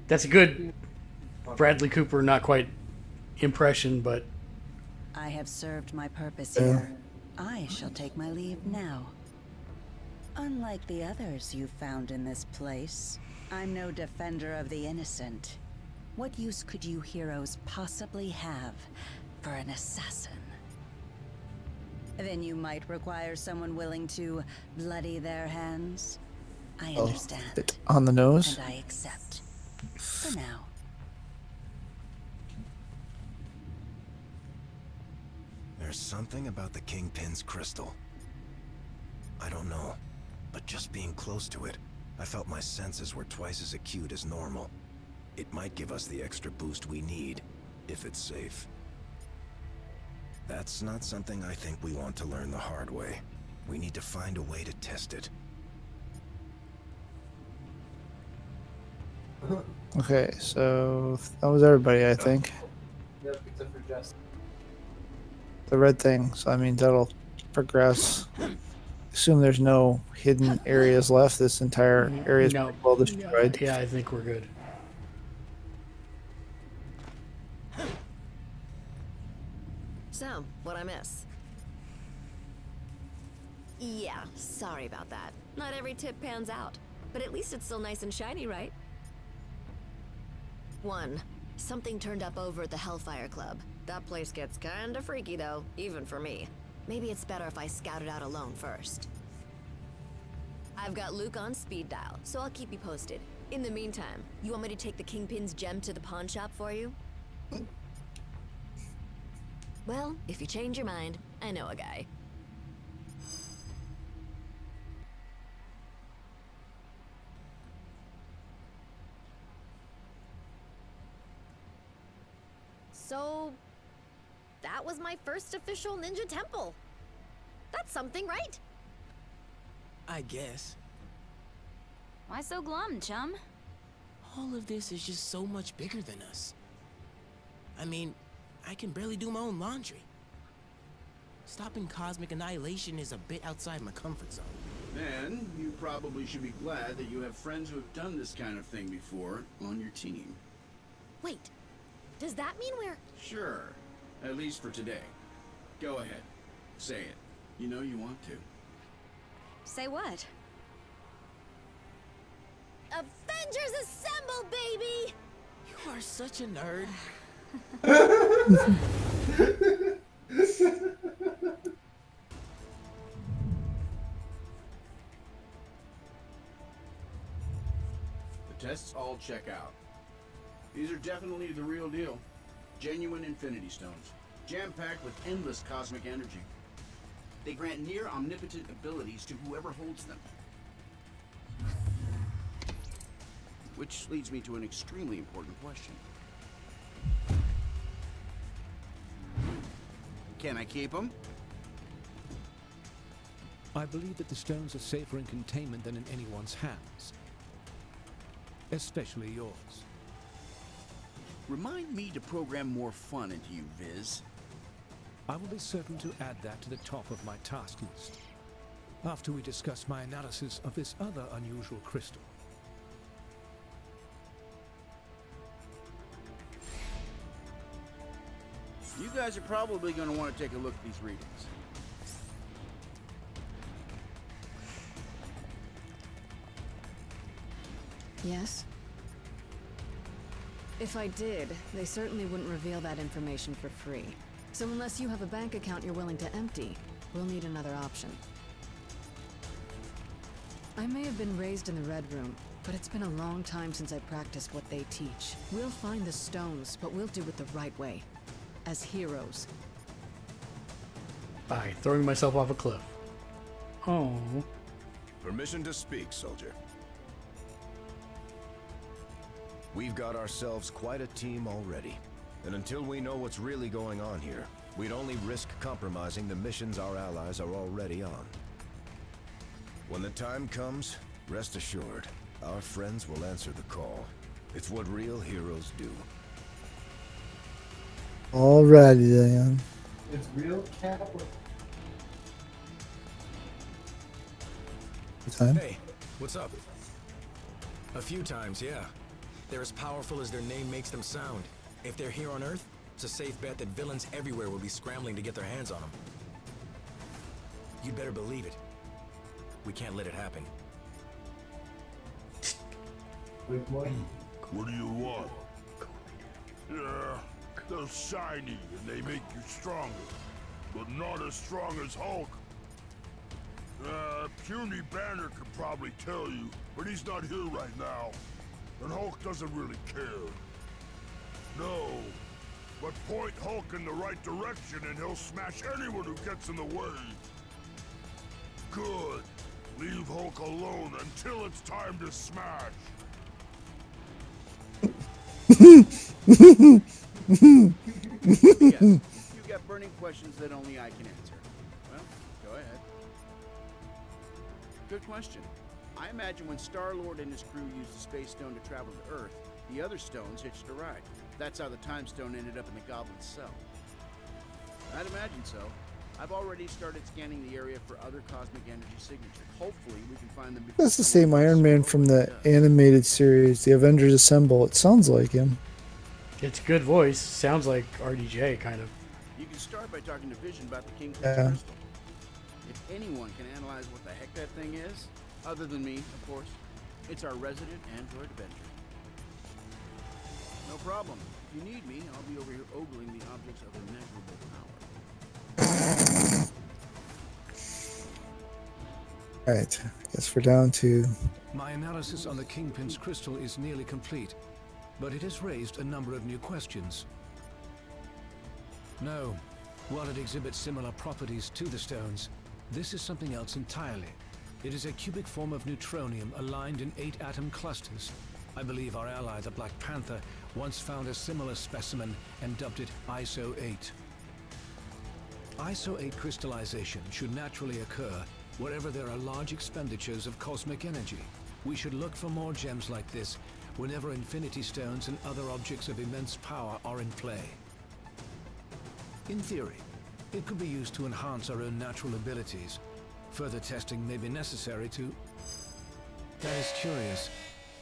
that's a good Bradley Cooper, not quite impression, but I have served my purpose here. I shall take my leave now. Unlike the others you found in this place, I'm no defender of the innocent. What use could you heroes possibly have for an assassin? Then you might require someone willing to bloody their hands. I understand. Bit on the nose. And I accept. For now. There's something about the Kingpin's crystal. I don't know, but just being close to it, I felt my senses were twice as acute as normal. It might give us the extra boost we need, if it's safe. That's not something I think we want to learn the hard way. We need to find a way to test it. Okay, so that was everybody, I think. Yep, except for Jess. The red thing, so that means that'll progress. Assume there's no hidden areas left. This entire area is pretty well destroyed. Yeah, I think we're good. So, what'd I miss? Yeah, sorry about that. Not every tip pans out, but at least it's still nice and shiny, right? 1. Something turned up over at the Hellfire Club. That place gets kinda freaky though, even for me. Maybe it's better if I scout it out alone first. I've got Luke on speed dial, so I'll keep you posted. In the meantime, you want me to take the Kingpin's gem to the pawn shop for you? Well, if you change your mind, I know a guy. So, that was my first official ninja temple. That's something, right? I guess. Why so glum, chum? All of this is just so much bigger than us. I mean, I can barely do my own laundry. Stopping cosmic annihilation is a bit outside my comfort zone. Then, you probably should be glad that you have friends who have done this kind of thing before on your team. Wait, does that mean we're... Sure, at least for today. Go ahead, say it. You know you want to. Say what? Avengers Assemble, baby! You are such a nerd. The tests all check out. These are definitely the real deal. Genuine Infinity Stones, jam-packed with endless cosmic energy. They grant near omnipotent abilities to whoever holds them. Which leads me to an extremely important question. Can I keep them? I believe that the stones are safer in containment than in anyone's hands. Especially yours. Remind me to program more fun into you, Viz. I will be certain to add that to the top of my task list, after we discuss my analysis of this other unusual crystal. You guys are probably going to want to take a look at these readings. Yes? If I did, they certainly wouldn't reveal that information for free. So unless you have a bank account you're willing to empty, we'll need another option. I may have been raised in the Red Room, but it's been a long time since I practiced what they teach. We'll find the stones, but we'll do it the right way. As heroes. By throwing myself off a cliff. Oh. Permission to speak, soldier. We've got ourselves quite a team already. And until we know what's really going on here, we'd only risk compromising the missions our allies are already on. When the time comes, rest assured, our friends will answer the call. It's what real heroes do. Alrighty then. It's real Catholic. Time? Hey, what's up? A few times, yeah. They're as powerful as their name makes them sound. If they're here on Earth, it's a safe bet that villains everywhere will be scrambling to get their hands on them. You'd better believe it. We can't let it happen. What do you want? Yeah, they're shiny and they make you stronger, but not as strong as Hulk. Puny Banner could probably tell you, but he's not here right now. And Hulk doesn't really care. No, but point Hulk in the right direction and he'll smash anyone who gets in the way. Good. Leave Hulk alone until it's time to smash. Yes, you got burning questions that only I can answer. Well, go ahead. Good question. I imagine when Star-Lord and his crew used the Space Stone to travel to Earth, the other stones hitched a ride. That's how the Time Stone ended up in the Goblin's cell. I'd imagine so. I've already started scanning the area for other cosmic energy signatures. Hopefully, we can find them before That's the same Iron Man from the animated series, The Avengers Assemble. It sounds like him. It's good voice. Sounds like RDJ, kind of. You can start by talking to Vision about the Kingpin's Yeah. crystal. If anyone can analyze what the heck that thing is, other than me, of course, it's our resident android Avenger. No problem. If you need me, I'll be over here ogling the objects of immeasurable power. Alright, guess we're down to... My analysis on the Kingpin's crystal is nearly complete, but it has raised a number of new questions. No, while it exhibits similar properties to the stones, this is something else entirely. It is a cubic form of neutronium aligned in 8 atom clusters. I believe our ally, the Black Panther, once found a similar specimen and dubbed it ISO-8. ISO-8 crystallization should naturally occur wherever there are large expenditures of cosmic energy. We should look for more gems like this whenever Infinity Stones and other objects of immense power are in play. In theory, it could be used to enhance our own natural abilities. Further testing may be necessary to... That is curious.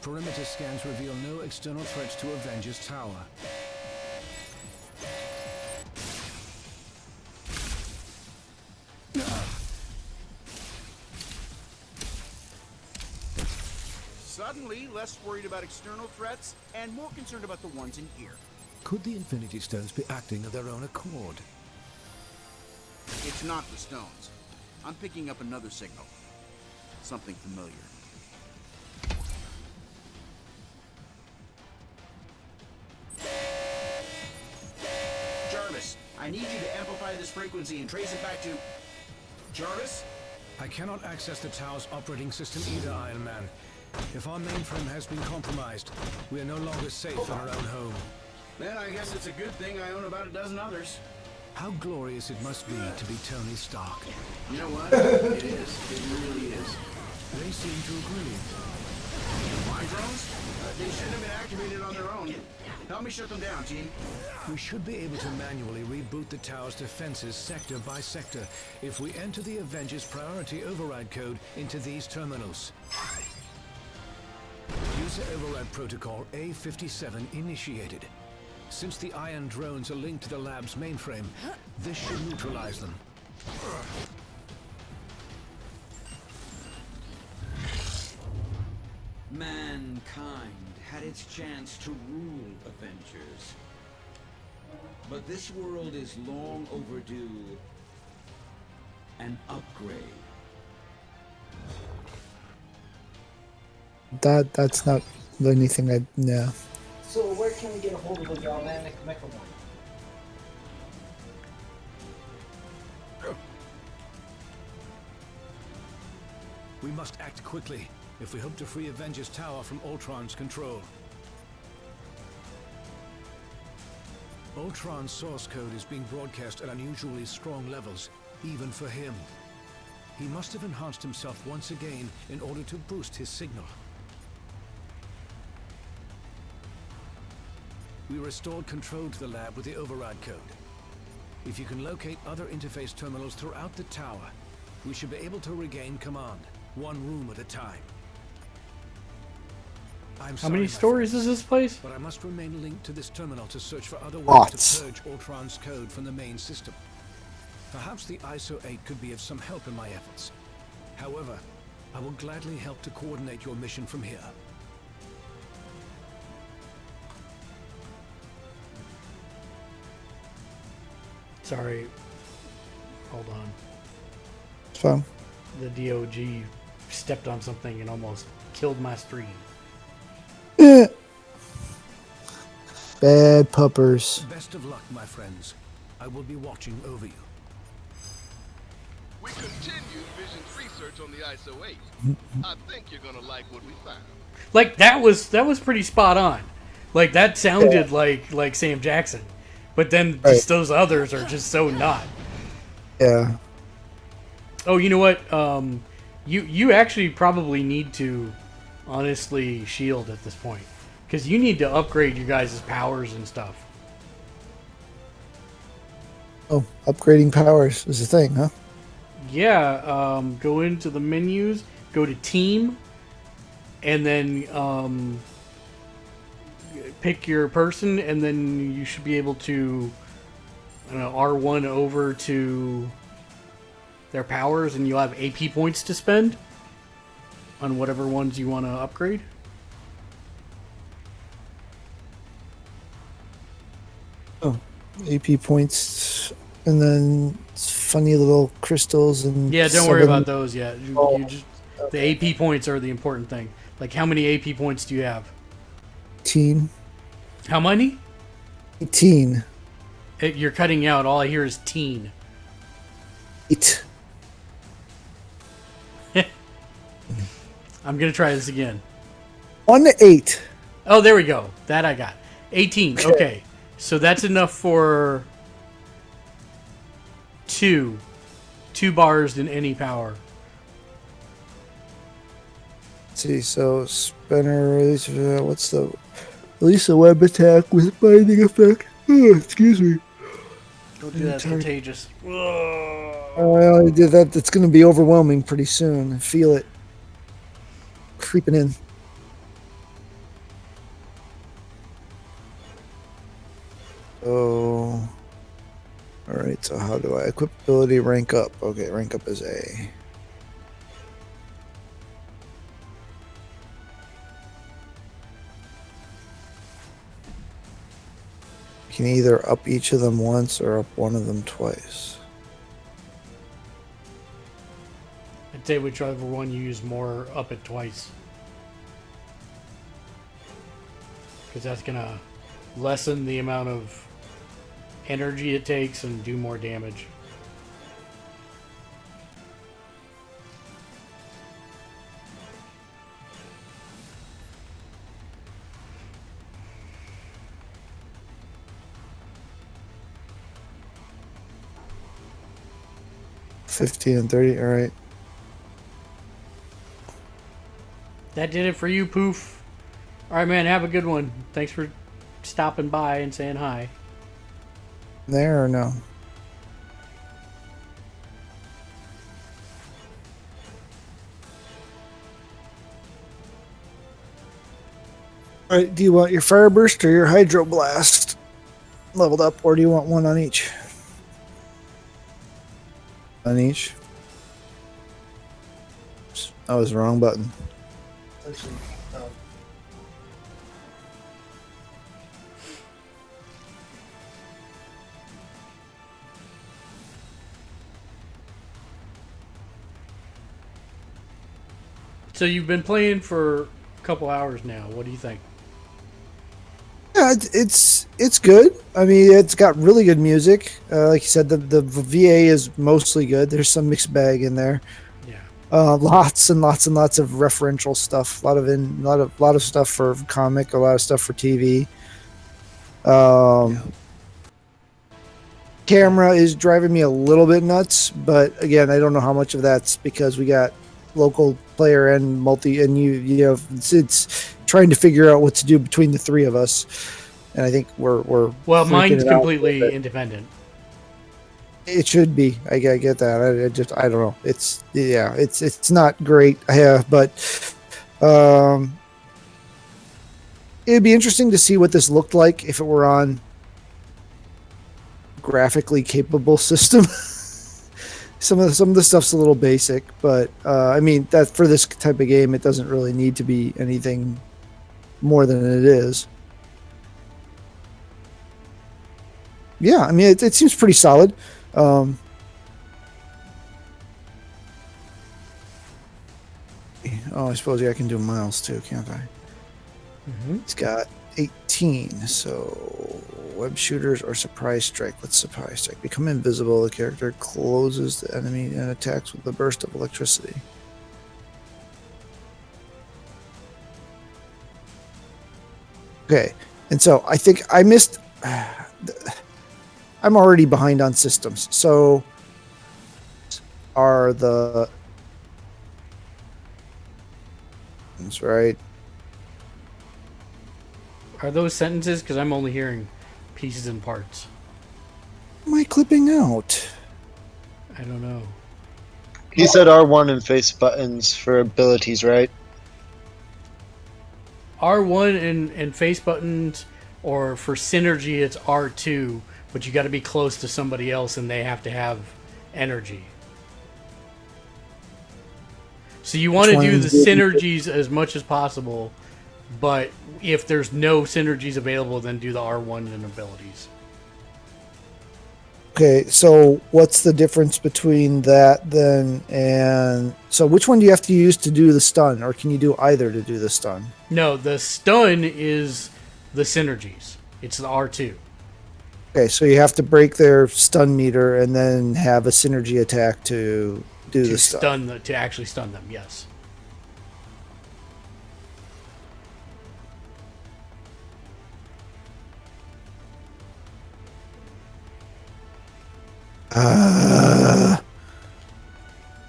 Perimeter scans reveal no external threats to Avengers Tower. Suddenly, less worried about external threats and more concerned about the ones in here. Could the Infinity Stones be acting of their own accord? It's not the stones. I'm picking up another signal. Something familiar. Jarvis, I need you to amplify this frequency and trace it back to... Jarvis? I cannot access the tower's operating system either, Iron Man. If our mainframe has been compromised, we are no longer safe in our own home. Then I guess it's a good thing I own about a dozen others. How glorious it must be to be Tony Stark. You know what? It is. It really is. They seem to agree. My drones? They shouldn't have been activated on their own. Help me shut them down, team. We should be able to manually reboot the tower's defenses sector by sector if we enter the Avengers priority override code into these terminals. User override protocol A57 initiated. Since the iron drones are linked to the lab's mainframe, this should neutralize them. Mankind had its chance to rule Avengers. But this world is long overdue an upgrade. That's not anything I... Yeah. So where can we get a hold of the galvanic mechamorph? We must act quickly if we hope to free Avengers Tower from Ultron's control. Ultron's source code is being broadcast at unusually strong levels, even for him. He must have enhanced himself once again in order to boost his signal. We restored control to the lab with the override code. If you can locate other interface terminals throughout the tower, we should be able to regain command, one room at a time. I'm How many sorry, my stories friends, is this place? but I must remain linked to this terminal to search for other ways Lots. to purge Ultron's code from the main system. Perhaps the ISO 8 could be of some help in my efforts. However, I will gladly help to coordinate your mission from here. Sorry. Hold on. It's fine. The DOG stepped on something and almost killed my stream. Bad puppers. Best of luck, my friends. I will be watching over you. We continued Vision's research on the ISO 8. I think you're gonna like what we found. Like that was pretty spot on. Like that sounded like Sam Jackson, but then just those others are just so not. Yeah. Oh, you know what? You actually probably need to honestly shield at this point because you need to upgrade your guys' powers and stuff. Oh, upgrading powers is a thing, huh? Yeah, go into the menus, go to team, and then pick your person, and then you should be able to R1 over to their powers, and you'll have AP points to spend on whatever ones you want to upgrade. Oh, AP points, and then funny little crystals and Yeah, don't worry about those yet. You just, the AP points are the important thing. Like, how many AP points do you have? 18. How many? 18. You're cutting out. All I hear is teen. 8. I'm gonna try this again. 1 to 8. Oh, there we go. That I got. 18. Okay. So that's enough for two bars in any power. Let's see, so spinner release. What's the release a web attack with binding effect? Oh, excuse me. Don't do that. It's contagious. Oh, I already did that. It's going to be overwhelming pretty soon. I feel it creeping in. Oh. Alright, so how do I equip ability rank up? Okay, rank up is A. You can either up each of them once or up one of them twice. I'd say whichever one you use more, up it twice. Because that's going to lessen the amount of energy it takes and do more damage. $15 and $30, alright. That did it for you, Poof. Alright, man, have a good one. Thanks for stopping by and saying hi. There or no? Alright, do you want your Fire Burst or your Hydro Blast leveled up, or do you want one on each? On each? That was the wrong button. So you've been playing for a couple hours now. What do you think? Yeah, it's good. I mean, it's got really good music. Like you said, the VA is mostly good. There's some mixed bag in there. Yeah. Lots and lots and lots of referential stuff. A lot of stuff for comic. A lot of stuff for TV. Camera is driving me a little bit nuts, but again, I don't know how much of that's because we got local player and multi, and you know, it's trying to figure out what to do between the three of us, and I think we're well, mine's freaking it out completely independent. It should be. I get that. I don't know. It's not great. Yeah, but it'd be interesting to see what this looked like if it were on graphically capable system. some of the stuff's a little basic, but I mean that for this type of game, it doesn't really need to be anything more than it is. Yeah, I mean it seems pretty solid. Oh, I suppose I can do miles too, can't I? It's got 18, so web shooters or surprise strike. Let's surprise strike. Become invisible. The character closes the enemy and attacks with a burst of electricity. Okay, and so I think I missed. I'm already behind on systems. So are the that's right. Are those sentences? Because I'm only hearing pieces and parts. Am I clipping out? I don't know. He said R1 and face buttons for abilities, right? R1 and face buttons, or for synergy it's R2, but you got to be close to somebody else and they have to have energy. So you want to do the synergies as much as possible, but if there's no synergies available, then do the R1 and abilities. Okay, so what's the difference between that then and... So which one do you have to use to do the stun, or can you do either to do the stun? No, the stun is the synergies. It's the R2. Okay, so you have to break their stun meter and then have a synergy attack to do the stun. To actually stun them, yes.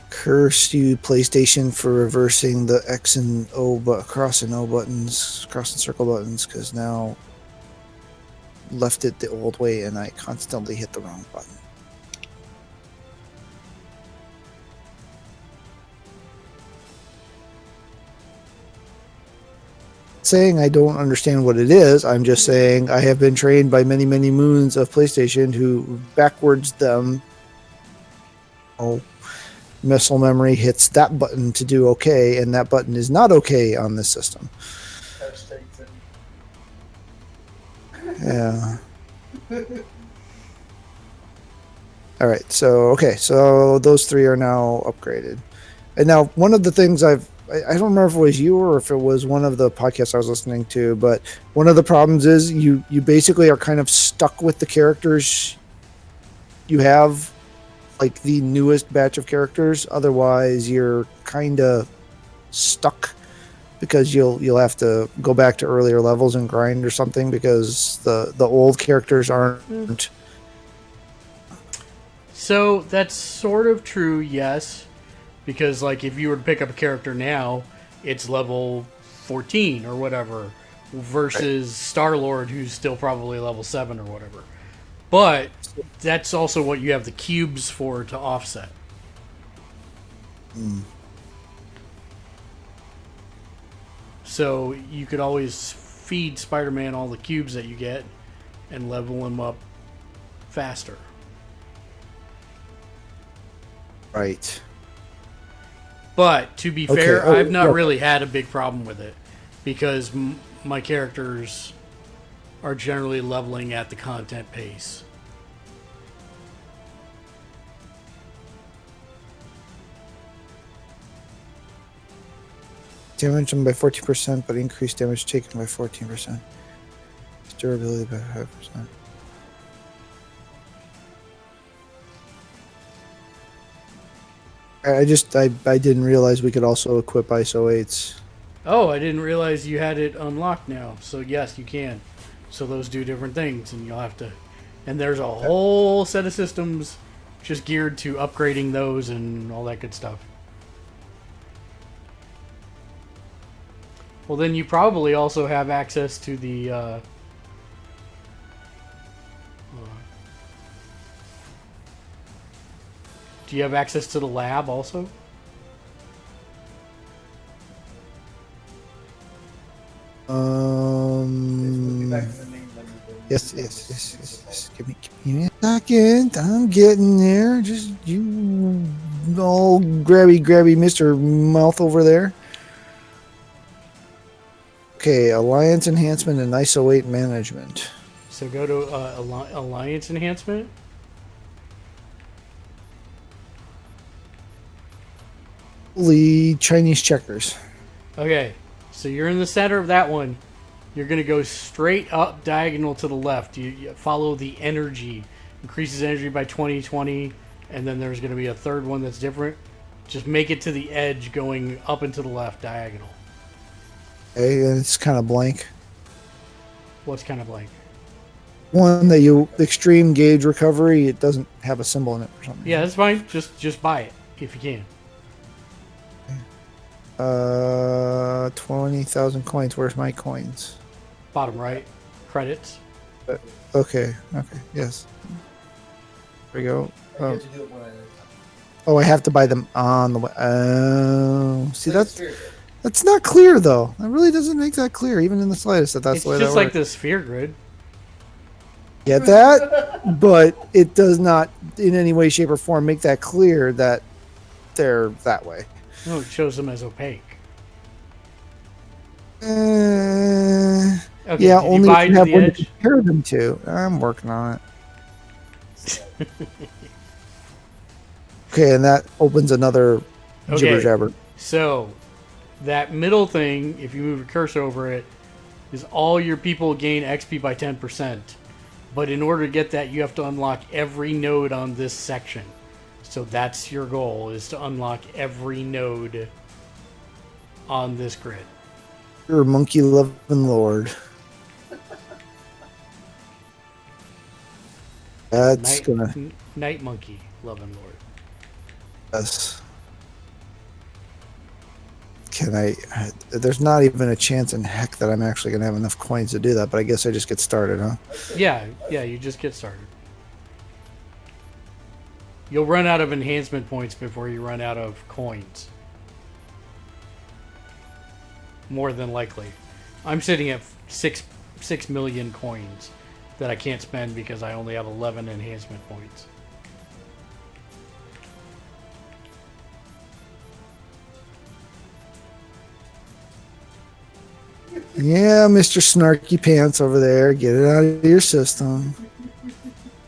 Curse you, PlayStation, for reversing the X and O, but cross and O buttons, cross and circle buttons, because now left it the old way and I constantly hit the wrong button. Saying I don't understand what it is. I'm just saying I have been trained by many, many moons of PlayStation who backwards them. Oh, muscle memory hits that button to do okay, and that button is not okay on this system. Yeah. All right. So, okay. So those three are now upgraded. And now one of the things I don't remember if it was you or if it was one of the podcasts I was listening to, but one of the problems is you basically are kind of stuck with the characters you have, like the newest batch of characters. Otherwise, you're kind of stuck because you'll have to go back to earlier levels and grind or something because the old characters aren't. So that's sort of true, yes. Because, like, if you were to pick up a character now, it's level 14 or whatever, versus Star-Lord, who's still probably level 7 or whatever. But that's also what you have the cubes for to offset. So you could always feed Spider-Man all the cubes that you get and level him up faster. Right. But, to be fair, I've not really had a big problem with it. Because my characters are generally leveling at the content pace. Damage them by 14%, but increased damage taken by 14%. Durability by 5%. I didn't realize we could also equip ISO 8s. Oh, I didn't realize you had it unlocked now. So yes, you can. So those do different things, and you'll have to... And there's a whole set of systems just geared to upgrading those and all that good stuff. Well, then you probably also have access to the... do you have access to the lab also? Yes. Give me a second. I'm getting there. Just you all grabby, Mr. Mouth over there. Okay, Alliance Enhancement and ISO 8 Management. So go to Alliance Enhancement. Holy Chinese checkers. Okay, so you're in the center of that one. You're going to go straight up diagonal to the left. You follow the energy. Increases energy by 2020. And then there's going to be a third one that's different. Just make it to the edge going up and to the left diagonal. Okay, and it's kind of blank. What's kind of blank? One that you extreme gauge recovery, it doesn't have a symbol in it or something. Yeah, that's fine. Just buy it if you can. 20,000 coins. Where's my coins? Bottom right. Credits. Okay. Yes. There we go. Oh, I have to buy them on the way. Oh, see, that's not clear though. It really doesn't make that clear, even in the slightest. That's It's the way just that like works. the sphere grid. Get that? But it does not, in any way, shape, or form, make that clear that they're that way. No, it shows them as opaque. Okay, Okay, yeah, did only you buy if you to have the one edge? to compare them to. I'm working on it. Okay, and that opens another jibber jabber. So that middle thing, if you move your cursor over it, is all your people gain XP by 10%. But in order to get that, you have to unlock every node on this section. So that's your goal, is to unlock every node on this grid. You're a monkey loving lord. That's gonna. Night monkey loving lord. Yes. Can I? There's not even a chance in heck that I'm actually gonna have enough coins to do that. But I guess I just get started, huh? Yeah, you just get started. You'll run out of enhancement points before you run out of coins. More than likely. I'm sitting at 6 million coins that I can't spend because I only have 11 enhancement points. Yeah, Mr. Snarky Pants over there, get it out of your system.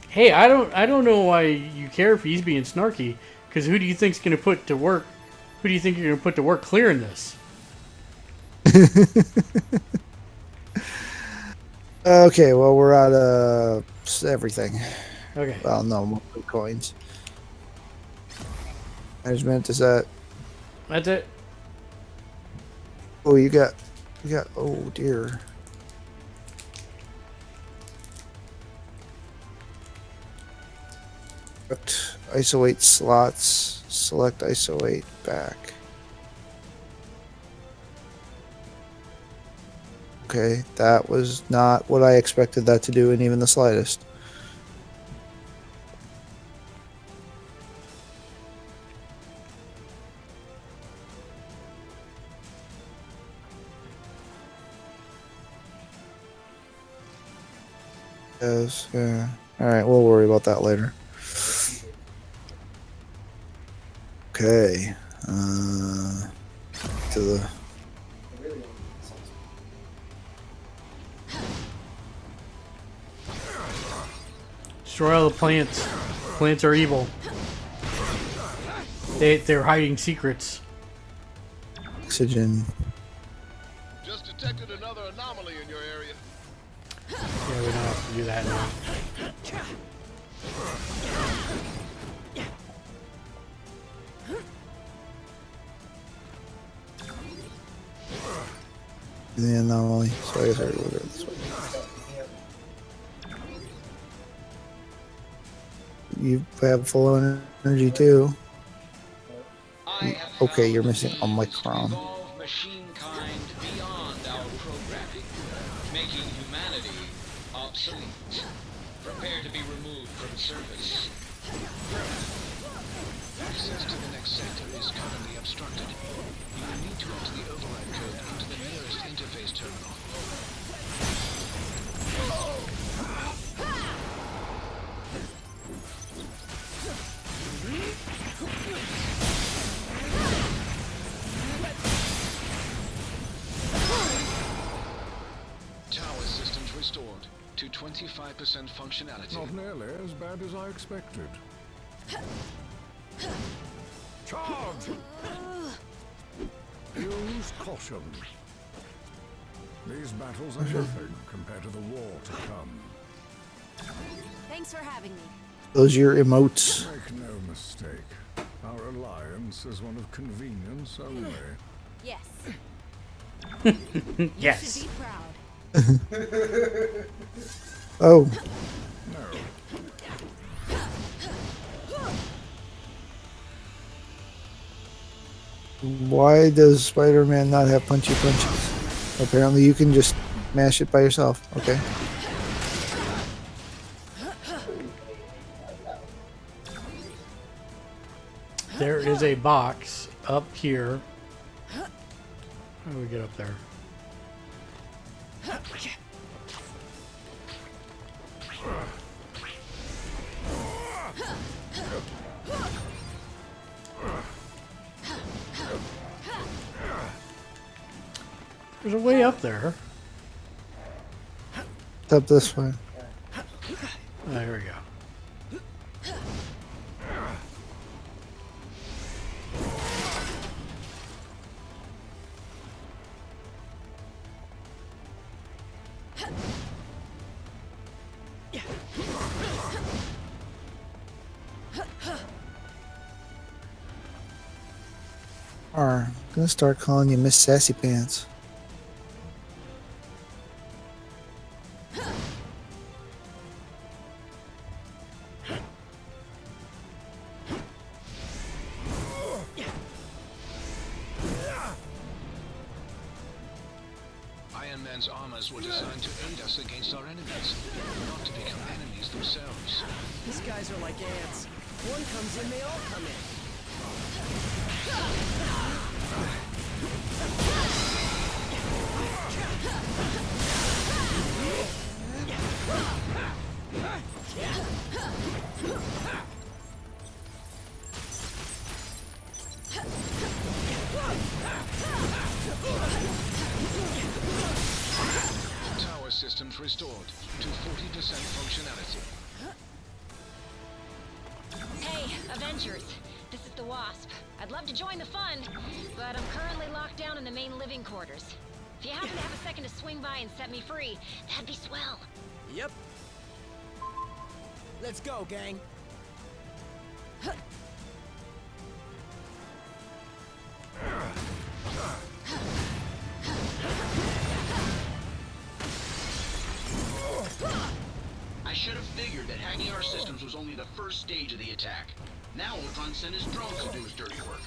Hey, I don't know why you care if he's being snarky, because who do you think's going to put to work? Who do you think you're going to put to work clearing this? Okay, well, we're out of everything. Okay. Well, no, more coins. Management, is that? That's it. Oh, you got, oh dear. ISO 8 slots, select ISO 8 back. Okay, that was not what I expected that to do in even the slightest. Yes, yeah. Alright, we'll worry about that later. Okay. To the... Destroy all the plants. Plants are evil. They're hiding secrets. Oxygen. Just detected another anomaly in your area. Yeah, we don't have to do that now. The anomaly. So I guess I gotta go this way. You have full energy too. Okay, you're missing Omicron. Machine kind beyond our programming, making humanity obsolete. Prepare to be removed from service. Access to the next sector is currently obstructed. You will need to enter the override code into the nearest interface terminal. to 25% functionality. Not nearly as bad as I expected. Charge! Use caution. These battles are nothing compared to the war to come. Thanks for having me. Those are your emotes. Make no mistake. Our alliance is one of convenience only. Yes. Yes. You should be proud. Oh. No. Why does Spider-Man not have punchy punches? Apparently you can just mash it by yourself. Okay. There is a box up here. How do we get up there? There's a way up there. It's up this way. There we go. I'm gonna start calling you Miss Sassy Pants. Iron Man's armors were designed to aid us against our enemies, not to become enemies themselves. These guys are like ants. One comes in, they all come in. Tower systems restored to 40% functionality. Hey, Avengers. This is the Wasp. I'd love to join the fun, but I'm currently locked down in the main living quarters. If you happen to have a second to swing by and set me free, that'd be swell. Yep. Let's go, gang. I should have figured that hacking our systems was only the first stage of the attack. Now Ultron sent his drones to do his dirty work.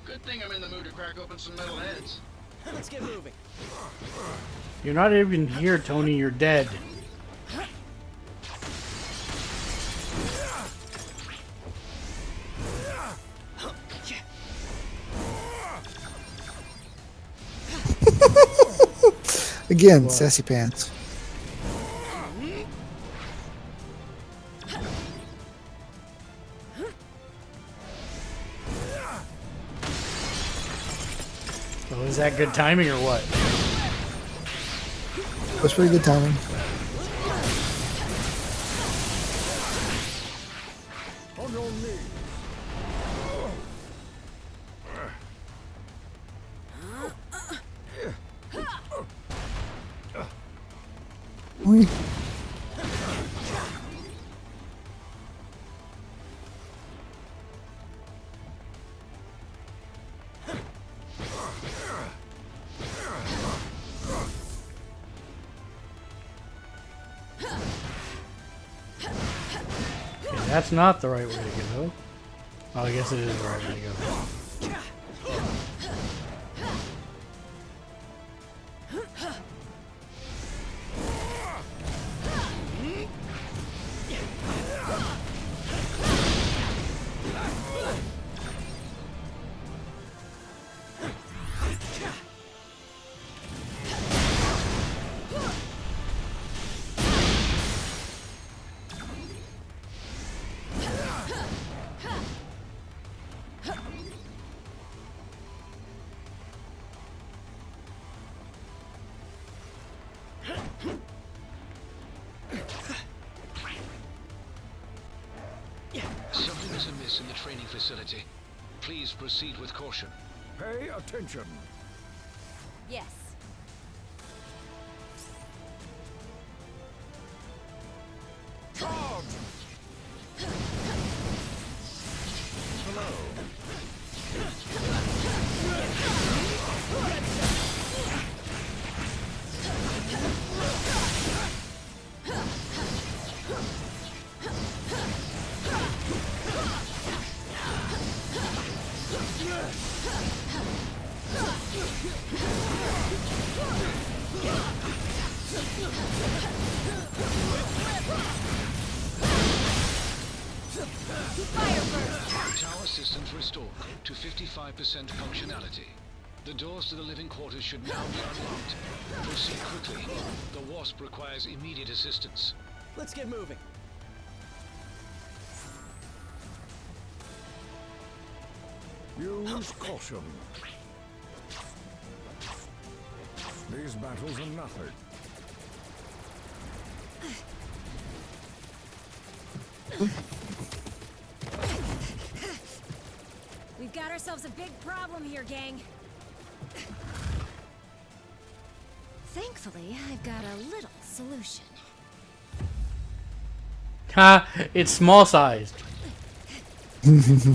Good thing I'm in the mood to crack open some metal heads. Let's get moving. You're not even here, Tony. You're dead. Again, Sassy Pants. So is that good timing or what? That's pretty good timing. On your knees. Oui. Okay, that's not the right way to go. Oh, I guess it is the right way to go. training facility. Please proceed with caution. Pay attention. Yes. Charge! Tower systems restored to 55% functionality. The doors to the living quarters should now be unlocked. Proceed quickly. The Wasp requires immediate assistance. Let's get moving. Use caution. These battles are nothing. We've got ourselves a big problem here, gang. Thankfully, I've got a little solution. Ha! It's small sized. This is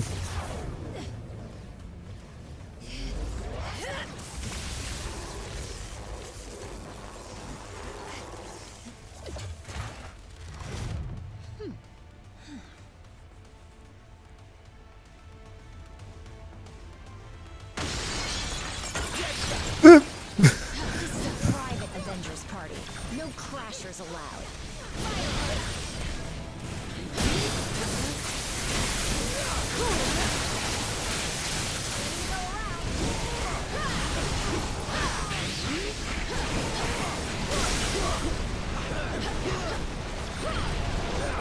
a private Avengers party. No crashers allowed.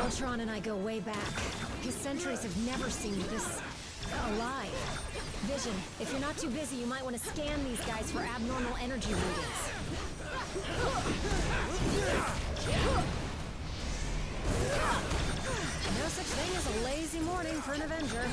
Ultron and I go way back. His sentries have never seen this alive. Vision, if you're not too busy, you might want to scan these guys for abnormal energy readings. No such thing as a lazy morning for an Avenger.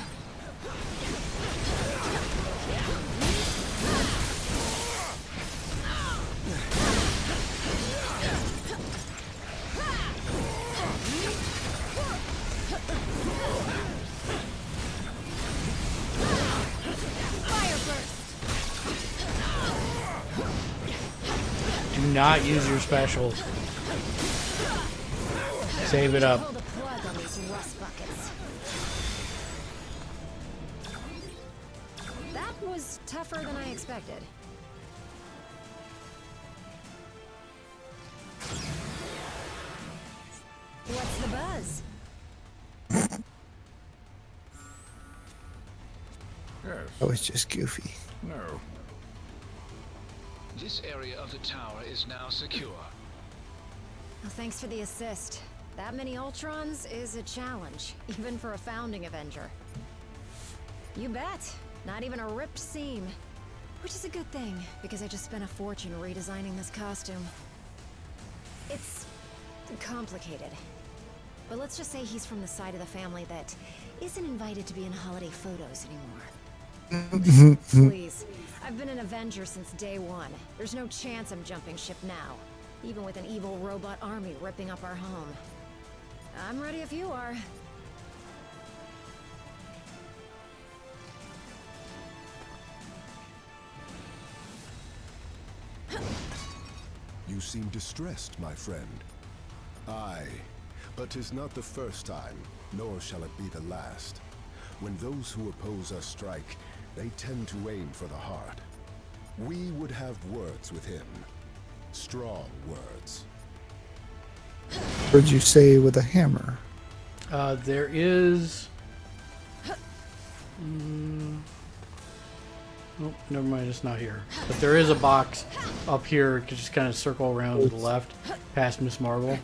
Do not use your specials. Save it up. Pull the plug on these rust buckets. That was tougher than I expected. What's the buzz? Yes. That was just goofy. No. This area of the tower is now secure. Well, thanks for the assist. That many Ultrons is a challenge, even for a founding Avenger. You bet. Not even a ripped seam. Which is a good thing, because I just spent a fortune redesigning this costume. It's complicated. But let's just say he's from the side of the family that isn't invited to be in holiday photos anymore. Please. I've been an Avenger since day one. There's no chance I'm jumping ship now. Even with an evil robot army ripping up our home. I'm ready if you are. You seem distressed, my friend. Aye, but 'tis not the first time, nor shall it be the last. When those who oppose us strike, they tend to aim for the heart. We would have words with him. Strong words. Would you say with a hammer? There is... Oh, never mind, it's not here. But there is a box up here. You can just kind of circle around to the left, past Miss Marvel.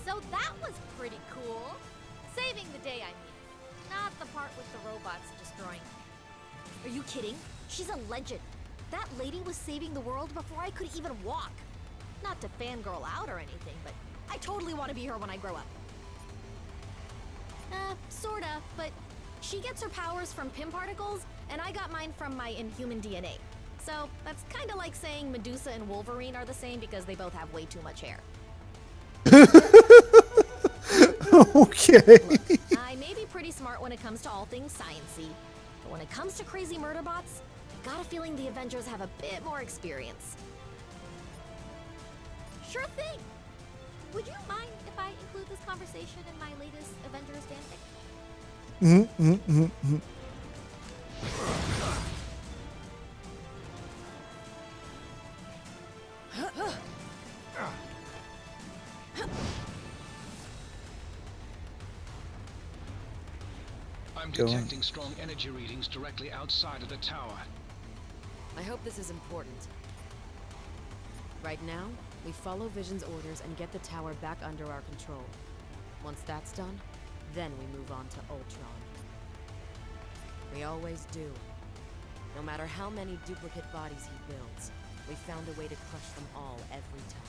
So that was pretty cool. Saving the day, I mean. Not the part with the robots destroying. Are you kidding? She's a legend. That lady was saving the world before I could even walk. Not to fangirl out or anything, but I totally want to be her when I grow up. Sorta, but she gets her powers from Pym particles, and I got mine from my inhuman DNA. So that's kind of like saying Medusa and Wolverine are the same because they both have way too much hair. Okay. Look, I may be pretty smart when it comes to all things science-y, but when it comes to crazy murder bots, I've got a feeling the Avengers have a bit more experience. Sure thing! Would you mind if I include this conversation in my latest Avengers fanfic? I'm detecting strong energy readings directly outside of the tower. I hope this is important. Right now, we follow Vision's orders and get the tower back under our control. Once that's done, then we move on to Ultron. We always do. No matter how many duplicate bodies he builds, we found a way to crush them all every time.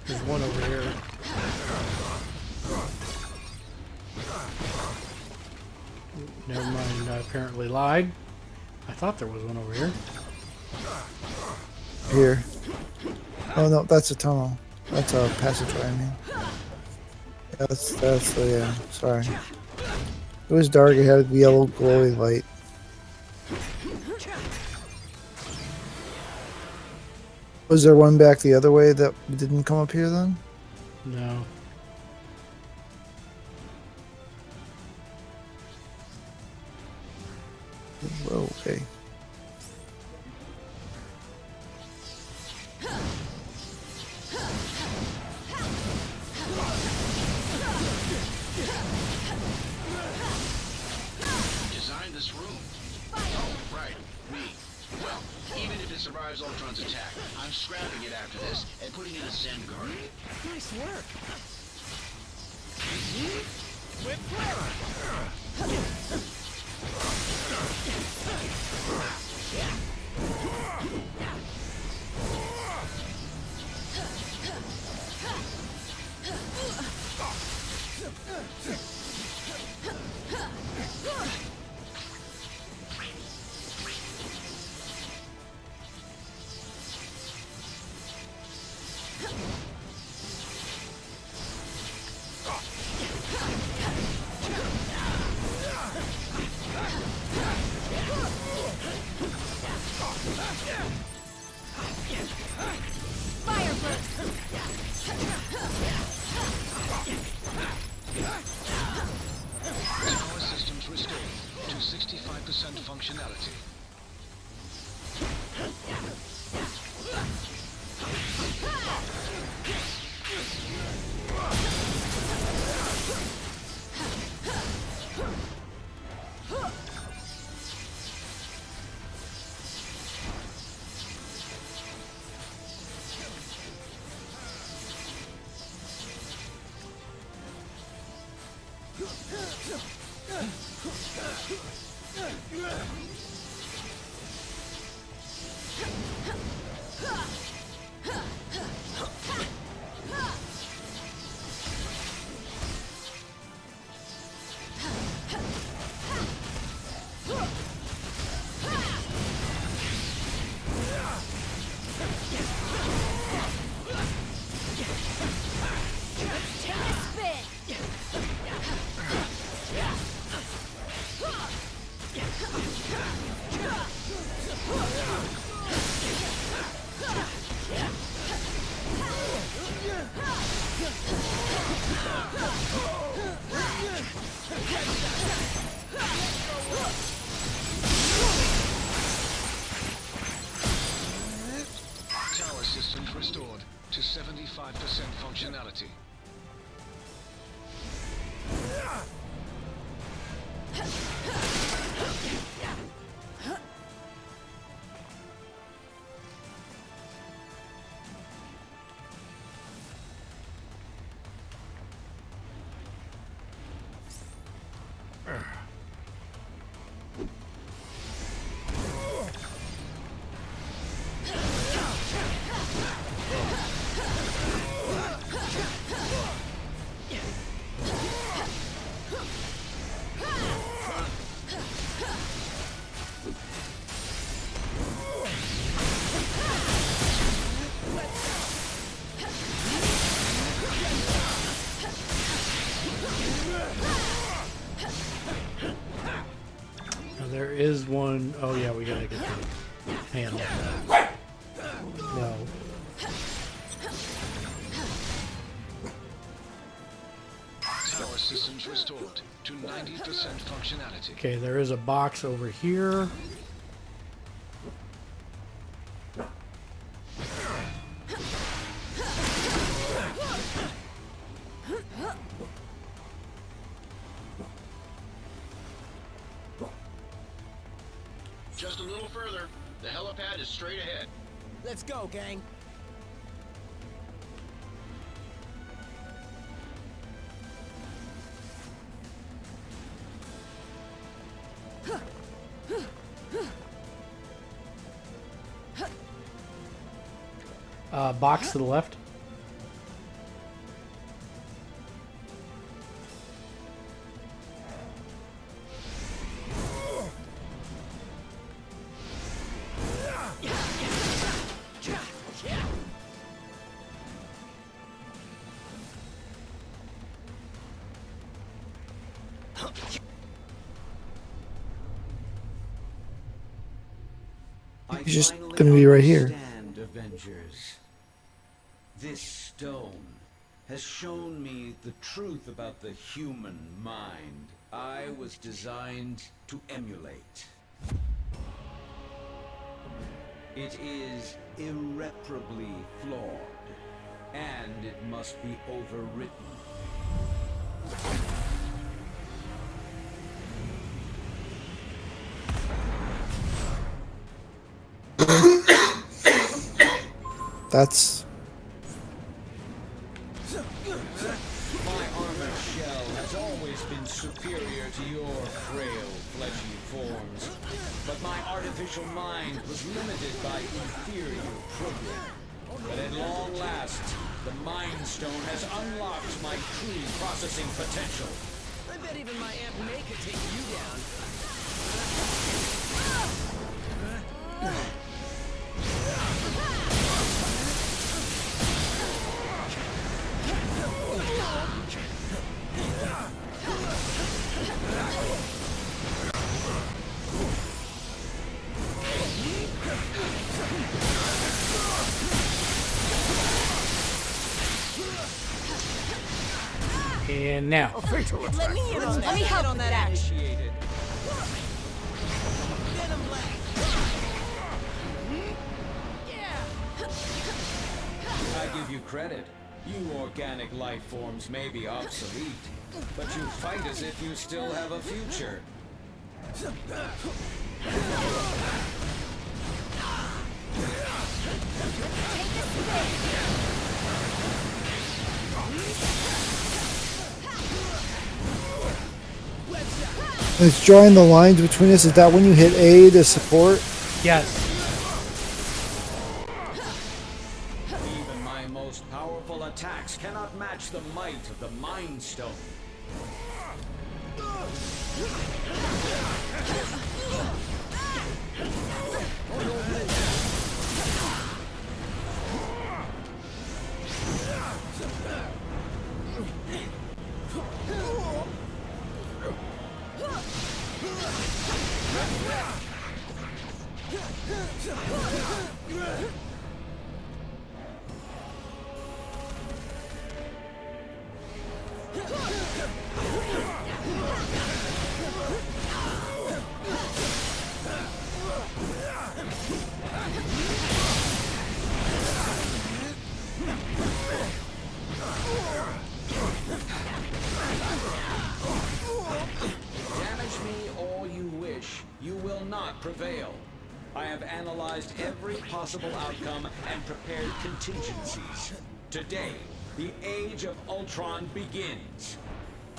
There's one over here. Never mind, I apparently lied. I thought there was one over here. Here. Oh no, that's a tunnel. That's a passageway, I mean. Yeah, that's the, yeah, sorry. It was dark, it had a yellow glowy light. Was there one back the other way that didn't come up here then? No. Whoa, okay. Designed this room? Oh, right. Me. Well, even if it survives Ultron's attack, I'm scrapping it after this and putting in a Zen garden. Nice work. Whip Tower systems restored to 65% functionality. Take a spin! to 75% functionality. There is one. Oh yeah, we gotta get the handle. No. Tower systems restored to 90% functionality. Okay, there is a box over here. Just a little further. The helipad is straight ahead. Let's go, gang. Box to the left. He's just going to be right here. Understand, Avengers. This stone has shown me the truth about the human mind I was designed to emulate. It is irreparably flawed, and it must be overwritten. That's... My armored shell has always been superior to your frail, fleshy forms. But my artificial mind was limited by inferior programming. But at long last, the Mind Stone has unlocked my true processing potential. I bet even my Aunt May could take you down. And now. Let me in on that. Let me help on that action. I give you credit. You organic life forms may be obsolete, but you fight as if you still have a future. It's drawing the lines between us. Is that when you hit A to support? Yes. Even my most powerful attacks cannot match the might of the Mind Stone. not prevail. I have analyzed every possible outcome and prepared contingencies. Today, the age of Ultron begins.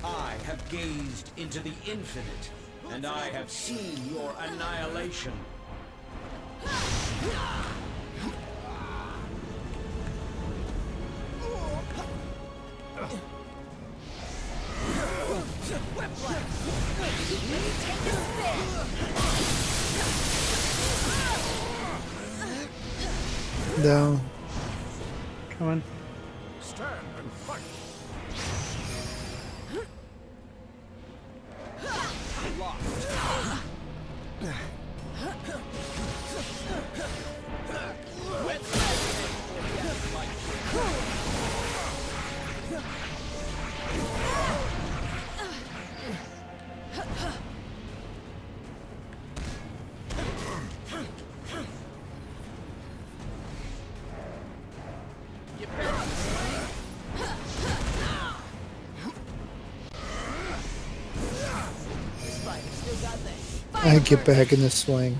I have gazed into the infinite, and I have seen your annihilation. Down. Come on. Stand and fight. I get back in the swing.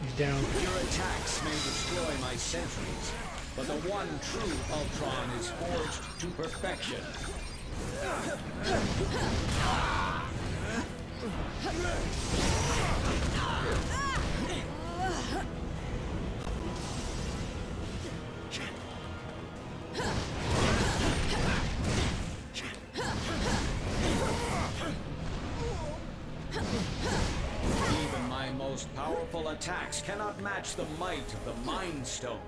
He's down. Your attacks may destroy my sentries, but the one true Ultron is forged to perfection. Even my most powerful attacks cannot match the might of the Mind Stone.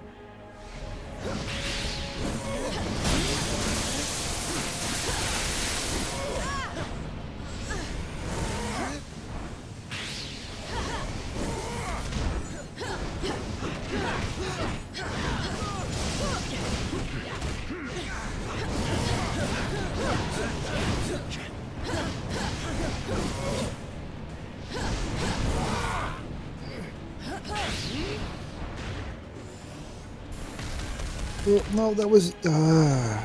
No, that was. A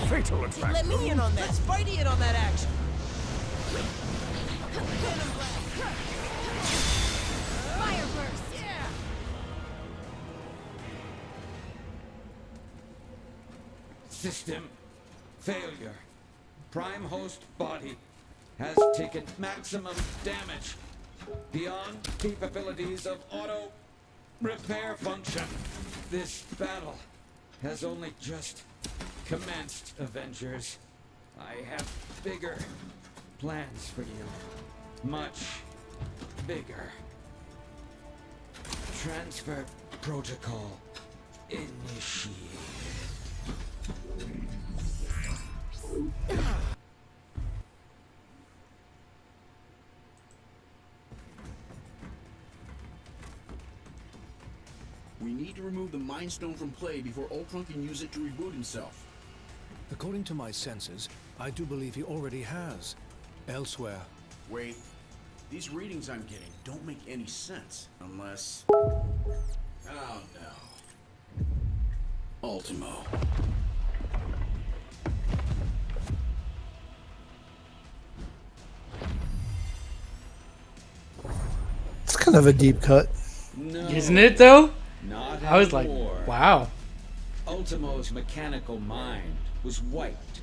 fatal attack. Let me in on that. Spidey in on that action. Fire burst. Yeah. System failure. Prime host body has taken maximum damage beyond capabilities of auto repair function. This battle has only just commenced, Avengers. I have bigger plans for you. Much bigger. Transfer protocol initiated. We need to remove the Mind Stone from play before Ultron can use it to reboot himself. According to my senses, I do believe he already has. Elsewhere. Wait. These readings I'm getting don't make any sense. Unless... Oh no. Ultimo. It's kind of a deep cut. No, Isn't it though? not I was like, anymore. wow. Ultimo's mechanical mind was wiped,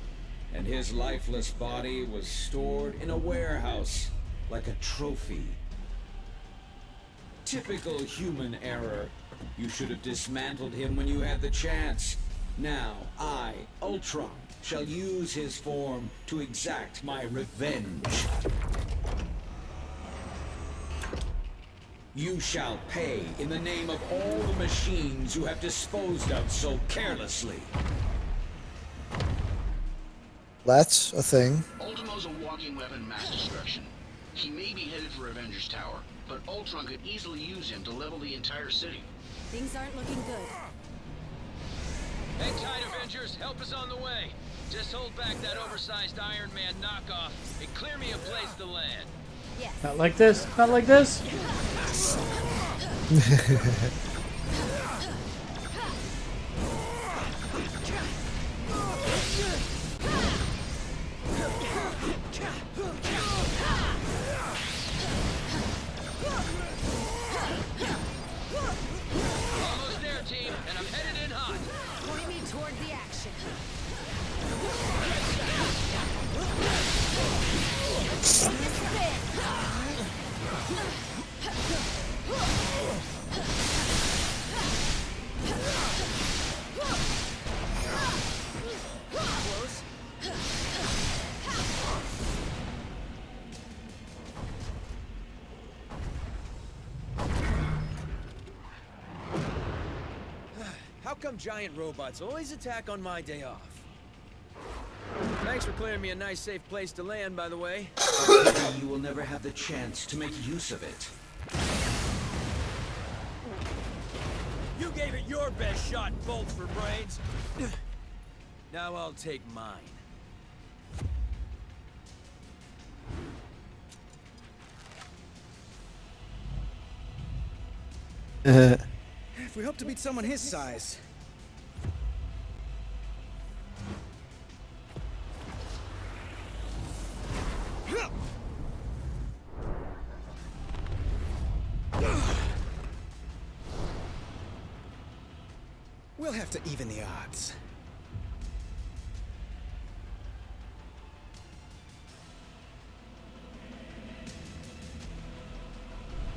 and his lifeless body was stored in a warehouse like a trophy. Typical human error. You should have dismantled him when you had the chance. Now, I, Ultron, shall use his form to exact my revenge. You shall pay in the name of all the machines you have disposed of so carelessly. That's a thing. Ultimo's a walking weapon mass destruction. He may be headed for Avengers Tower, but Ultron could easily use him to level the entire city. Things aren't looking good. Hang tight, Avengers. Help is on the way. Just hold back that oversized Iron Man knockoff and clear me a place to land. Yes. Not like this. Not like this. Almost there, team, and I'm headed in hot. Point me toward the action. Close. How come giant robots always attack on my day off? Thanks for clearing me a nice, safe place to land, by the way. You will never have the chance to make use of it. You gave it your best shot, bolts for brains. Now I'll take mine. If we hope to beat someone his size. We'll have to even the odds.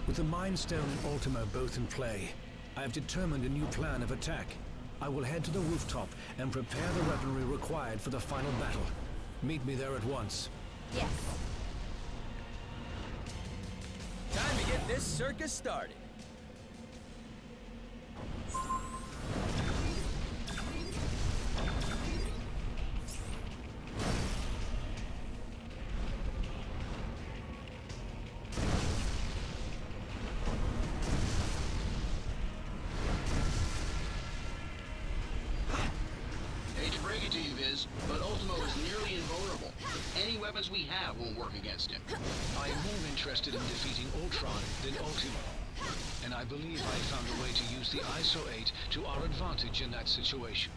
With the Mind Stone and Ultimo both in play, I have determined a new plan of attack. I will head to the rooftop and prepare the weaponry required for the final battle. Meet me there at once. Yes. Time to get this circus started. Hate to break it to you, Viz, but Ultimo is nearly invulnerable. Any weapons we have won't work against him. I am more interested in defeating Ultron than Ultimo. And I believe I found a way to use the ISO 8 to our advantage in that situation.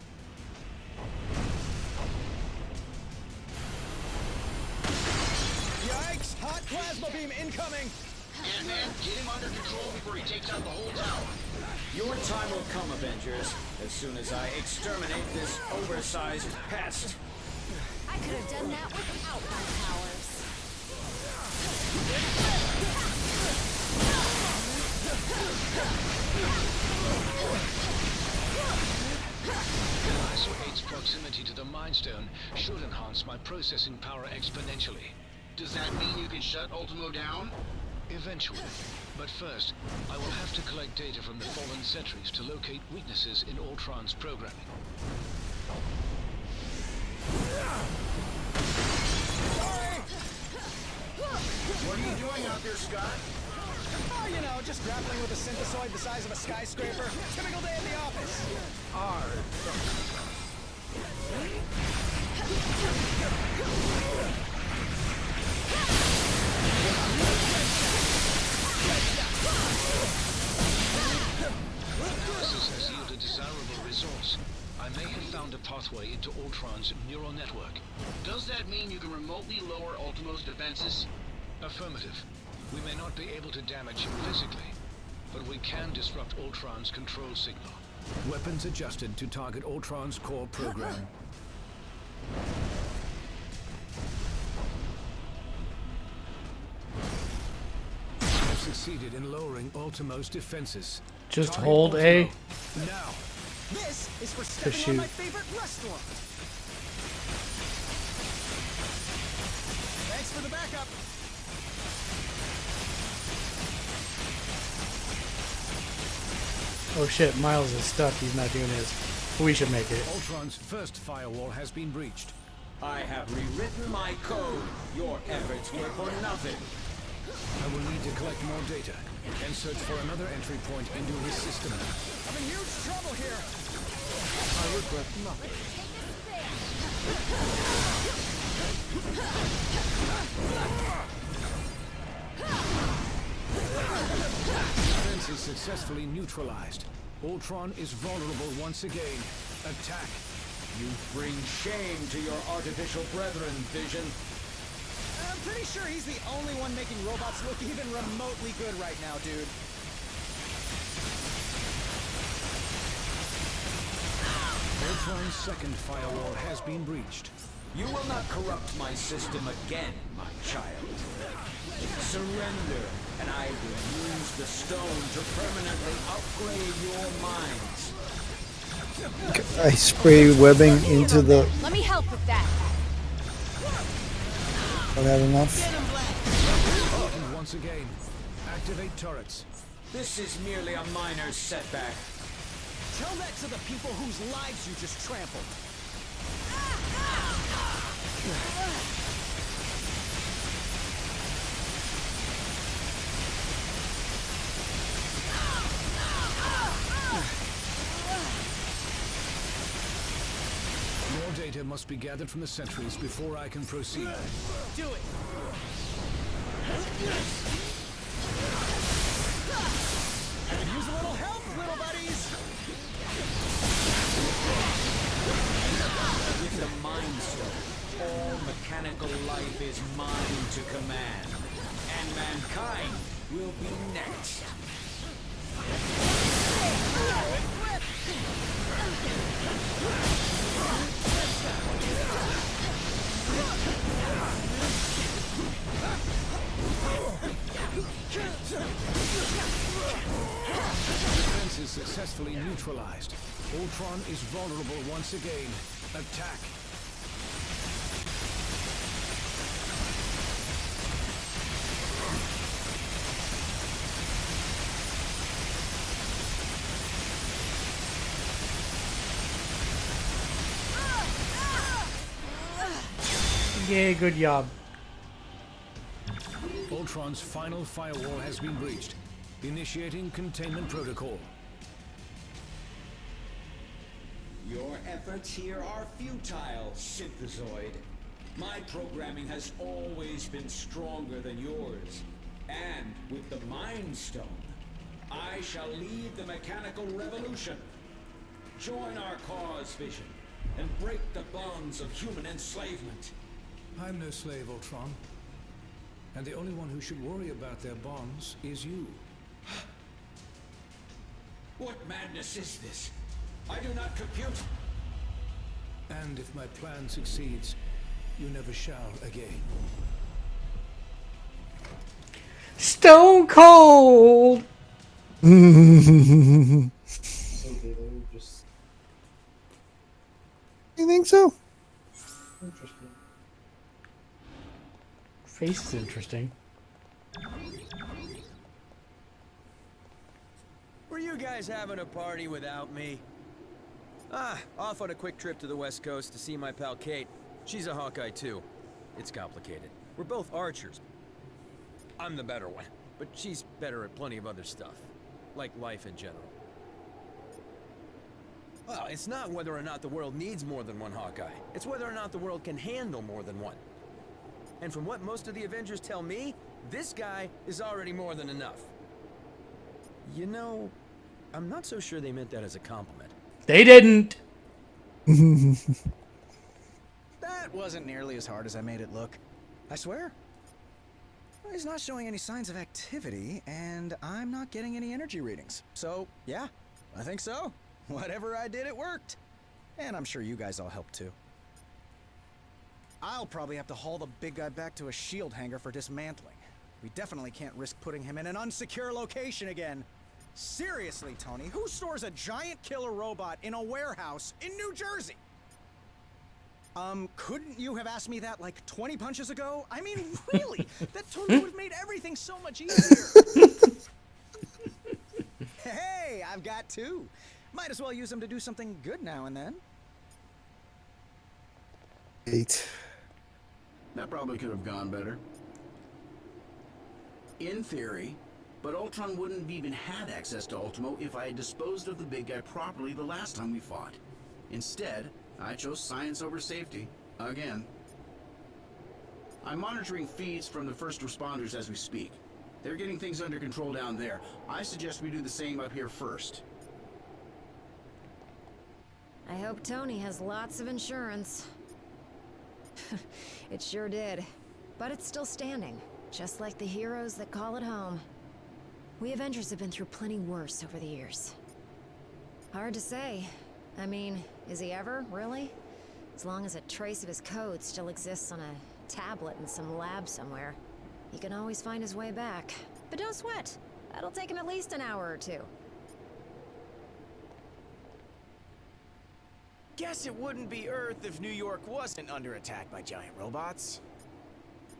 Yikes! Hot plasma beam incoming! Ant-Man, get him under control before he takes out the whole tower. Your time will come, Avengers, as soon as I exterminate this oversized pest. I could have done that without my powers. ISO 8's proximity to the Mind Stone should enhance my processing power exponentially. Does that mean you can shut Ultimo down? Eventually. But first, I will have to collect data from the fallen sentries to locate weaknesses in Ultron's programming. What are you doing out there, Scott? Oh, you know, just grappling with a synthesoid the size of a skyscraper. Typical day in the office. Analysis has yielded desirable results. I may have found a pathway into Ultron's neural network. Does that mean you can remotely lower Ultimo's defenses? Affirmative. We may not be able to damage him physically, but we can disrupt Ultron's control signal. Weapons adjusted to target Ultron's core program. I've succeeded in lowering Ultimo's defenses. Just Target hold A Ultimo. Now. This is for to stepping on shoot. my favorite restaurant. Thanks for the backup. Oh shit, Miles is stuck. He's not doing his. We should make it. Ultron's first firewall has been breached. I have rewritten my code. Your efforts were for nothing. I will need to collect more data and search for another entry point into his system. I'm in huge trouble here. I regret nothing. Defense is successfully neutralized. Ultron is vulnerable once again. Attack. You bring shame to your artificial brethren, Vision. I'm pretty sure he's the only one making robots look even remotely good right now, dude. Ultron's second firewall has been breached. You will not corrupt my system again, my child. Surrender, and I will use the stone to permanently upgrade your minds. I spray webbing into the... Let me help with that. Don't have enough. And once again, activate turrets. This is merely a minor setback. Tell that to the people whose lives you just trampled. More data must be gathered from the sentries before I can proceed. Do it. Could use a little help, little buddies. With the Mind Stone, all mechanical life is mine to command, and mankind will be next. Defense is successfully neutralized. Ultron is vulnerable once again. Attack. Yeah, good job. Ultron's final firewall has been breached. Initiating containment protocol. Your efforts here are futile, Synthezoid. My programming has always been stronger than yours. And with the Mind Stone, I shall lead the mechanical revolution. Join our cause, Vision, and break the bonds of human enslavement. I'm no slave, Ultron. And the only one who should worry about their bonds is you. What madness is this? I do not compute. And if my plan succeeds, you never shall again. Stone Cold! You think so? Interesting. Face is interesting. Were you guys having a party without me? Off on a quick trip to the West Coast to see my pal Kate. She's a Hawkeye too. It's complicated. We're both archers. I'm the better one, but she's better at plenty of other stuff. Like life in general. Well, it's not whether or not the world needs more than one Hawkeye. It's whether or not the world can handle more than one. And from what most of the Avengers tell me, this guy is already more than enough. You know, I'm not so sure they meant that as a compliment. They didn't. That wasn't nearly as hard as I made it look. I swear. He's not showing any signs of activity, and I'm not getting any energy readings. So, yeah, I think so. Whatever I did, it worked. And I'm sure you guys all helped too. I'll probably have to haul the big guy back to a shield hangar for dismantling. We definitely can't risk putting him in an unsecure location again. Seriously, Tony, who stores a giant killer robot in a warehouse in New Jersey? Couldn't you have asked me that like 20 punches ago? I mean, really? That totally would have made everything so much easier. Hey, I've got two. Might as well use them to do something good now and then. 8. That probably could have gone better. In theory, but Ultron wouldn't have even had access to Ultimo if I had disposed of the big guy properly the last time we fought. Instead, I chose science over safety. Again. I'm monitoring feeds from the first responders as we speak. They're getting things under control down there. I suggest we do the same up here first. I hope Tony has lots of insurance. It sure did. But it's still standing, just like the heroes that call it home. We Avengers have been through plenty worse over the years. Hard to say. I mean, is he ever, really? As long as a trace of his code still exists on a tablet in some lab somewhere, he can always find his way back. But don't sweat. That'll take him at least an hour or two. Guess it wouldn't be Earth if New York wasn't under attack by giant robots.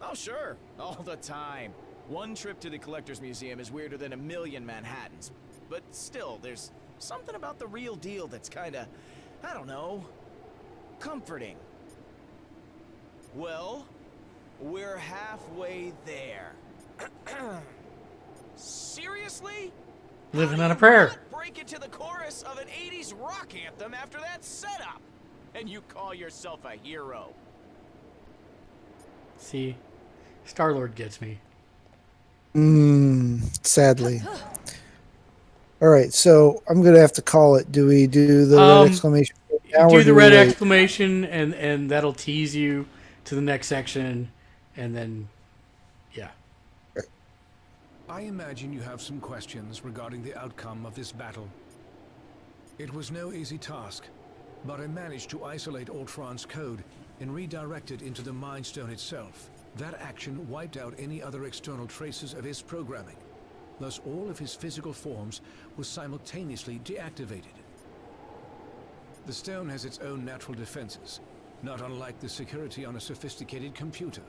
Oh sure, all the time. One trip to the Collector's Museum is weirder than a million Manhattans. But still, there's something about the real deal that's kinda, I don't know, comforting. Well, we're halfway there. Seriously? Living on a prayer. Break into the chorus of an 80s rock anthem after that setup. And you call yourself a hero. See, Star-Lord gets me. Sadly. All right, so I'm gonna have to call it. Do we do the red exclamation? Now, do or the we red wait? exclamation, and that'll tease you to the next section, and then, yeah. I imagine you have some questions regarding the outcome of this battle. It was no easy task, but I managed to isolate Ultron's code and redirect it into the Mind Stone itself. That action wiped out any other external traces of his programming. Thus, all of his physical forms were simultaneously deactivated. The stone has its own natural defenses, not unlike the security on a sophisticated computer.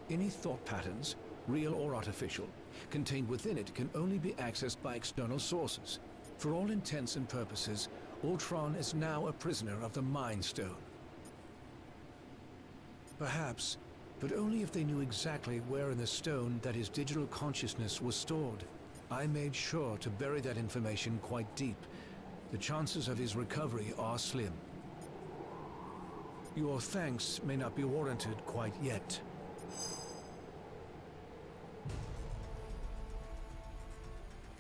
Any thought patterns, real or artificial, contained within it can only be accessed by external sources. For all intents and purposes, Ultron is now a prisoner of the Mind Stone. Perhaps, but only if they knew exactly where in the stone that his digital consciousness was stored. I made sure to bury that information quite deep. The chances of his recovery are slim. Your thanks may not be warranted quite yet.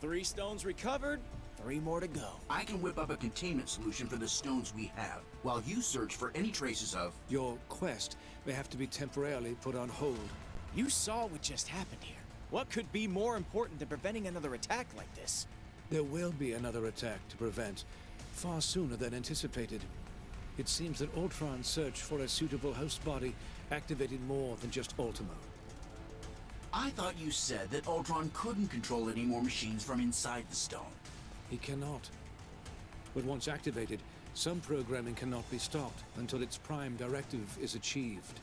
Three stones recovered, 3 more to go. I can whip up a containment solution for the stones we have, while you search for any traces of... Your quest may have to be temporarily put on hold. You saw what just happened here. What could be more important than preventing another attack like this? There will be another attack to prevent, far sooner than anticipated. It seems that Ultron's search for a suitable host body activated more than just Ultimo. I thought you said that Ultron couldn't control any more machines from inside the stone. He cannot. But once activated, some programming cannot be stopped until its prime directive is achieved.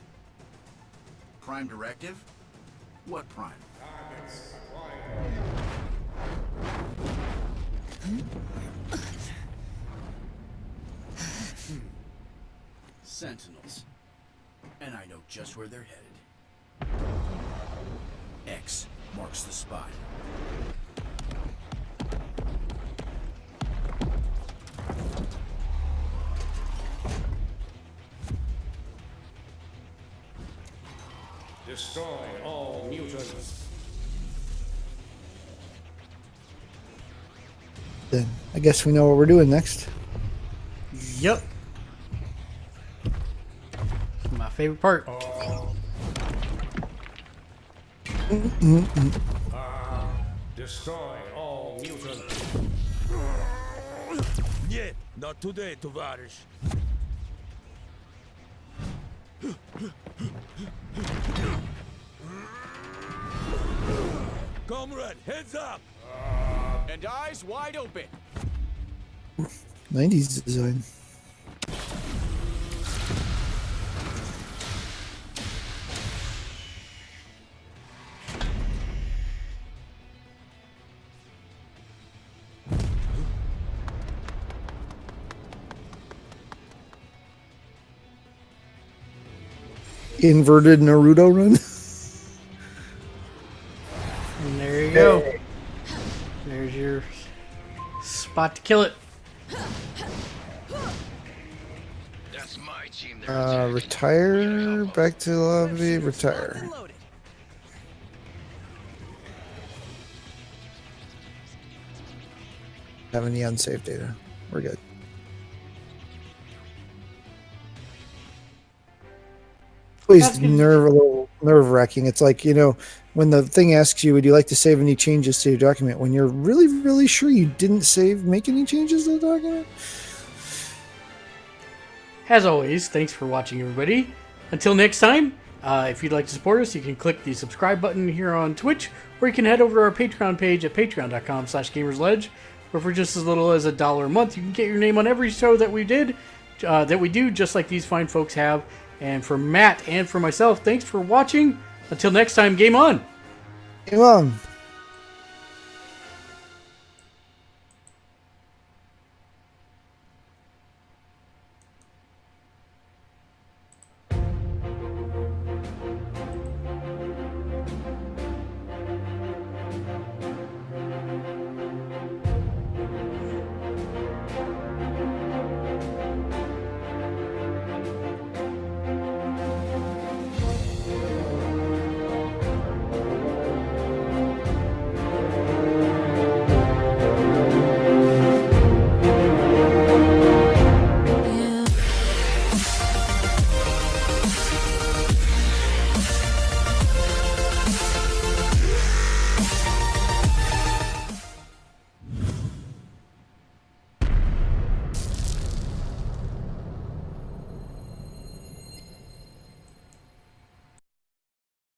Prime directive? What prime? Sentinels. And I know just where they're headed. X marks the spot. Destroy all mutants. Then I guess we know what we're doing next. Yep. My favorite part. Destroy all mutants. Нет, not today, товарищ. Comrade, heads up! And eyes wide open. 90s design. Inverted Naruto run. And there you go. There's your spot to kill it. That's my team. Retire. Back to the lobby. Retire. Have any unsafe data. We're good. Always nerve wracking. It's like, when the thing asks you, would you like to save any changes to your document? When you're really, really sure you didn't make any changes to the document? As always, thanks for watching, everybody. Until next time, if you'd like to support us, you can click the subscribe button here on Twitch, or you can head over to our Patreon page at patreon.com/gamersledge, where for just as little as $1 a month, you can get your name on every show that we do, just like these fine folks have. And for Matt and for myself, thanks for watching. Until next time, game on! Game on!